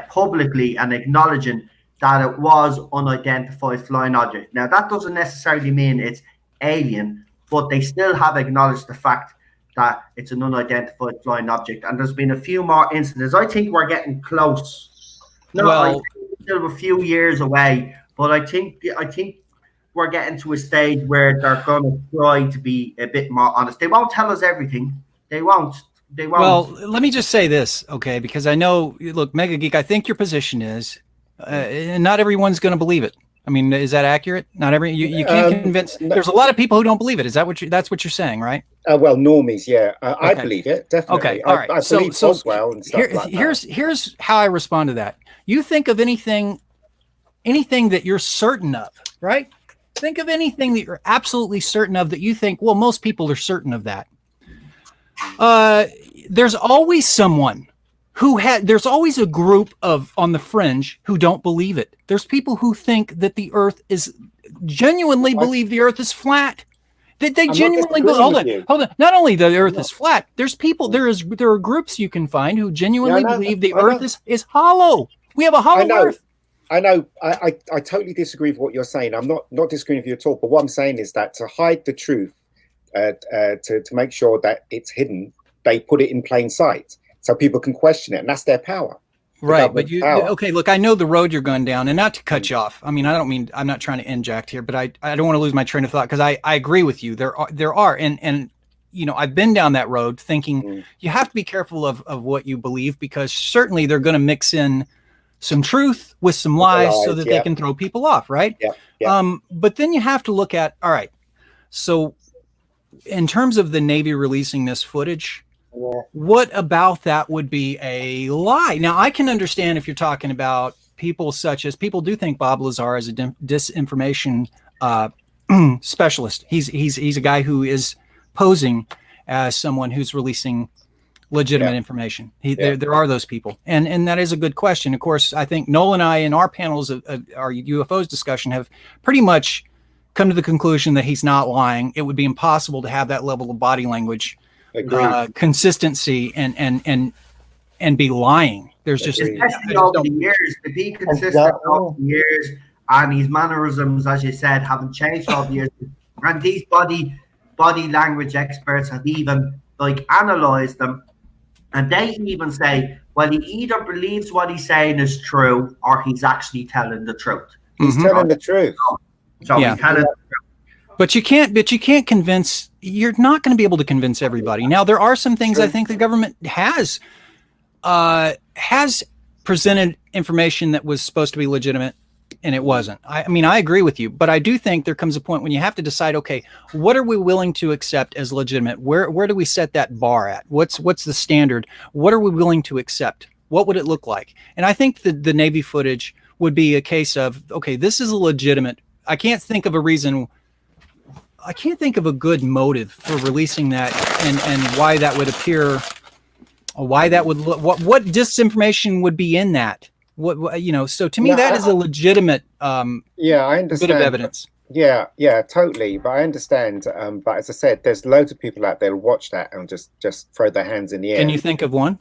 publicly and acknowledging that it was unidentified flying object. Now, that doesn't necessarily mean it's alien, but they still have acknowledged the fact that it's an unidentified flying object. And there's been a few more incidents. I think we're getting close. No, I think we're still a few years away, but I think we're getting to a stage where they're going to try to be a bit more honest. They won't tell us everything. They won't. Well, let me just say this, okay? Because I know, look, Mega Geek, I think your position is, not everyone's going to believe it. I mean, is that accurate? Not you can't convince. There's a lot of people who don't believe it. Is that that's what you're saying, right? Well, normies, yeah, I believe it definitely. Okay, all right. I believe Boswell and stuff like that. Here's how I respond to that. You think of anything that you're certain of, right? Think of anything that you're absolutely certain of that you think, well, most people are certain of that. There's always someone there's always a group on the fringe who don't believe it. There's people who think that the earth genuinely believe the earth is flat. That they genuinely believe, hold on. Not only the earth is flat, there are groups you can find who genuinely believe the earth is hollow. We have a hollow earth. I know. I totally disagree with what you're saying. I'm not disagreeing with you at all. But what I'm saying is that to hide the truth, to make sure that it's hidden, they put it in plain sight so people can question it, and that's their power. Right, but okay, look, I know the road you're going down, and not to cut you off. I mean, I'm not trying to inject here, but I don't want to lose my train of thought, because I agree with you. There are, and I've been down that road thinking you have to be careful of what you believe, because certainly they're going to mix in some truth with some lies so that they can throw people off, right? Yeah. Yeah. But then you have to look at, all right, so in terms of the Navy releasing this footage, what about that would be a lie? Now, I can understand if you're talking about people such as, people do think Bob Lazar is a disinformation specialist. He's a guy who is posing as someone who's releasing legitimate information. There are those people, and that is a good question. Of course, I think Noel and I in our panels of our UFOs discussion have pretty much come to the conclusion that he's not lying. It would be impossible to have that level of body language, consistency, and be lying. There's just especially over the years, to be consistent over the years, and his mannerisms, as you said, haven't changed over the years. And these body language experts have even like analyzed them, and they even say, well, he either believes what he's saying is true, or he's actually telling the truth. He's telling the truth. So he's telling the truth. But you can't convince. You're not going to be able to convince everybody. Now, there are some things I think the government has presented information that was supposed to be legitimate, and it wasn't. I mean, I agree with you, but I do think there comes a point when you have to decide, okay, what are we willing to accept as legitimate? Where do we set that bar at? What's the standard? What are we willing to accept? What would it look like? And I think the Navy footage would be a case of, okay, this is a legitimate. I can't think of a good motive for releasing that, and why that would appear, or why that would look, what disinformation would be in that. What so to me, that is a legitimate I understand, bit of evidence. Yeah, totally. But I understand. But as I said, there's loads of people out there who watch that and just throw their hands in the air. Can you think of one?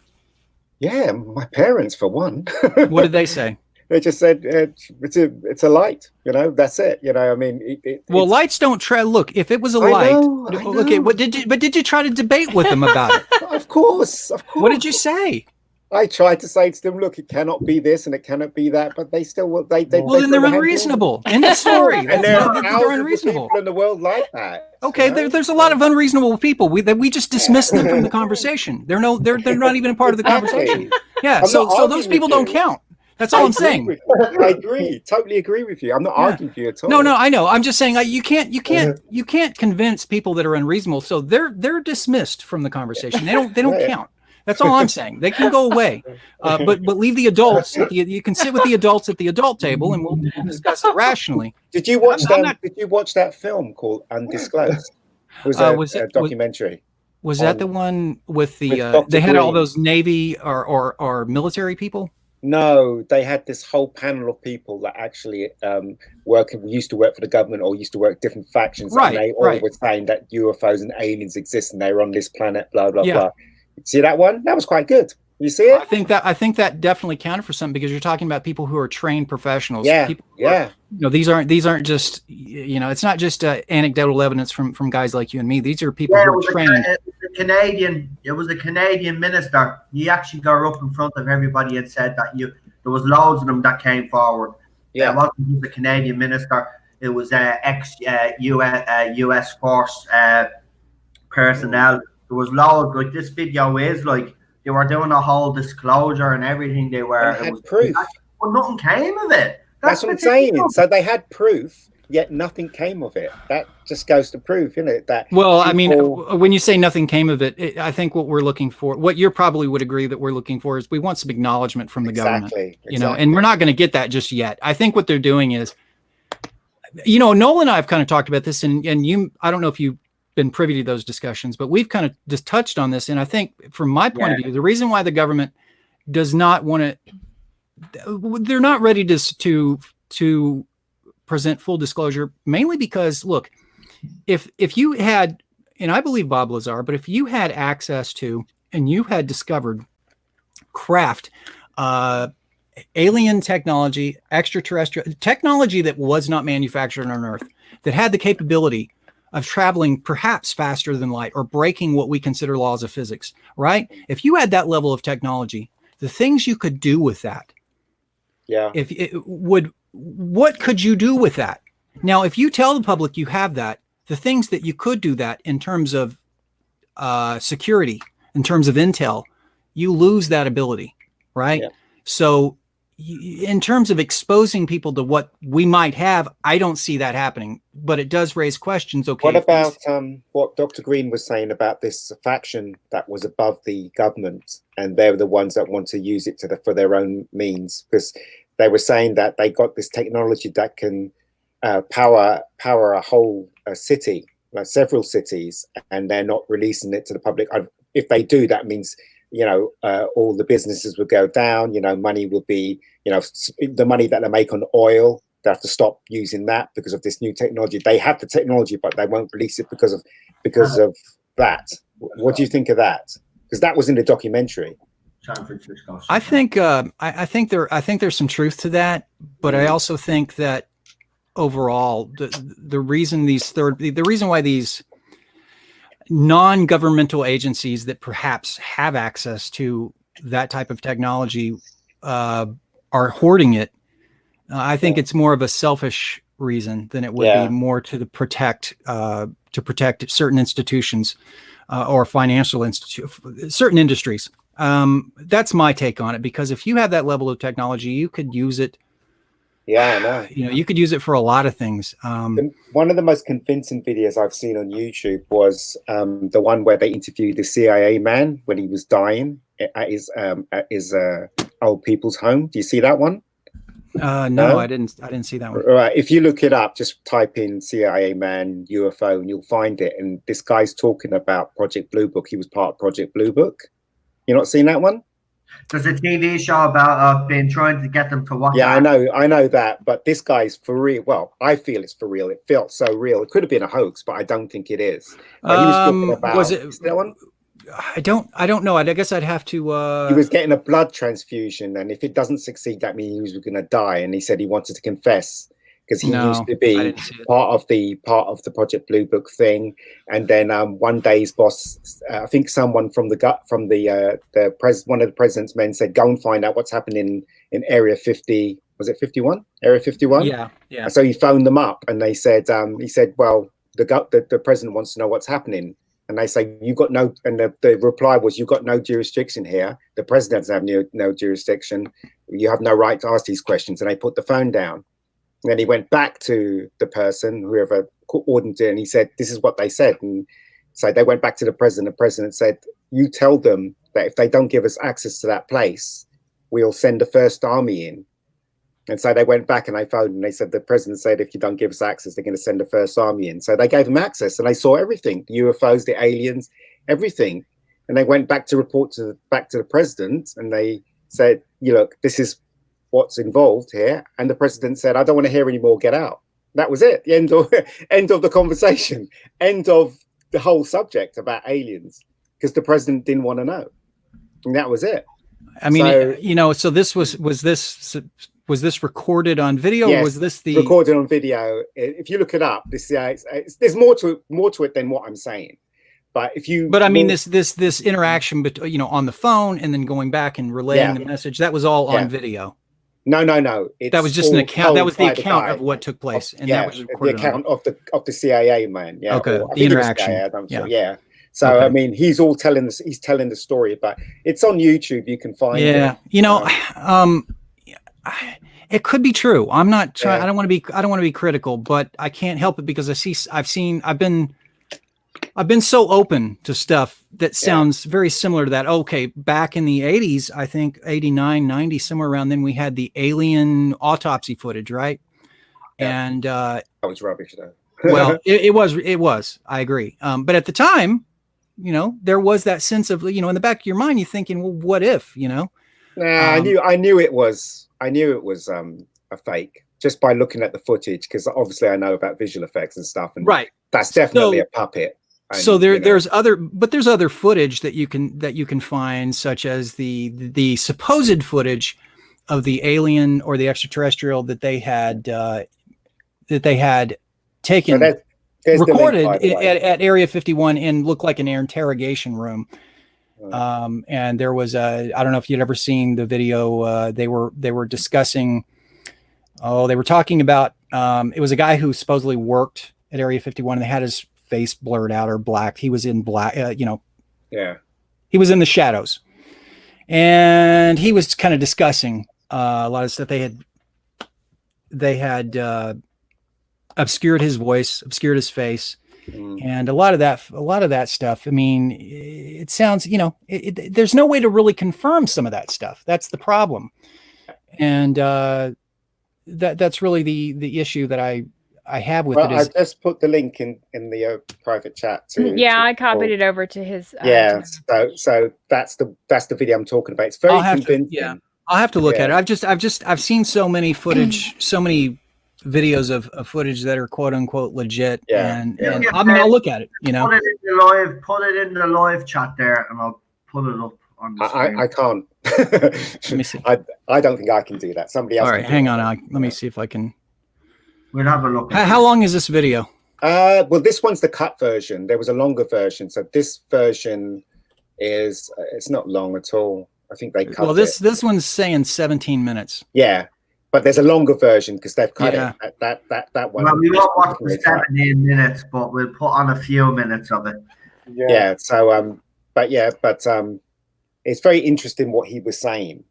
Yeah, my parents, for one. What did they say? They just said it's a light. That's it. I mean, lights don't try. Look, if it was a light, okay. What did you try to debate with them about it? Of course. What did you say? I tried to say to them, look, it cannot be this and it cannot be that, but they still will. Then they're unreasonable. End of story. And there are thousands of people in the world like that. Okay, there's a lot of unreasonable people. We just dismiss them from the conversation. They're not even a part of the conversation. Yeah, so those people don't count. That's all I'm saying. I agree. Totally agree with you. I'm not arguing for you at all. No, I know. I'm just saying you can't convince people that are unreasonable. So they're dismissed from the conversation. They don't count. That's all I'm saying. They can go away, but leave the adults. You can sit with the adults at the adult table, and we'll discuss it rationally. Did you watch that film called Undisclosed? It was a documentary. Was that the one with the? They had all those Navy or military people. No, they had this whole panel of people that actually used to work for the government or used to work different factions, and they all were saying that UFOs and aliens exist and they were on this planet. Blah blah blah. See that one? That was quite good. You see it? I think that definitely counted for something, because you're talking about people who are trained professionals. These aren't just it's not just anecdotal evidence from guys like you and me. These are people who are trained. It was a Canadian minister. He actually got up in front of everybody and said that there was loads of them that came forward. Yeah, it wasn't just a Canadian minister. It was ex US force personnel. There was loads. Like, this video is like, they were doing a whole disclosure and everything. They had proof. Well, nothing came of it. That's what I'm saying. So they had proof, yet nothing came of it. That just goes to proof, isn't it? That I mean, when you say nothing came of it, I think what we're looking for, what you probably would agree that we're looking for, is we want some acknowledgement from the government. Exactly. And we're not going to get that just yet. I think what they're doing is, Noel and I have kind of talked about this, and you, I don't know if you've been privy to those discussions, but we've kind of just touched on this. And I think from my point of view, the reason why the government does not want to, they're not ready to present full disclosure, mainly because, look, if you had, and I believe Bob Lazar, but if you had access to, and you had discovered craft, alien technology, extraterrestrial technology that was not manufactured on Earth, that had the capability of traveling perhaps faster than light or breaking what we consider laws of physics, right? If you had that level of technology, the things you could do with that, what could you do with that? Now, if you tell the public you have that, the things that you could do that in terms of security, in terms of intel, you lose that ability, right? Yeah. So in terms of exposing people to what we might have, I don't see that happening, but it does raise questions. Okay. What about what Dr. Green was saying about this faction that was above the government, and they're the ones that want to use it for their own means? Because they were saying that they got this technology that can power a whole city, like several cities, and they're not releasing it to the public. If they do, that means, you know, all the businesses would go down. You know, money will be, you know, the money that they make on oil, they have to stop using that because of this new technology. They have the technology, but they won't release it because of that. What do you think of that? Because that was in the documentary. I think there's some truth to that, but I also think that overall the reason why these non-governmental agencies that perhaps have access to that type of technology are hoarding it, I think it's more of a selfish reason than it would be more to protect certain institutions or financial certain industries. That's my take on it, because if you have that level of technology, you could use it. Yeah, I know. You know, you could use it for a lot of things. One of the most convincing videos I've seen on YouTube was the one where they interviewed the CIA man when he was dying at his old people's home. Do you see that one? No, I didn't see that one. Right. If you look it up, just type in CIA man UFO and you'll find it. And this guy's talking about Project Blue Book. He was part of Project Blue Book. You not seen that one? There's a TV show about been trying to get them to watch. Yeah, I know that, but this guy's for real. Well, I feel it's for real. It felt so real. It could have been a hoax, but I don't think it is. But he was talking about, was it that one? I don't know. I guess I'd have to. He was getting a blood transfusion, and if it doesn't succeed, that means he was going to die. And he said he wanted to confess because he used to be part of the Project Blue Book thing. And then one day his boss, I think someone from one of the president's men said, "Go and find out what's happening in Area 50." Was it 51? Area 51? Yeah, yeah. So he phoned them up, and they said, "Well, the president wants to know what's happening." And they say, "You got no," and the reply was, "You got no jurisdiction here. The president have no jurisdiction. You have no right to ask these questions." And they put the phone down. And then he went back to the person, whoever ordered it, and he said, "This is what they said." And so they went back to the president. The president said, "You tell them that if they don't give us access to that place, we'll send the First Army in." And so they went back and they phoned and they said, the president said, "If you don't give us access, they're going to send the First Army in." So they gave them access and they saw everything, the UFOs, the aliens, everything. And they went back to report back to the president and they said, "Look, this is what's involved here." And the president said, "I don't want to hear any more, get out." That was it. The end of the conversation, end of the whole subject about aliens, because the president didn't want to know. And that was it. I mean, so this was this recorded on video? Yes, or was this recorded on video? If you look it up, there's more to it than what I'm saying. But I mean, this interaction between, on the phone and then going back and relaying the message, that was all on video. No. That was just an account. That was the account of what took place, that was recorded. The account of the CIA man. Yeah. Okay. The interaction. Yeah. So okay. I mean, he's telling the story, but it's on YouTube. You can find it. It could be true. I'm not trying. I don't want to be critical, but I can't help it because I've been so open to stuff that sounds very similar to that. Okay, back in the 80s, I think 89, 90, somewhere around then, we had the alien autopsy footage, right? Yeah. And that was rubbish, though. Well, it was. I agree. But at the time, there was that sense of, in the back of your mind, you're thinking, well, what if, Nah, I knew it was a fake just by looking at the footage, because obviously I know about visual effects and stuff, and right. That's definitely a puppet. So there's other footage that you can find, such as the supposed footage of the alien or the extraterrestrial that they had taken, recorded at Area 51 and looked like an interrogation room. And there was I don't know if you'd ever seen the video. They were discussing. They were talking about. It was a guy who supposedly worked at Area 51, and they had his face blurred out or black. He was in black. He was in the shadows, and he was kind of discussing A lot of stuff they had obscured his voice, obscured his face. And a lot of that stuff. I mean, it sounds, there's no way to really confirm some of that stuff. That's the problem. And that's really the issue that I have with it. I just put the link in the private chat too. I copied it over to his. So that's the video I'm talking about. It's very convincing. I'll have to look at it. I've seen so many footage, so many videos of footage that are quote unquote legit. And I mean, I'll look at it, Put it in the live chat there, and I'll put it up on the screen. I can't. Let me see. I don't think I can do that. Somebody else. All right, hang on. Let me see if I can. We'll have a look. How long is this video? Well, this one's the cut version. There was a longer version, so this version is it's not long at all. I think they cut. Well, this one's saying 17 minutes. Yeah, but there's a longer version because they've cut it. That one. Well, we won't watch the 17 minutes, but we'll put on a few minutes of it. Yeah. So but it's very interesting what he was saying.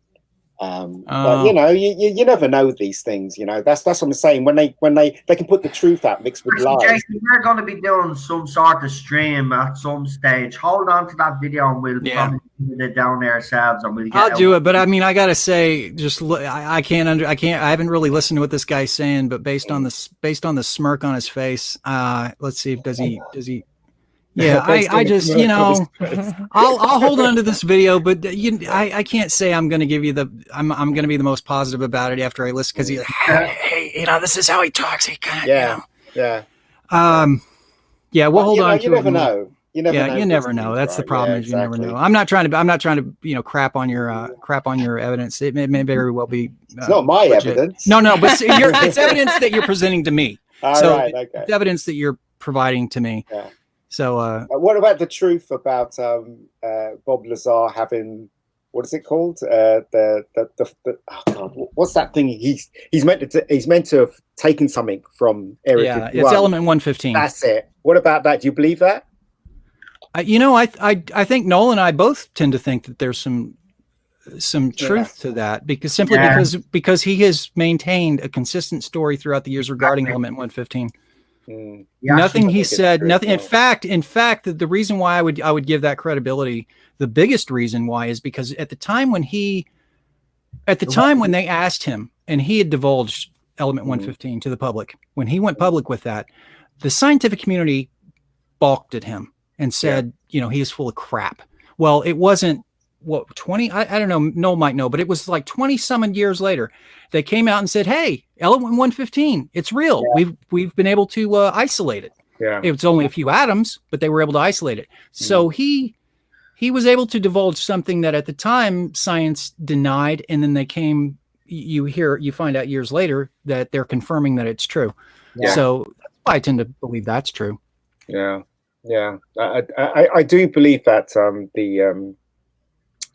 But you never know these things. That's what I'm saying. When they can put the truth out mixed with lies. Jason, we're going to be doing some sort of stream at some stage. Hold on to that video, and we'll probably put it down there ourselves, and we'll. I'll do it, but I mean, I gotta say, just I haven't really listened to what this guy's saying, but based on the smirk on his face, let's see if does he. Yeah, I just, I'll hold on to this video, but I can't say I'm going to give you I'm going to be the most positive about it after I listen, because he's like, hey, this is how he talks. He kind of, we'll hold on to it. You never know. You never know. That's the problem. Is you never know. I'm not trying to, crap on your evidence. It may very well be. It's not my evidence. No, but it's evidence that you're presenting to me. It's evidence that you're providing to me. Yeah. So, what about the truth about Bob Lazar having, what is it called? What's that thing? He's meant to have taken something from Area 51. It's Element 115. That's it. What about that? Do you believe that? I think Noel and I both tend to think that there's some truth to that, because he has maintained a consistent story throughout the years regarding Element 115. Nothing he said, nothing. In fact, the reason why I would give that credibility, the biggest reason why, is because at the time when they asked him, and he had divulged Element 115 to the public, when he went public with that, the scientific community balked at him and said, he is full of crap. Well, it wasn't 20, I don't know, Noel might know, but it was like 20 some years later, they came out and said, hey, Element 115, it's real. We've been able to isolate it. It's only a few atoms, but they were able to isolate it. So he was able to divulge something that at the time science denied, and then you find out years later that they're confirming that it's true. So I tend to believe that's true. I do believe that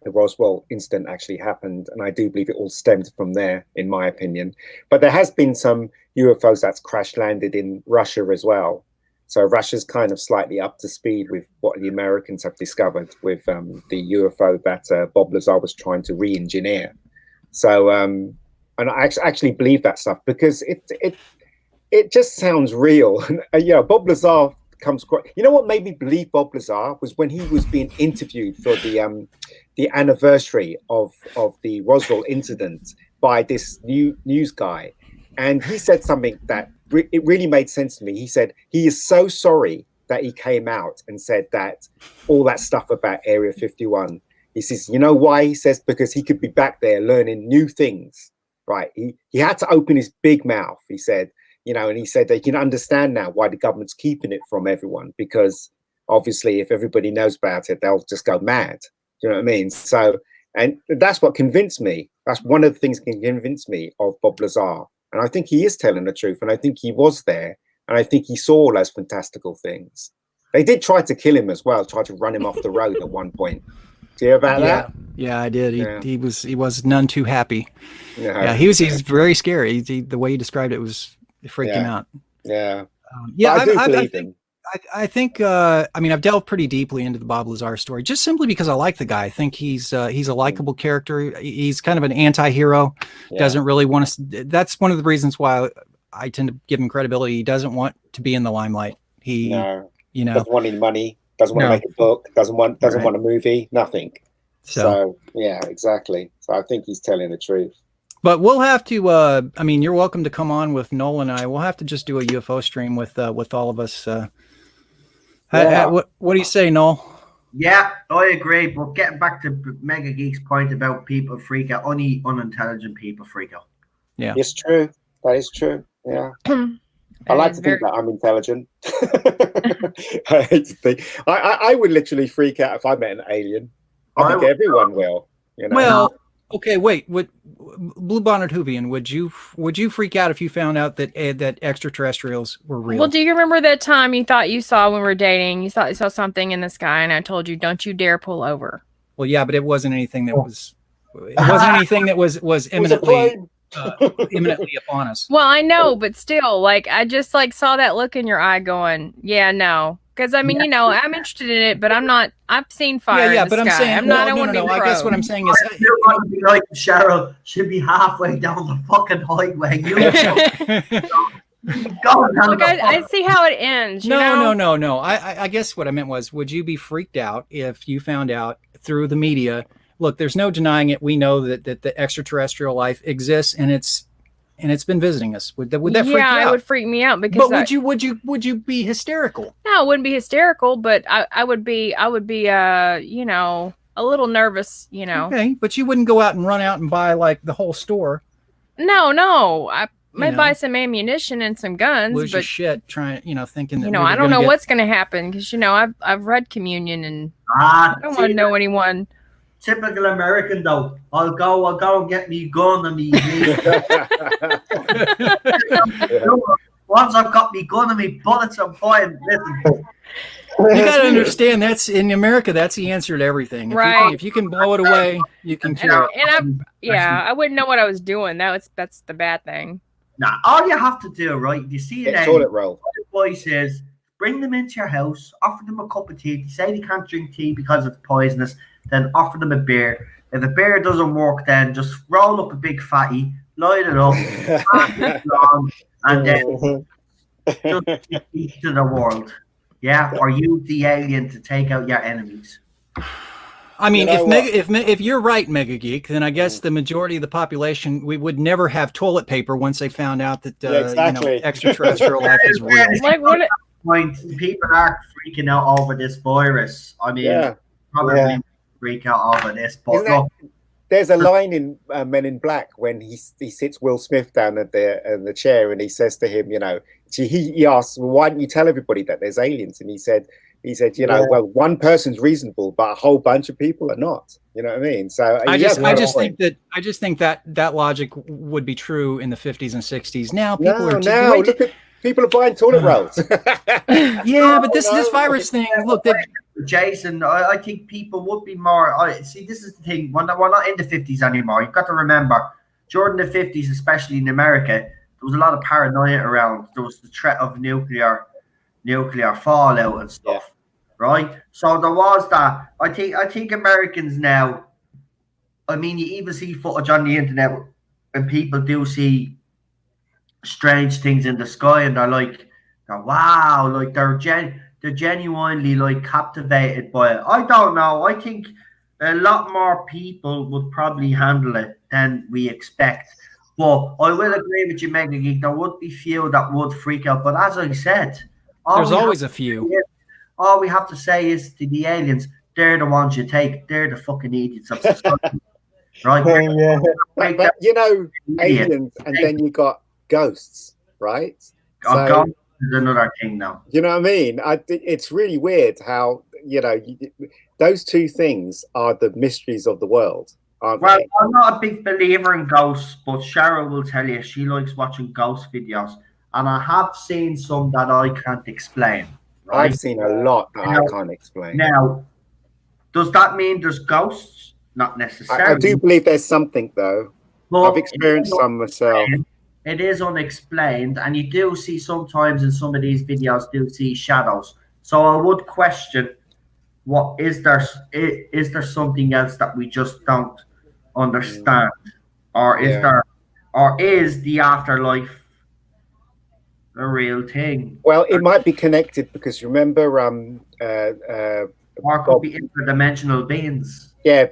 the Roswell incident actually happened, and I do believe it all stemmed from there, in my opinion. But there has been some UFOs that's crash landed in Russia as well. So Russia's kind of slightly up to speed with what the Americans have discovered with the UFO that Bob Lazar was trying to re-engineer. So, and I actually believe that stuff because it just sounds real. Bob Lazar comes quite. You know what made me believe Bob Lazar was when he was being interviewed for the anniversary of the Roswell incident by this news guy, and he said something that it really made sense to me. He said he is so sorry that he came out and said that all that stuff about Area 51. He says, you know why? He says because he could be back there learning new things. Right? He had to open his big mouth. He said. And he said they can understand now why the government's keeping it from everyone, because obviously if everybody knows about it, they'll just go mad. Do you know what I mean? So, and that's what convinced me. That's one of the things that can convince me of Bob Lazar. And I think he is telling the truth. And I think he was there. And I think he saw all those fantastical things. They did try to kill him as well, try to run him off the road at one point. Do you hear about that? Yeah, I did. He was none too happy. He's very scary. The way he described it was. It freaked him out. I I think I mean I've delved pretty deeply into the Bob Lazar story just simply because I like the guy. I think he's a likable character. He's kind of an anti-hero. Yeah. Doesn't really want to. That's one of the reasons why I tend to give him credibility. He doesn't want to be in the limelight. He, No, you know, doesn't want any money. Doesn't want No. to make a book. Doesn't want Right. a movie. Nothing. so. So yeah, exactly. So I think he's telling the truth. But we'll have to. I mean, you're welcome to come on with Nolan and I. We'll have to just do a UFO stream with all of us. Yeah. What do you say, Noel? Yeah, I agree. But getting back to Mega Geek's point about people freak out, only unintelligent people freak out. Yeah, It's true. That is true. Yeah. I like to think that I'm intelligent. I hate to think. I would literally freak out if I met an alien. I think everyone will. You know? Well, okay, wait. What Blue Bonnet Hoovian? Would you freak out if you found out that that extraterrestrials were real? Well, do you remember that time you thought you saw when we were dating? You thought you saw something in the sky, and I told you, "Don't you dare pull over." Well, yeah, but it wasn't anything that was. It wasn't anything that was It was a imminently plane. imminently upon us. Well, I know, but still, like, I just like saw that look in your eye, going, "Yeah, no." Because I mean, you know, I'm interested in it, but I'm not. I've seen fire. Yeah, in the but I'm sky. saying I'm not. no, I want to be I guess what I'm saying is. You're going to be like Cheryl. Should be halfway down the fucking highway. You go down Look, the I see how it ends. You know? No. I guess what I meant was, would you be freaked out if you found out through the media? Look, there's no denying it. We know that the extraterrestrial life exists, and it's been visiting us. Would that freak you out? Yeah, it would freak me out because. But would you be hysterical? No, it wouldn't be hysterical, but I would be you know, a little nervous, you know. Okay, but you wouldn't go out and run out and buy like the whole store. No, I might know. buy some ammunition and some guns, Lose your but shit trying, thinking that you know, we were I don't gonna know get- what's going to happen because you know I've read Communion and Ah, I don't want to know anyone. typical American though. I'll go and get me gun and me. Once I've got me gun and me bullets, I'm fine. Listen, You got to understand that's in America. That's the answer to everything. Right. If you can blow it away, you can kill it. I wouldn't know what I was doing. That's the bad thing. now all you have to do, right? If you see an Get alien, toilet roll. the boy says, bring them into your house, offer them a cup of tea. They say they can't drink tea because it's poisonous, then offer them a beer. If the beer doesn't work, then just roll up a big fatty, light it up, pass it along, and then just speak to the world. Yeah, or use the alien to take out your enemies. I mean, You know if you're right, Mega Geek, then I guess the majority of the population we would never have toilet paper once they found out that exactly. extraterrestrial life is real. Like what? Point, people are freaking out over this virus. I mean, Yeah. probably freak out over this, but Isn't that- look, There's a line in Men in Black when he sits Will Smith down at the chair and he says to him, he asks, well, why don't you tell everybody that there's aliens? And he said, well, one person's reasonable, but a whole bunch of people are not. You know what I mean? So I just think that logic would be true in the 50s and 60s. Now people are look at people are buying toilet rolls. Yeah, but this virus thing. Look, Jason, I think people would be more. See, this is the thing. We're not in the 50s anymore. You've got to remember, during the 50s, especially in America, there was a lot of paranoia around. There was the threat of nuclear fallout and stuff, right? So there was that. I think Americans now. I mean, you even see footage on the internet, and people do see strange things in the sky, and they're like, wow, like they're genuinely like captivated by it. I don't know. I think a lot more people would probably handle it than we expect. But I will agree with you, Mega Geek. There would be few that would freak out. But as I said, there's always a few. All we have to say is to the aliens, they're the ones you take. They're the fucking idiots of society. Right? Yeah. But aliens, and then you got ghosts, right? Ghosts is another thing now. You know what I mean? It's really weird how those two things are the mysteries of the world, aren't Well, they? I'm not a big believer in ghosts, but Cheryl will tell you she likes watching ghost videos, and I have seen some that I can't explain. Right? I've seen a lot that I can't explain. Now, does that mean there's ghosts? Not necessarily. I do believe there's something though. But I've experienced some myself. it is unexplained, and you do see sometimes in some of these videos do see shadows. So I would question, what is there something else that we just don't understand, or is Yeah. there, or is the afterlife a real thing, Well, it might be connected because remember, or could be interdimensional beings? yeah,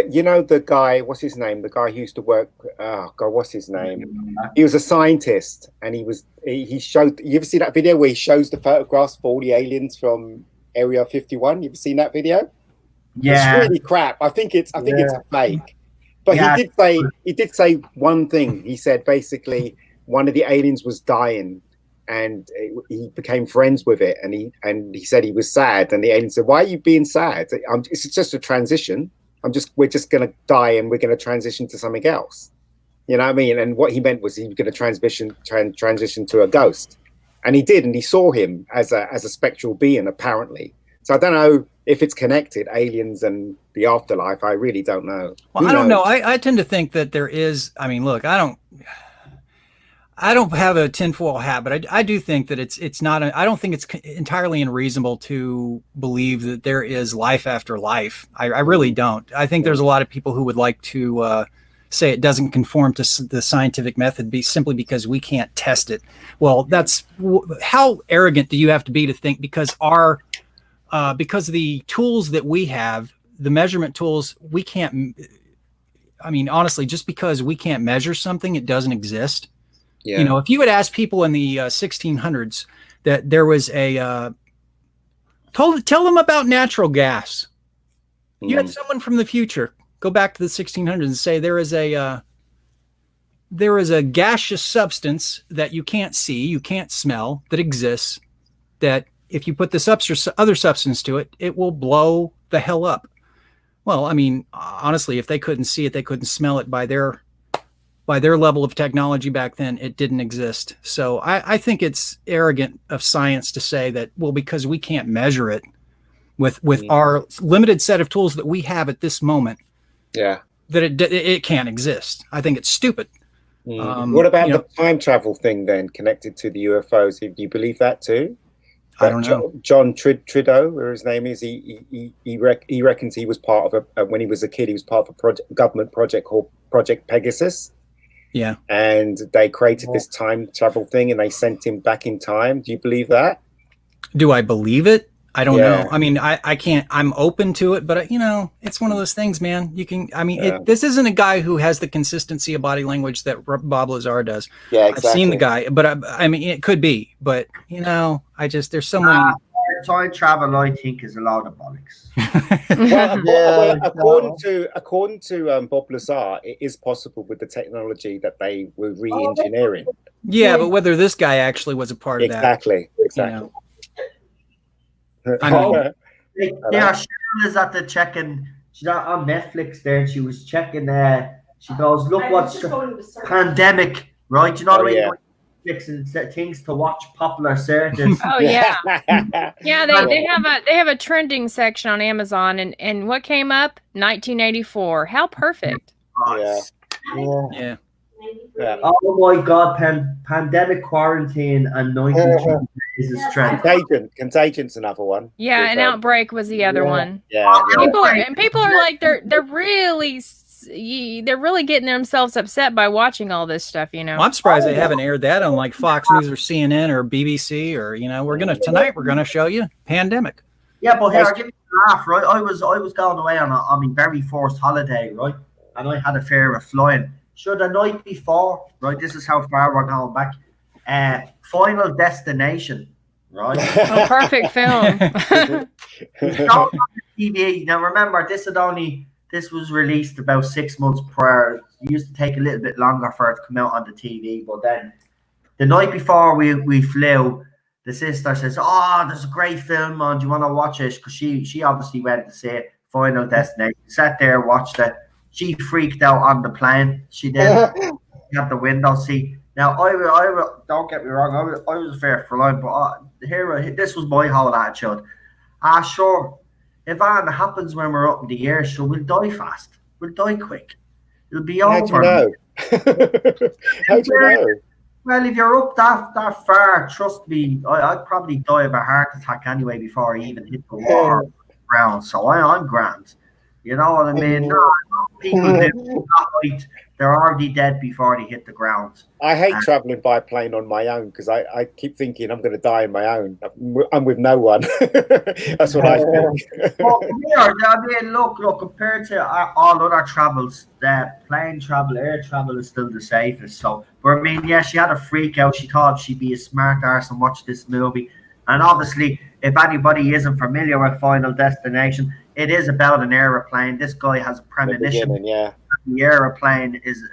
you know the guy, what's his name? The guy who used to work. Oh God, what's his name? He was a scientist, and he showed. You ever see that video where he shows the photographs for all the aliens from Area 51? You ever seen that video? Yeah, It's really crap. I think it's a fake. But Yeah. he did say one thing. He said basically one of the aliens was dying, and he became friends with it, and he said he was sad, and the alien said, "Why are you being sad? It's just a transition. We're just gonna die, and we're gonna transition to something else." You know what I mean? And what he meant was he was gonna transition to a ghost, and he did, and he saw him as a spectral being apparently. So I don't know if it's connected, aliens and the afterlife. I really don't know. Well, I don't know. I tend to think that there is. I mean, look, I don't have a tinfoil hat, but I do think that it's not. I don't think it's entirely unreasonable to believe that there is life after life. I really don't. I think there's a lot of people who would like to say it doesn't conform to the scientific method simply because we can't test it. Well, that's how arrogant do you have to be to think because the tools that we have, the measurement tools, we can't. I mean, honestly, just because we can't measure something, it doesn't exist. Yeah. You know, if you had asked people in the 1600s that there was tell them about natural gas. You had someone from the future go back to the 1600s and say there is a gaseous substance that you can't see, you can't smell, that exists, that if you put this other substance to it, it will blow the hell up. Well, I mean, honestly, if they couldn't see it, they couldn't smell it by their level of technology back then, it didn't exist. So I think it's arrogant of science to say that, well, because we can't measure it with our limited set of tools that we have at this moment, that it can't exist. I think it's stupid. What about the time travel thing then, connected to the UFOs? Do you believe that too? I don't know. John Trudeau, where his name is, he reckons he was part of when he was a kid, he was part of a government project called Project Pegasus. Yeah. And they created this time travel thing and they sent him back in time. Do you believe that? Do I believe it? I don't know. I mean, I can't, I'm open to it, but it's one of those things, man. You can, this isn't a guy who has the consistency of body language that Bob Lazar does. Yeah, exactly. I've seen the guy, but I mean, it could be, but there's so many. Time travel, I think, is a lot of bollocks. According to Bob Lazar, it is possible with the technology that they were re-engineering. Yeah, but whether this guy actually was a part of that. Exactly. I mean, Cheryl is at the checking. She's on Netflix there, and she was checking. She goes, "Look what's pandemic, right? You know what I mean? Netflix and things to watch, popular searches." Oh yeah, yeah. They have a trending section on Amazon, and what came up? 1984. How perfect. Yeah. Oh my God! Pandemic, quarantine, and 19 is a trend. Contagion's another one. Yeah, and Outbreak was the other one. Yeah. People are like they're really getting themselves upset by watching all this stuff. Well, I'm surprised they haven't aired that on like Fox News or CNN or BBC or tonight we're gonna show you Pandemic. Yeah, but here, I'll give you a laugh, right? I was going away on my very first holiday, right? And I had a fear of flying. Sure, the night before, right? This is how far we're going back. Final Destination, right? Oh, perfect film. TV. Now remember, this was released about 6 months prior. It used to take a little bit longer for it to come out on the TV. But then the night before we flew, the sister says, "Oh, there's a great film on. Do you want to watch it?" Because she obviously went to see it. Final Destination. Sat there, watched it. She freaked out on the plane. She did. She had the window seat. Now, I don't get me wrong. I was a fair flying, but this was my whole attitude. Sure. If that happens when we're up in the air, sure, we'll die fast. We'll die quick. It'll be over. How do you know? Well, if you're up that far, trust me, I'd probably die of a heart attack anyway before I even hit the water ground. So I'm grand. You know what I mean? No, people do that height, they're already dead before they hit the ground. I hate traveling by plane on my own because I keep thinking I'm going to die on my own. I'm with no one. That's what I think. Well, here, I mean, look, compared to all other travels, the plane travel, air travel is still the safest. So, but I mean, yeah, she had a freak out. She thought she'd be a smart arse and watch this movie. And obviously, if anybody isn't familiar with Final Destination, it is about an aeroplane. This guy has a premonition. Yeah. The aeroplane is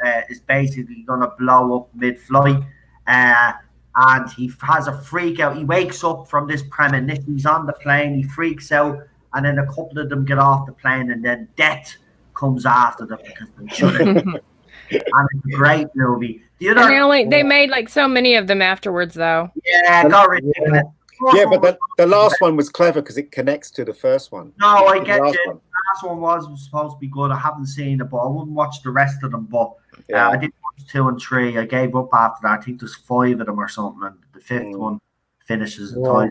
basically going to blow up mid-flight, and he has a freak out. He wakes up from this premonition. He's on the plane. He freaks out, and then a couple of them get off the plane, and then death comes after them because they shouldn't. And it's a great movie. They made like so many of them afterwards, though. Yeah, got ridiculous. Yeah, but the last one was clever because it connects to the first one. No, I get you. One. The last one was supposed to be good. I haven't seen it, but I wouldn't watch the rest of them. But I did watch 2 and 3. I gave up after that. I think there's 5 of them or something, and the 5th one finishes the time.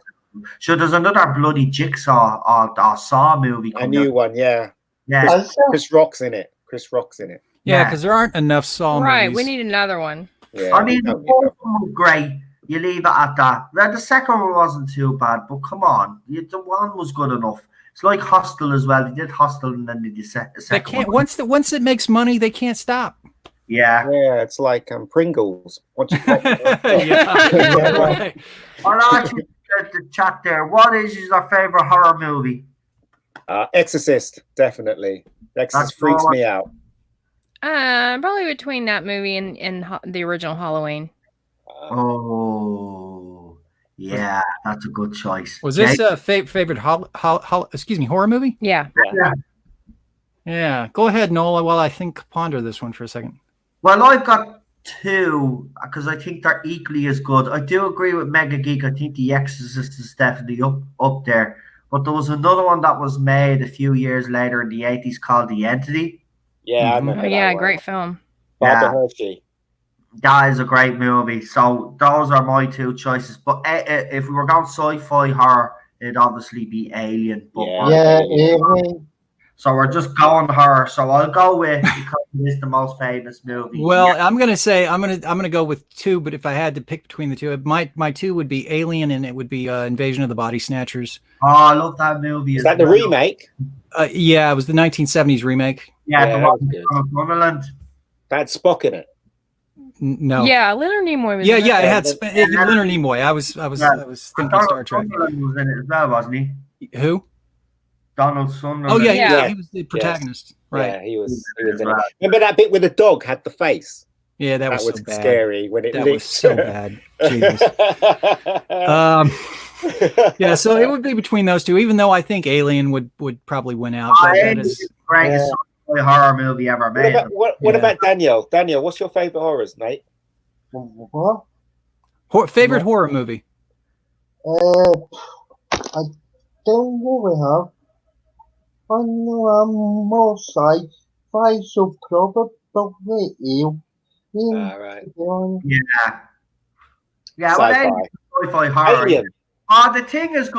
So there's another bloody Jigsaw or Saw movie. A new one, yeah. Chris Rock's in it. Yeah, because there aren't enough Saw movies. Right, we need another one. Yeah, I mean, the first one was great. You leave it at that. The second one wasn't too bad, but come on, the one was good enough. It's like Hostel as well. They did Hostel and then they did the second one. Once it makes money, they can't stop. Yeah, it's like Pringles. Once you right. I'll actually get the chat there. What is your favorite horror movie? Exorcist, definitely. Exorcist freaks me out. Probably between that movie and the original Halloween. Oh, yeah, that's a good choice. Was this a favorite horror movie? Yeah. Yeah. Go ahead, Nola, while I ponder this one for a second. Well, I've got 2 because I think they're equally as good. I do agree with Mega Geek. I think The Exorcist is definitely up there. But there was another one that was made a few years later in the 80s called The Entity. Yeah, I remember that one. Great film. Barbara Hershey. That is a great movie. So those are my 2 choices. But if we were going sci-fi horror, it'd obviously be Alien. But Alien. So we're just going horror. So I'll go with because it is the most famous movie. Well, I'm gonna say I'm gonna go with 2. But if I had to pick between the 2, my 2 would be Alien and it would be Invasion of the Body Snatchers. Oh, I love that movie. Is that the remake? Yeah, it was the 1970s remake. Yeah, the one from Wonderland. That had Spock in it. No. Yeah, Leonard Nimoy was. Yeah, it had Leonard Nimoy. I was thinking Star Trek. Sunderland was in it as well, wasn't he? Who? Donald Sunderland. Oh yeah, he was the protagonist. Yes. Right. Yeah, he was in it. Remember that bit where the dog had the face? Yeah, that was so scary when it that leaked. was so bad. Jesus. Yeah, so it would be between those 2, even though I think Alien would probably win out. But that is the greatest horror movie ever made. What about Daniel? Daniel, what's your favorite horrors, mate? What? Favorite horror movie? I don't really have. I know I'm more sci-fi, so probably Alien. Right. Yeah, sci-fi horror. Alien. The Thing is a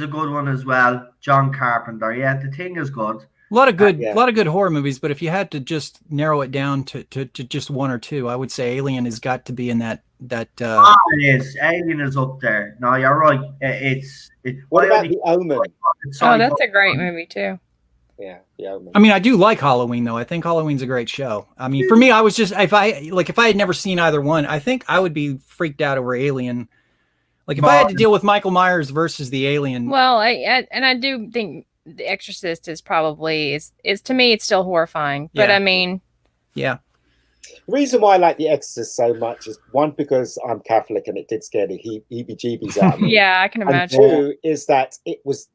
good one as well. John Carpenter. Yeah, The Thing is good. A lot of good horror movies, but if you had to just narrow it down to just 1 or 2, I would say Alien has got to be in that. It is. Alien is up there. No, you're right. What about The Omen? Oh, that's a great movie too. Yeah, The Omen. I mean, I do like Halloween though. I think Halloween's a great show. I mean, for me, I was just if I had never seen either one, I think I would be freaked out over Alien. Like if I had to deal with Michael Myers versus the Alien. Well, I do think The Exorcist is probably is to me it's still horrifying. But I mean, yeah. The reason why I like The Exorcist so much is 1 because I'm Catholic and it did scare the heebie-jeebies out of me. Yeah, I can imagine. And 2 is that it was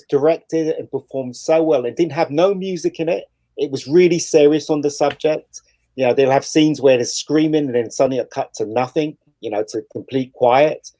directed and performed so well. It didn't have no music in it. It was really serious on the subject. You know, they'll have scenes where there's screaming and then suddenly it cut to nothing, to complete quiet.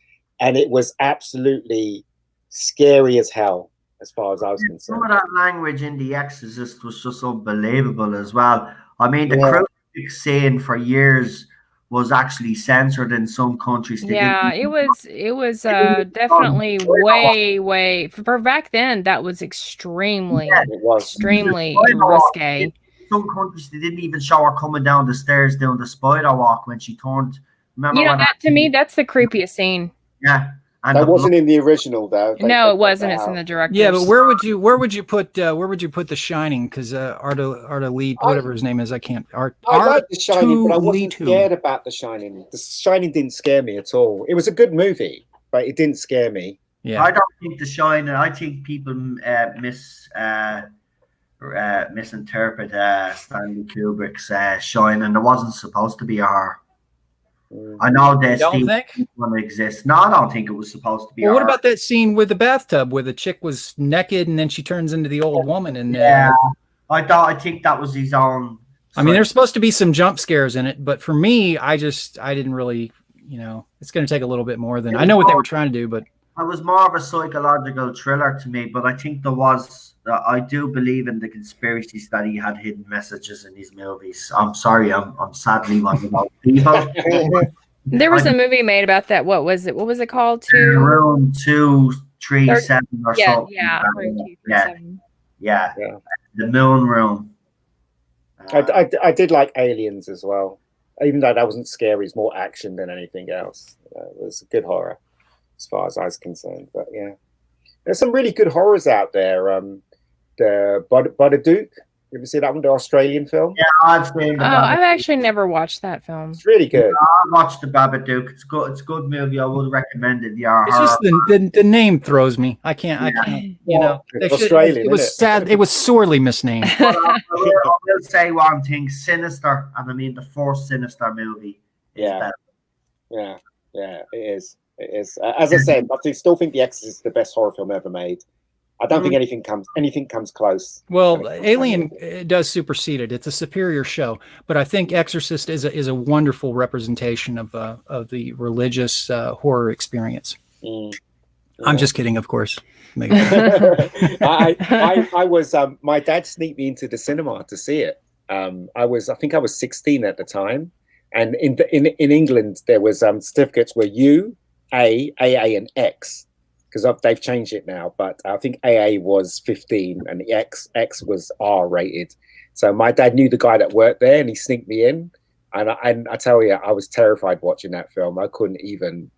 And it was absolutely scary as hell as far as I was concerned. Some of that language in The Exorcist was just unbelievable as well. I mean, the crucifix scene for years was actually censored in some countries. They Yeah, didn't- it was definitely way for back then. That was extremely Yeah, It was. extremely Spider walk. risque. Some countries they didn't even show her coming down the stairs doing the spider walk when she turned. Remember You know when that to me, that's the creepiest scene. Yeah, and That the wasn't in the original though. No, They it wasn't. cut It's that in the out. director's. Yeah, but where would you put The Shining? Because Arta Lee, whatever his name is, I can't. I like The Shining, but I wasn't Artu. scared about The Shining. The Shining didn't scare me at all. It was a good movie, but it didn't scare me. Yeah, I don't think The Shining. I think people misinterpret Stanley Kubrick's Shining. It wasn't supposed to be a horror. I know that don't Steve think? one exists. No, I don't think it was supposed to be. Well, a what horror. about that scene with the bathtub where the chick was naked and then she turns into the old woman? And Yeah, I think that was his own. I mean, there's supposed to be some jump scares in it, but for me, I didn't really, it's going to take a little bit more than I know what they were trying to do, but It was more of a psychological thriller to me, but I think there was. I do believe in the conspiracies that he had hidden messages in his movies. I'm sorry, I'm sadly one of those people. There was a movie made about that. What was it? What was it called? Room 237 or Yeah, something. yeah. Room 237. Yeah, Yeah. the Moon Room. I did like Aliens as well, even though that wasn't scary. It's more action than anything else. It was a good horror, as far as I was concerned. But yeah, there's some really good horrors out there. The Duke. You ever see that one? The Australian film. Yeah, I've seen the I've Babadook. actually never watched that film. It's really good. I watched the Babadook. It's good. It's a good movie. I would recommend it. Yeah, it's just the name throws me. I can't. It's They Australian, it was isn't it? sad. It was sorely misnamed. I will say one thing: Sinister, and I mean the first Sinister movie. Is Yeah. better. Yeah, it is. It is. As I said, still think The Exorcist is the best horror film ever made. I don't think anything comes close. Well, Alien does supersede it. It's a superior show, but I think Exorcist is a wonderful representation of the religious horror experience. I'm just kidding, of course. I was my dad sneaked me into the cinema to see it. I think I was 16 at the time, and in England there was certificates were U, A, AA, and X. Because they've changed it now, but I think AA was 15 and the X was R rated. So my dad knew the guy that worked there, and he sneaked me in. And I tell you, I was terrified watching that film. I couldn't even.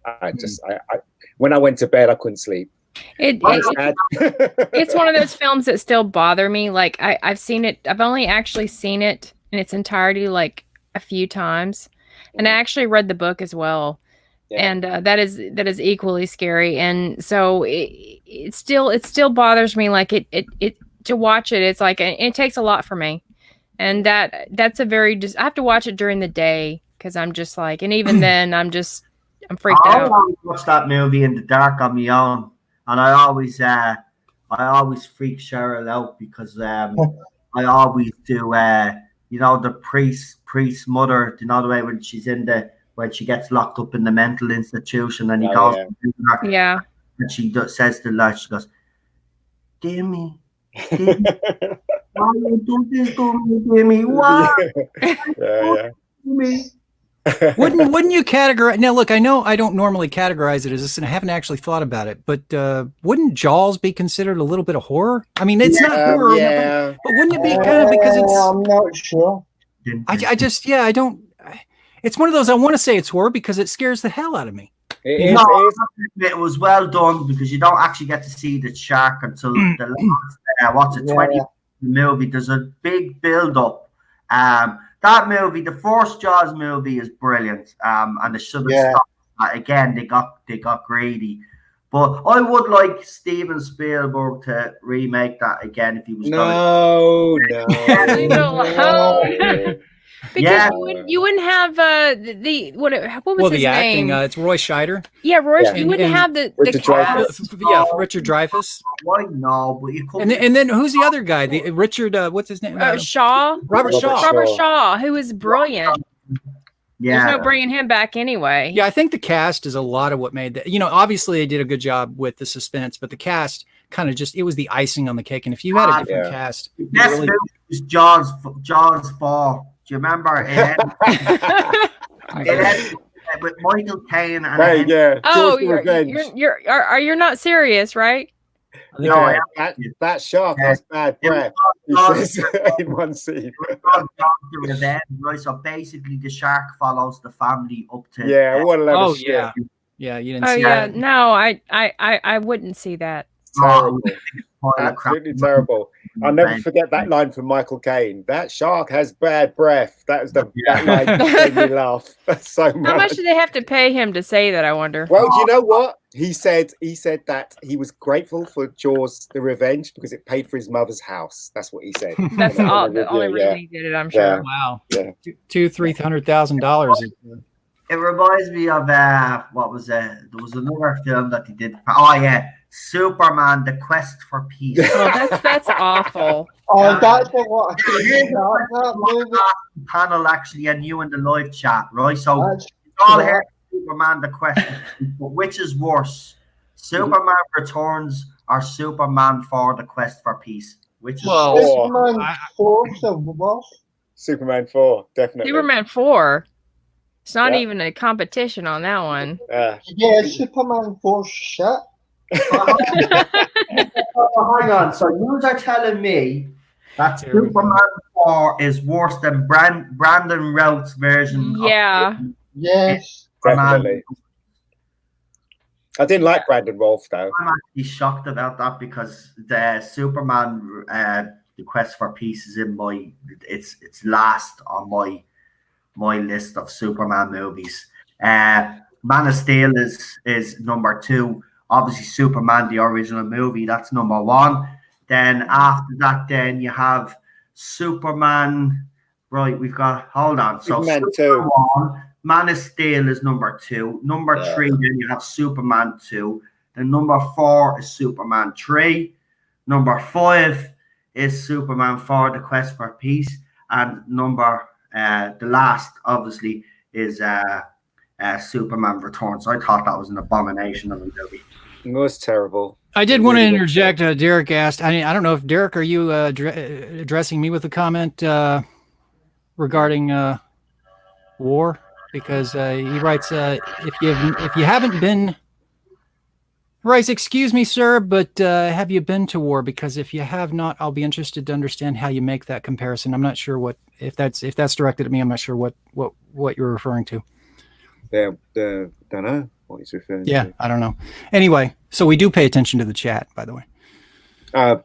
When I went to bed, I couldn't sleep. It's one of those films that still bother me. Like I've seen it. I've only actually seen it in its entirety like a few times, and I actually read the book as well. Yeah. And that is equally scary, and so it still bothers me. Like it to watch it, it's like it takes a lot for me, and that's a very I have to watch it during the day because I'm just like, and even then I'm freaked out. I watch that movie in the dark on my own, and I always freak Cheryl out because I always do the priest's mother, the way when she's when she gets locked up in the mental institution and he goes, yeah, and she says to the lad, she goes, Gimme, why you do this to me, Gimme? Why? Yeah. Wouldn't you categorize? Now, look, I know I don't normally categorize it as this, and I haven't actually thought about it. But wouldn't Jaws be considered a little bit of horror? I mean, it's not horror, but wouldn't it be kind of because it's? I'm not sure. I don't. It's one of those. I want to say it's horror because it scares the hell out of me. It was well done because you don't actually get to see the shark until the last 20 movie. There's a big build up. That movie, the first Jaws movie, is brilliant. And they should have stopped. Again, they got greedy. But I would like Steven Spielberg to remake that again if he was Leave it alone. Because you wouldn't have what was his the acting? name? It's Roy Scheider. Yeah, Roy. You wouldn't have the cast. Richard Dreyfuss. Why no? But you could. And then who's the other guy? The Richard. What's his name? Shaw. Robert Shaw, who is brilliant. Yeah, there's no bringing him back anyway. Yeah, I think the cast is a lot of what made that. Obviously they did a good job with the suspense, but the cast kind of it was the icing on the cake. And if you had a different cast, next movie was Jaws 4. Do you remember? It ends with Michael Caine and Hey, yeah. Oh, Jaws the Revenge. you're not serious, right? No, Yeah, that shark has bad it was breath. He called says in one scene. Jaws the Revenge, right? So basically, the shark follows the family up to. Yeah, what a load Oh of shit. yeah, yeah. You didn't Oh see yeah, that. no, I wouldn't see that. Terrible. Pile of crap. Absolutely terrible. I'll never forget that line from Michael Caine. That shark has bad breath. That was that line that made me laugh so much. How much do they have to pay him to say that? I wonder. Well, do you know what? He said that he was grateful for Jaws the Revenge because it paid for his mother's house. That's what he said. That's In a all. The review, only reason he did it, I'm sure. Wow. Yeah. $200,000-$300,000. It reminds me of what was there was another film that he did. Oh yeah, Superman: The Quest for Peace. Oh, that's awful. Oh, that's what I think about that movie. Panel actually, and you in the live chat, right? So That's it's all correct. here. Superman: The Quest for Peace, but which is worse, Superman Returns or Superman for the Quest for Peace? Which is Well, worse? Superman I- 4 of what? Superman 4, definitely. Superman 4. It's not Yeah. even a competition on that one. Yeah, Superman 4 shit. Oh, hang on. So you are telling me that Here we go. Superman 4 is worse than Brandon Routh's version? Yeah. Yes. Of Superman? Definitely. I didn't like Brandon Rolfe though. I'm actually shocked about that because the Superman, The Quest for Peace is in it's last on my list of Superman movies. Man of Steel is number 2. Obviously, Superman, the original movie, that's number 1. Then after that, then you have Superman. Right, we've got. Hold on. So Superman 2. Superman 1, Man of Steel is number 2. Number 3, then you have Superman 2. Then number 4 is Superman 3. Number 5 is Superman 4, The Quest for Peace. And the last, obviously, is Superman Returns. I thought that was an abomination of a movie. It was terrible. I did want to Really good interject. Derek asked. I don't know if Derek, are you addressing me with a comment regarding war? Because he writes, if you haven't been, he writes, excuse me, sir, but have you been to war? Because if you have not, I'll be interested to understand how you make that comparison. I'm not sure if that's directed at me. I'm not sure what you're referring to. Don't know what he's referring to. Yeah, I don't know. Anyway, so we do pay attention to the chat, by the way.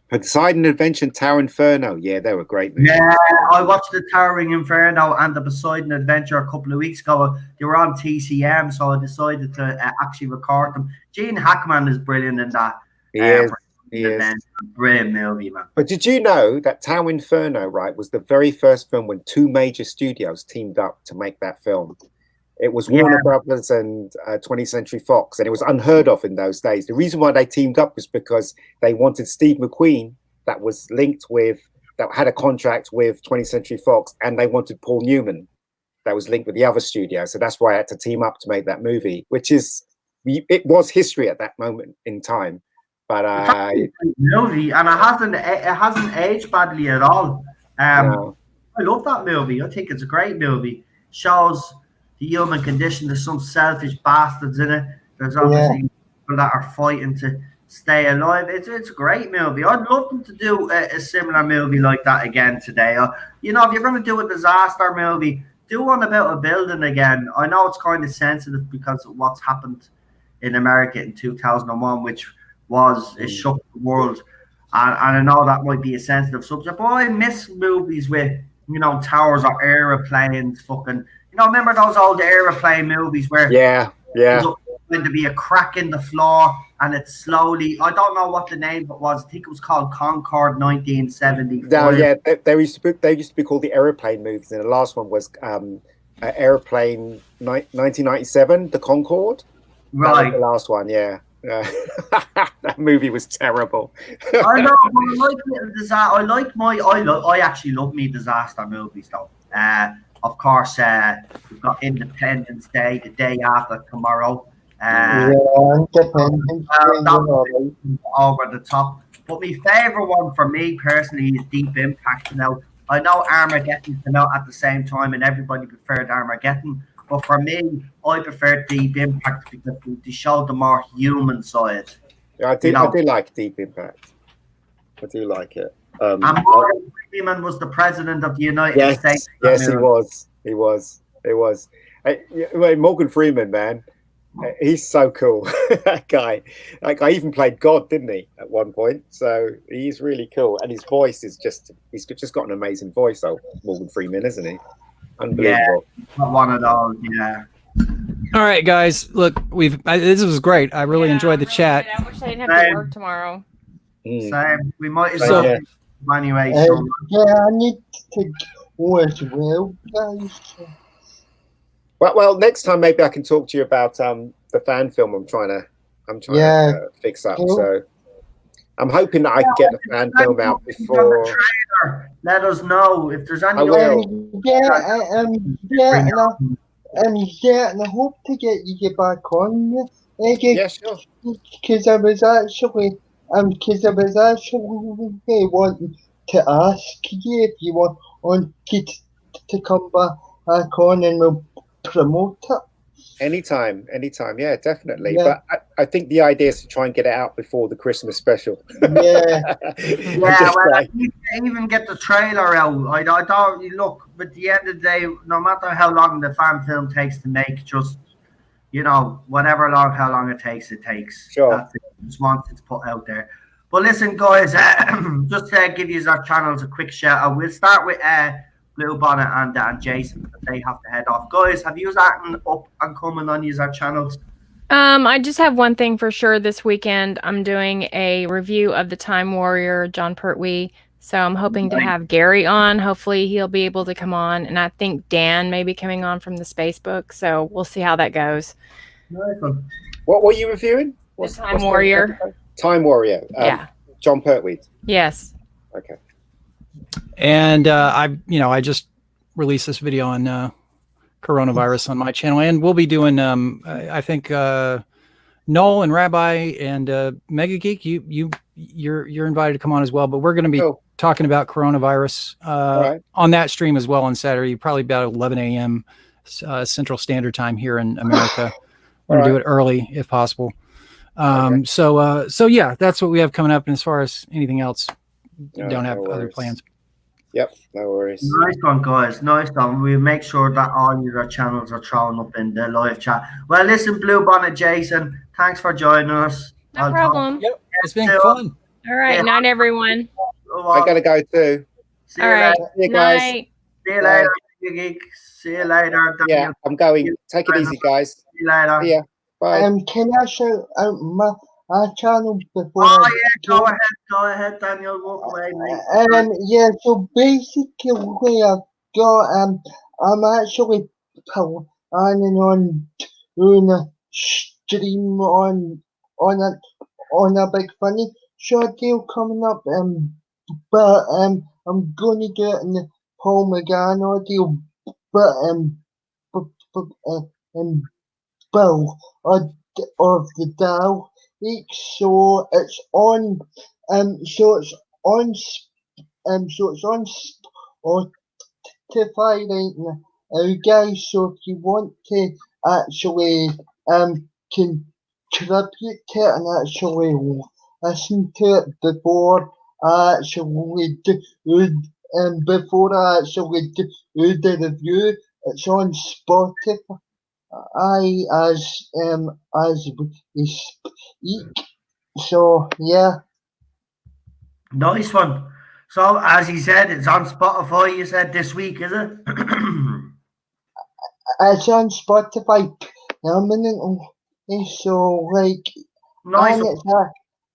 Poseidon Adventure and Tower Inferno. Yeah, they were great movies. Yeah, I watched the Towering Inferno and the Poseidon Adventure a couple of weeks ago. They were on TCM, so I decided to actually record them. Gene Hackman is brilliant in that. He is. Brilliant movie, man. But did you know that Tower Inferno, right, was the very first film when 2 major studios teamed up to make that film? It was Warner Brothers and 20th Century Fox, and it was unheard of in those days. The reason why they teamed up was because they wanted Steve McQueen, that had a contract with 20th Century Fox, and they wanted Paul Newman, that was linked with the other studio. So that's why I had to team up to make that movie, it was history at that moment in time. But movie, and it hasn't aged badly at all. No. I love that movie. I think it's a great movie. Shows the human condition. There's some selfish bastards in it. There's obviously people that are fighting to stay alive. It's a great movie. I'd love them to do a similar movie like that again today. If you're going to do a disaster movie, do one about a building again. I know it's kind of sensitive because of what's happened in America in 2001, which it shook the world. And I know that might be a sensitive subject, but I miss movies with, towers or aeroplanes, fucking. Remember those old aeroplane movies where there's going to be a crack in the floor and it's slowly, I don't know what the name of it was. I think it was called Concorde 1970. No, yeah, they used to be called the aeroplane movies, and the last one was Aeroplane 1997, the Concorde. Right. That was the last one, yeah. That movie was terrible. I know, but I actually love me disaster movies though. Of course, we've got Independence Day, the day after tomorrow. Independence Day. Over the top. But my favourite one for me personally is Deep Impact. I know Armageddon came out at the same time and everybody preferred Armageddon. But for me, I prefer Deep Impact because they show the more human side. Yeah, I do. You know. I do like Deep Impact. I do like it. And Morgan Freeman was the president of the United States. Yes, he was. He was. He was. Morgan Freeman, man, he's so cool. That guy. Like, I even played God, didn't he, at one point? So he's really cool, and his voice is just—he's just got an amazing voice. Oh, Morgan Freeman, isn't he? Unbelievable. Yeah, one of those. Yeah. All right, guys. Look, this was great. I really enjoyed the chat. I wish I didn't have to work tomorrow. Same. We might as So- well. Anyway, yeah, I need to go as well, guys. Well, next time maybe I can talk to you about the fan film I'm trying to fix up. Cool. So I'm hoping that I can get the fan film out before. Let us know if there's any. I will. And I hope to get you back on. Yeah, sure. Because I was actually wanting to ask you if you want to come back on and we'll promote it. Anytime. Yeah, definitely. Yeah. But I think the idea is to try and get it out before the Christmas special. Yeah. You can even get the trailer out. I don't look. But at the end of the day, no matter how long the fan film takes to make, just how long it takes, it takes. Sure. That's it. Just once it's put out there. But listen, guys, just to give you our channels a quick shout out. We'll start with Blue Bonnet and Jason, but they have to head off. Guys, have you acting up and coming on our channels? I just have one thing for sure this weekend. I'm doing a review of the Time Warrior, John Pertwee. So I'm hoping to have Gary on. Hopefully he'll be able to come on. And I think Dan may be coming on from the Space Book. So we'll see how that goes. Nice one. What were you reviewing? The Time Warrior. Time Warrior. Yeah. John Pertwee. Yes. Okay. And I just released this video on coronavirus on my channel, and we'll be doing I think Noel and Rabbi and Mega Geek, you're invited to come on as well, but we're going to be talking about coronavirus on that stream as well on Saturday, probably about 11 a.m. Central Standard Time here in America. We're going to do it early if possible. So yeah, that's what we have coming up. And as far as anything else, don't have other plans. Yep, no worries. Nice one, guys. Nice one. We'll make sure that all your channels are thrown up in the live chat. Well, listen, Blue Bonnet Jason, thanks for joining us. No problem. Yep, it's been fun. All right, night, everyone. I gotta go too. All right, see you guys. Night. See you later, Geek. See you later. Yeah, I'm going. Take it easy, guys. See you later. See ya. Bye. Can I shout out my channel before? Oh yeah, go ahead, Daniel. Walk away, mate. Yeah. So basically, I've got I'm actually planning on doing a stream on a big funny short deal coming up. But I'm gonna do it in the Paul McGann audio. But Bill of the Dow. So it's on Spotify right now, guys. So if you want to actually contribute to it and actually listen to it before I actually do the review, it's on Spotify. As we speak. So yeah. Nice one. So as he said, it's on Spotify. You said this week, is it? It's on Spotify permanently. So like, nice.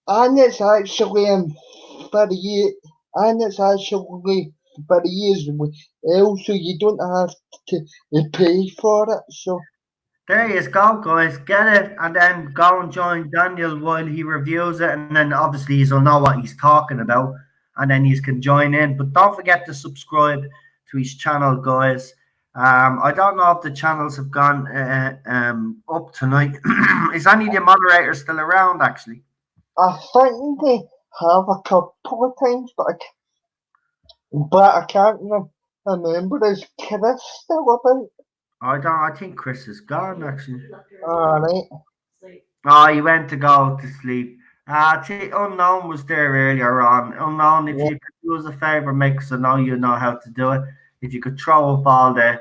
And it's actually for you, and it's actually for years. Also, you don't have to pay for it. So. There you go, guys. Get it, and then go and join Daniel while he reviews it, and then obviously you'll know what he's talking about, and then you can join in. But don't forget to subscribe to his channel, guys. I don't know if the channels have gone up tonight. Is any of the moderators still around, actually? I think they have a couple of times, but I can't remember. Is Chris still about? I don't. I think Chris is gone actually. Alright. Oh, he went to go to sleep. Unknown was there earlier on. Unknown, if Yeah. you could do us a favor, make us know you know how to do it. If you could throw up all the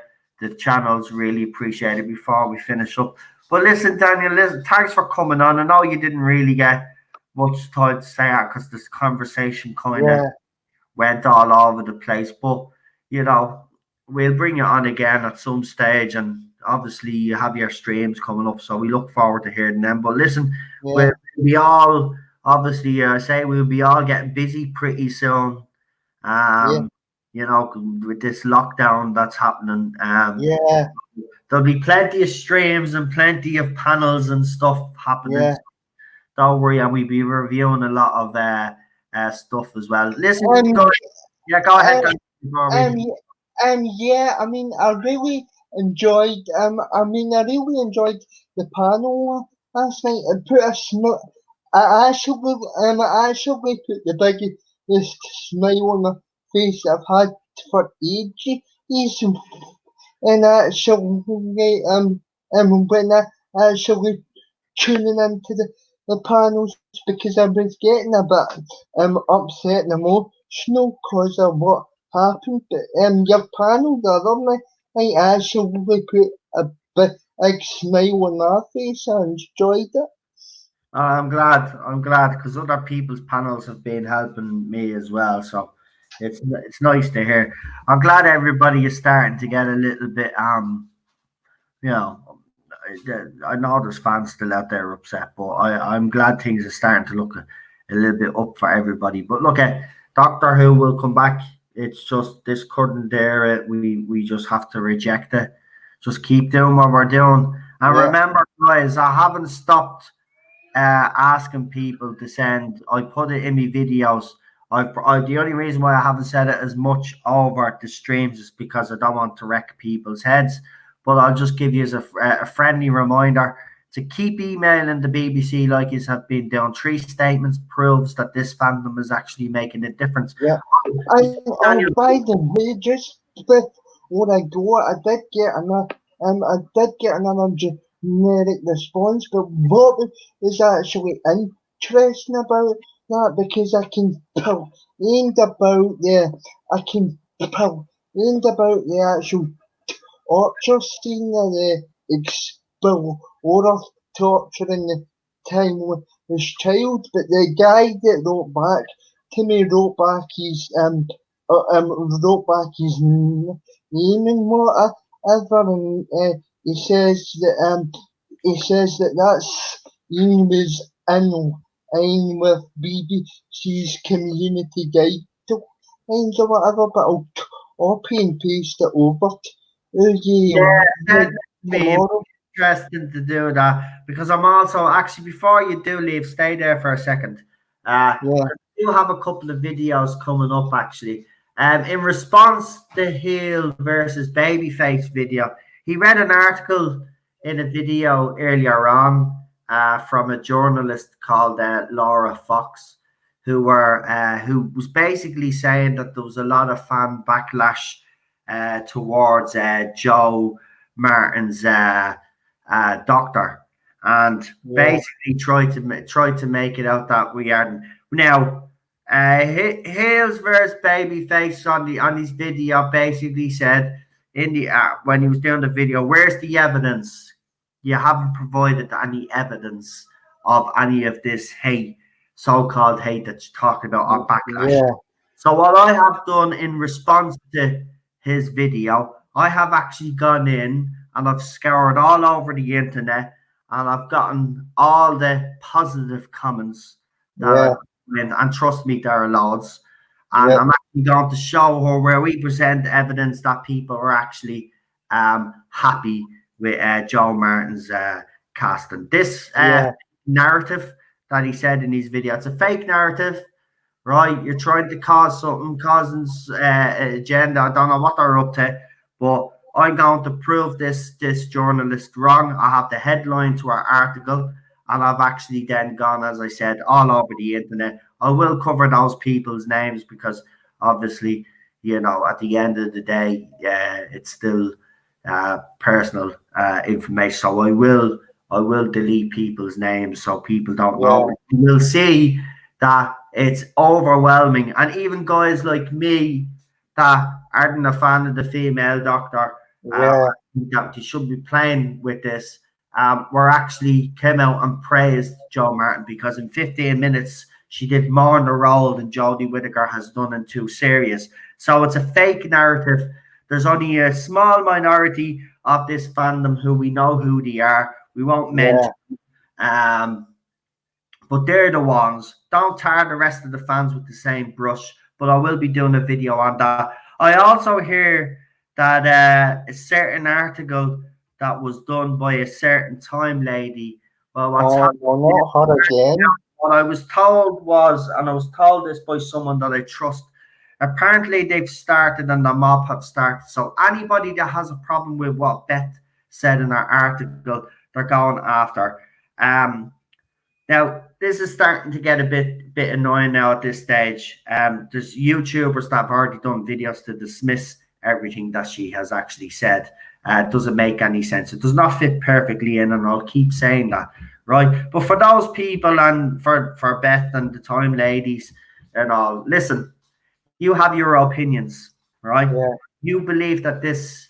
channels, really appreciate it before we finish up. But listen, Daniel, listen, thanks for coming on. I know you didn't really get much time to say that because this conversation kind of Yeah. went all over the place. But you know, we'll bring you on again at some stage, and obviously you have your streams coming up, so we look forward to hearing them. But listen, Yeah. we all obviously say we'll be all getting busy pretty soon. Yeah. You know, with this lockdown that's happening, Yeah. there'll be plenty of streams and plenty of panels and stuff happening. Yeah. Don't worry, and we'll be reviewing a lot of stuff as well. Listen, Um, guys, yeah, go ahead, um, guys. Before Um, we yeah, I mean, I really enjoyed, I really enjoyed the panel last night. It put a smile, I actually put the biggest smile on my face I've had for ages. And actually, when I actually tuning into the panels because I was getting a bit upset and emotional because of what happened. But your panel the other night actually put a big smile on my face. I enjoyed it. I'm glad. I'm glad because other people's panels have been helping me as well. So it's nice to hear. I'm glad everybody is starting to get a little bit you know. I know there's fans still out there upset, but I'm glad things are starting to look a little bit up for everybody. But look at Doctor Who will come back. It's just this couldn't dare it. We just have to reject it. Just keep doing what we're doing. And Yeah. remember, guys, I haven't stopped asking people to send. I put it in my videos. The only reason why I haven't said it as much over the streams is because I don't want to wreck people's heads. But I'll just give you as a friendly reminder to keep emailing the BBC like you have been doing. 3 statements proves that this fandom is actually making a difference. Yeah. And by the way, just before I go, I did get another generic response, but what is actually interesting about that because I can pull and about the actual torture scene of the explorer torturing the time with his child, but the guy that wrote back to me wrote back his name and whatever, and he says that's he was in with BBC's community guidelines or whatever, but I'll copy and paste it over to you tomorrow. Interesting to do that because I'm also actually before you do leave, stay there for a second. Yeah. I do have a couple of videos coming up actually. In response to the heel versus babyface video, he read an article in a video earlier on from a journalist called Laura Fox, who was basically saying that there was a lot of fan backlash towards Joe Martin's doctor, and basically tried to make it out that we are now. Hales versus Babyface on his video basically said in the when he was doing the video, where's the evidence? You haven't provided any evidence of any of this hate, so-called hate that you're talking about or backlash. Yeah. So what I have done in response to his video, I have actually gone in and I've scoured all over the internet and I've gotten all the positive comments that and trust me, there are loads. And I'm actually going to show her where we present evidence that people are actually happy with Joe Martin's casting. This narrative that he said in his video, it's a fake narrative, right? You're trying to cause something, causing agenda. I don't know what they're up to, but I'm going to prove this journalist wrong. I have the headline to our article, and I've actually then gone, as I said, all over the internet. I will cover those people's names because obviously, you know, at the end of the day, it's still personal information. So I will delete people's names so people don't know. You will see that it's overwhelming, and even guys like me that aren't a fan of the female doctor, that you should be playing with this. Were actually came out and praised Jo Martin because in 15 minutes she did more in the role than Jodie Whittaker has done in 2 series. So it's a fake narrative. There's only a small minority of this fandom who we know who they are. We won't mention, but they're the ones. Don't tar the rest of the fans with the same brush. But I will be doing a video on that. I also hear that a certain article that was done by a certain Time lady. Well, what's happening? What I was told was, and I was told this by someone that I trust, apparently they've started and the mob have started. So anybody that has a problem with what Beth said in her article, they're going after. Now, this is starting to get a bit annoying now at this stage. There's YouTubers that have already done videos to dismiss everything that she has actually said. It doesn't make any sense. It does not fit perfectly in, and I'll keep saying that, right? But for those people and for Beth and the Time ladies and all, listen, you have your opinions, right? You believe that this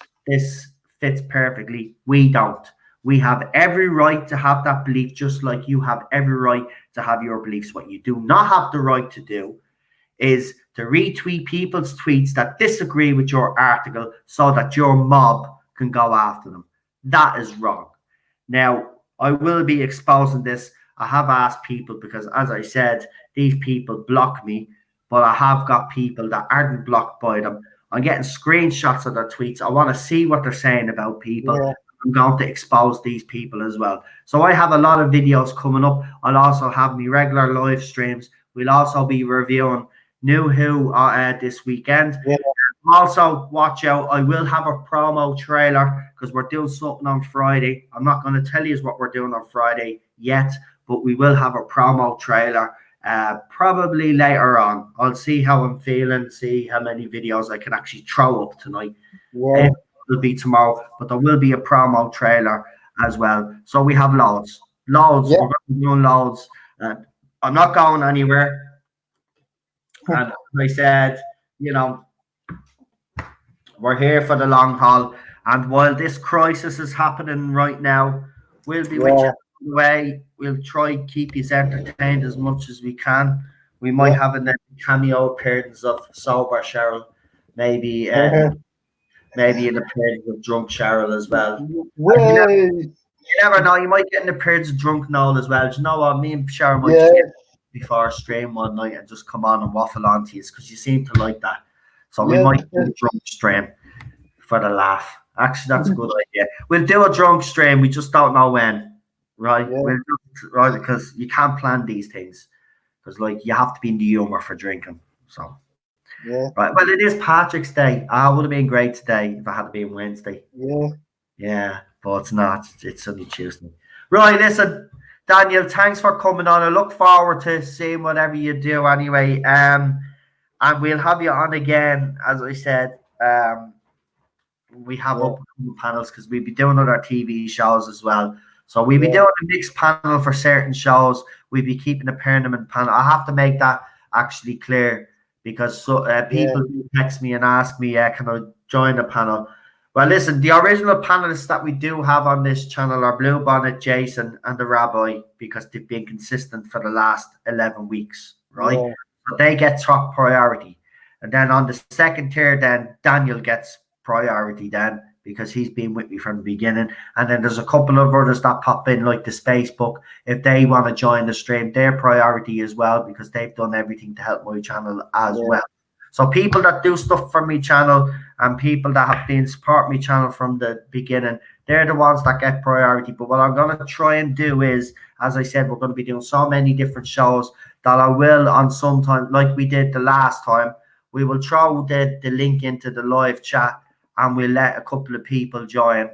fits perfectly. We don't. We have every right to have that belief, just like you have every right to have your beliefs. What you do not have the right to do is to retweet people's tweets that disagree with your article so that your mob can go after them. That is wrong. Now, I will be exposing this. I have asked people because, as I said, these people block me, but I have got people that aren't blocked by them. I'm getting screenshots of their tweets. I want to see what they're saying about people. I'm going to expose these people as well. So I have a lot of videos coming up. I'll also have me regular live streams. We'll also be reviewing New Who this weekend. Also, watch out. I will have a promo trailer because we're doing something on Friday. I'm not going to tell you what we're doing on Friday yet, but we will have a promo trailer probably later on. I'll see how I'm feeling, see how many videos I can actually throw up tonight. Will be tomorrow, but there will be a promo trailer as well. So we have loads. We're going to be doing loads. I'm not going anywhere. And as I said, we're here for the long haul. And while this crisis is happening right now, we'll be with you all the way. We'll try keep you entertained as much as we can. We might have a cameo appearance of sober Cheryl, maybe. Maybe an appearance of drunk Cheryl as well. You never know. You might get an appearance of drunk Noel as well. Do you know what? Me and Cheryl might just get before a stream one night and just come on and waffle on to you because you seem to like that. So we might do a drunk stream for the laugh. Actually, that's a good idea. We'll do a drunk stream. We just don't know when, right? Right, because you can't plan these things because, you have to be in the humor for drinking. So. Right. Well, it is Patrick's Day. It would have been great today if I had been Wednesday. Yeah, but it's not. It's only Tuesday. Right. Listen, Daniel, thanks for coming on. I look forward to seeing whatever you do anyway. And we'll have you on again, as I said. We have upcoming panels because we'll be doing other TV shows as well. So we'll be doing a mixed panel for certain shows. We'll be keeping a permanent panel. I have to make that actually clear. Because people text me and ask me, can I join the panel? Well, listen, the original panelists that we do have on this channel are Blue Bonnet, Jason, and the Rabbi, because they've been consistent for the last 11 weeks, right? So they get top priority. And then on the second tier, then Daniel gets priority then, because he's been with me from the beginning. And then there's a couple of others that pop in, like the Space Book. If they want to join the stream, their priority as well, because they've done everything to help my channel as well. So people that do stuff for my channel and people that have been support my channel from the beginning, they're the ones that get priority. But what I'm going to try and do is, as I said, we're going to be doing so many different shows that I will on some time, like we did the last time, we will throw the link into the live chat and we'll let a couple of people join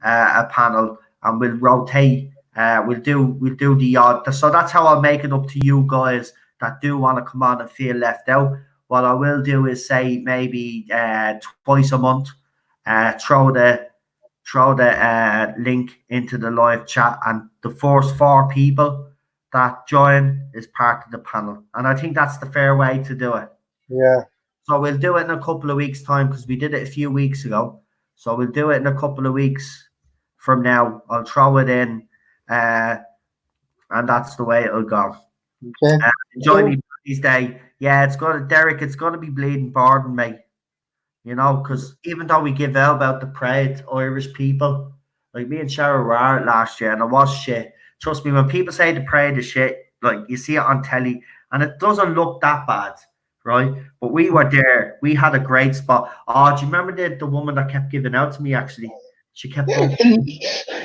a panel and we'll rotate. We'll do the odd. So that's how I'll make it up to you guys that do want to come on and feel left out. What I will do is say maybe twice a month, throw the throw the link into the live chat, and the first 4 people that join is part of the panel. And I think that's the fair way to do it. Yeah. So we'll do it in a couple of weeks' time, because we did it a few weeks ago. So we'll do it in a couple of weeks from now. I'll throw it in, and that's the way it'll go. Okay. Enjoy me these days. Yeah, Derek, it's gonna be bleeding Borden, mate. You know, because even though we give out about the pride Irish people, like me and Cheryl were out last year, and it was shit. Trust me, when people say the pride is shit, like you see it on telly, and it doesn't look that bad, right? But we were there. We had a great spot. Oh, do you remember the woman that kept giving out to me? Actually, she kept going.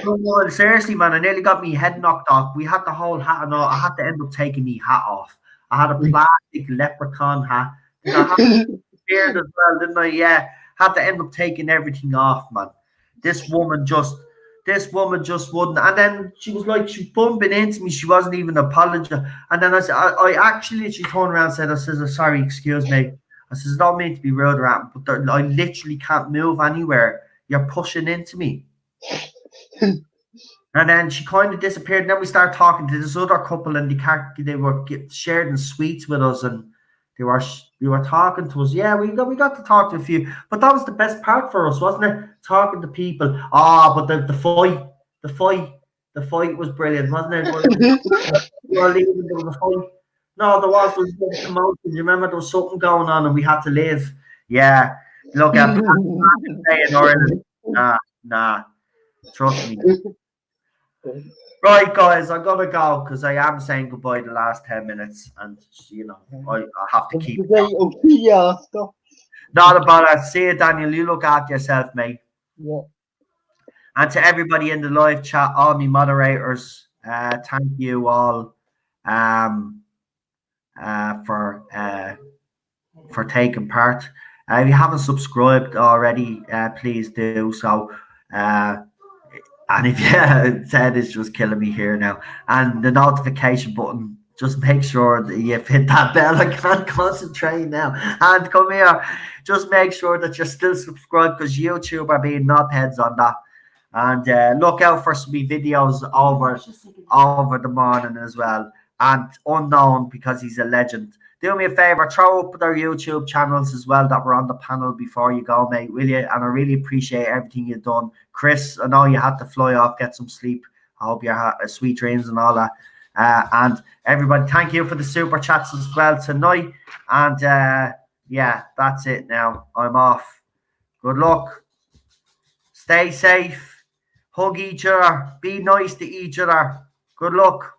No, seriously, man, I nearly got me head knocked off. We had the whole hat and all. I had to end up taking me hat off. I had a plastic leprechaun hat. Did I have a beard as well, didn't I? Yeah. Had to end up taking everything off, man. This woman just wouldn't. And then she was like, she was bumping into me. She wasn't even apologizing. And then I said, I actually, she turned around and said, I says, sorry, excuse me. I says, I don't mean to be rude or anything, but I literally can't move anywhere. You're pushing into me. And then she kind of disappeared. And then we started talking to this other couple, and they were sharing sweets with us, and they were talking to us. Yeah, we got to talk to a few, but that was the best part for us, wasn't it? Talking to people. But the fight was brilliant, wasn't it? We were leaving, there was a fight. No, there was a commotion. You remember there was something going on, and we had to leave. Yeah, look at in Ireland. Nah, trust me. Right, guys, I'm gonna go because I am saying goodbye the last 10 minutes, and I have to keep. Not about it. See you, Daniel. You look after yourself, mate. Yeah. And to everybody in the live chat, all my moderators, thank you all for taking part. If you haven't subscribed already, please do so. And if Ted is just killing me here now. And the notification button, just make sure that you hit that bell. I can't concentrate now. And come here, just make sure that you're still subscribed, because YouTube are being knobheads on that. And look out for some videos over the morning as well. And Unknown, because he's a legend. Do me a favor, throw up their YouTube channels as well that were on the panel before you go, mate, will you? And I really appreciate everything you've done. Chris, I know you had to fly off, get some sleep. I hope you had sweet dreams and all that. And everybody, thank you for the super chats as well tonight. And yeah, that's it now. I'm off. Good luck. Stay safe. Hug each other. Be nice to each other. Good luck.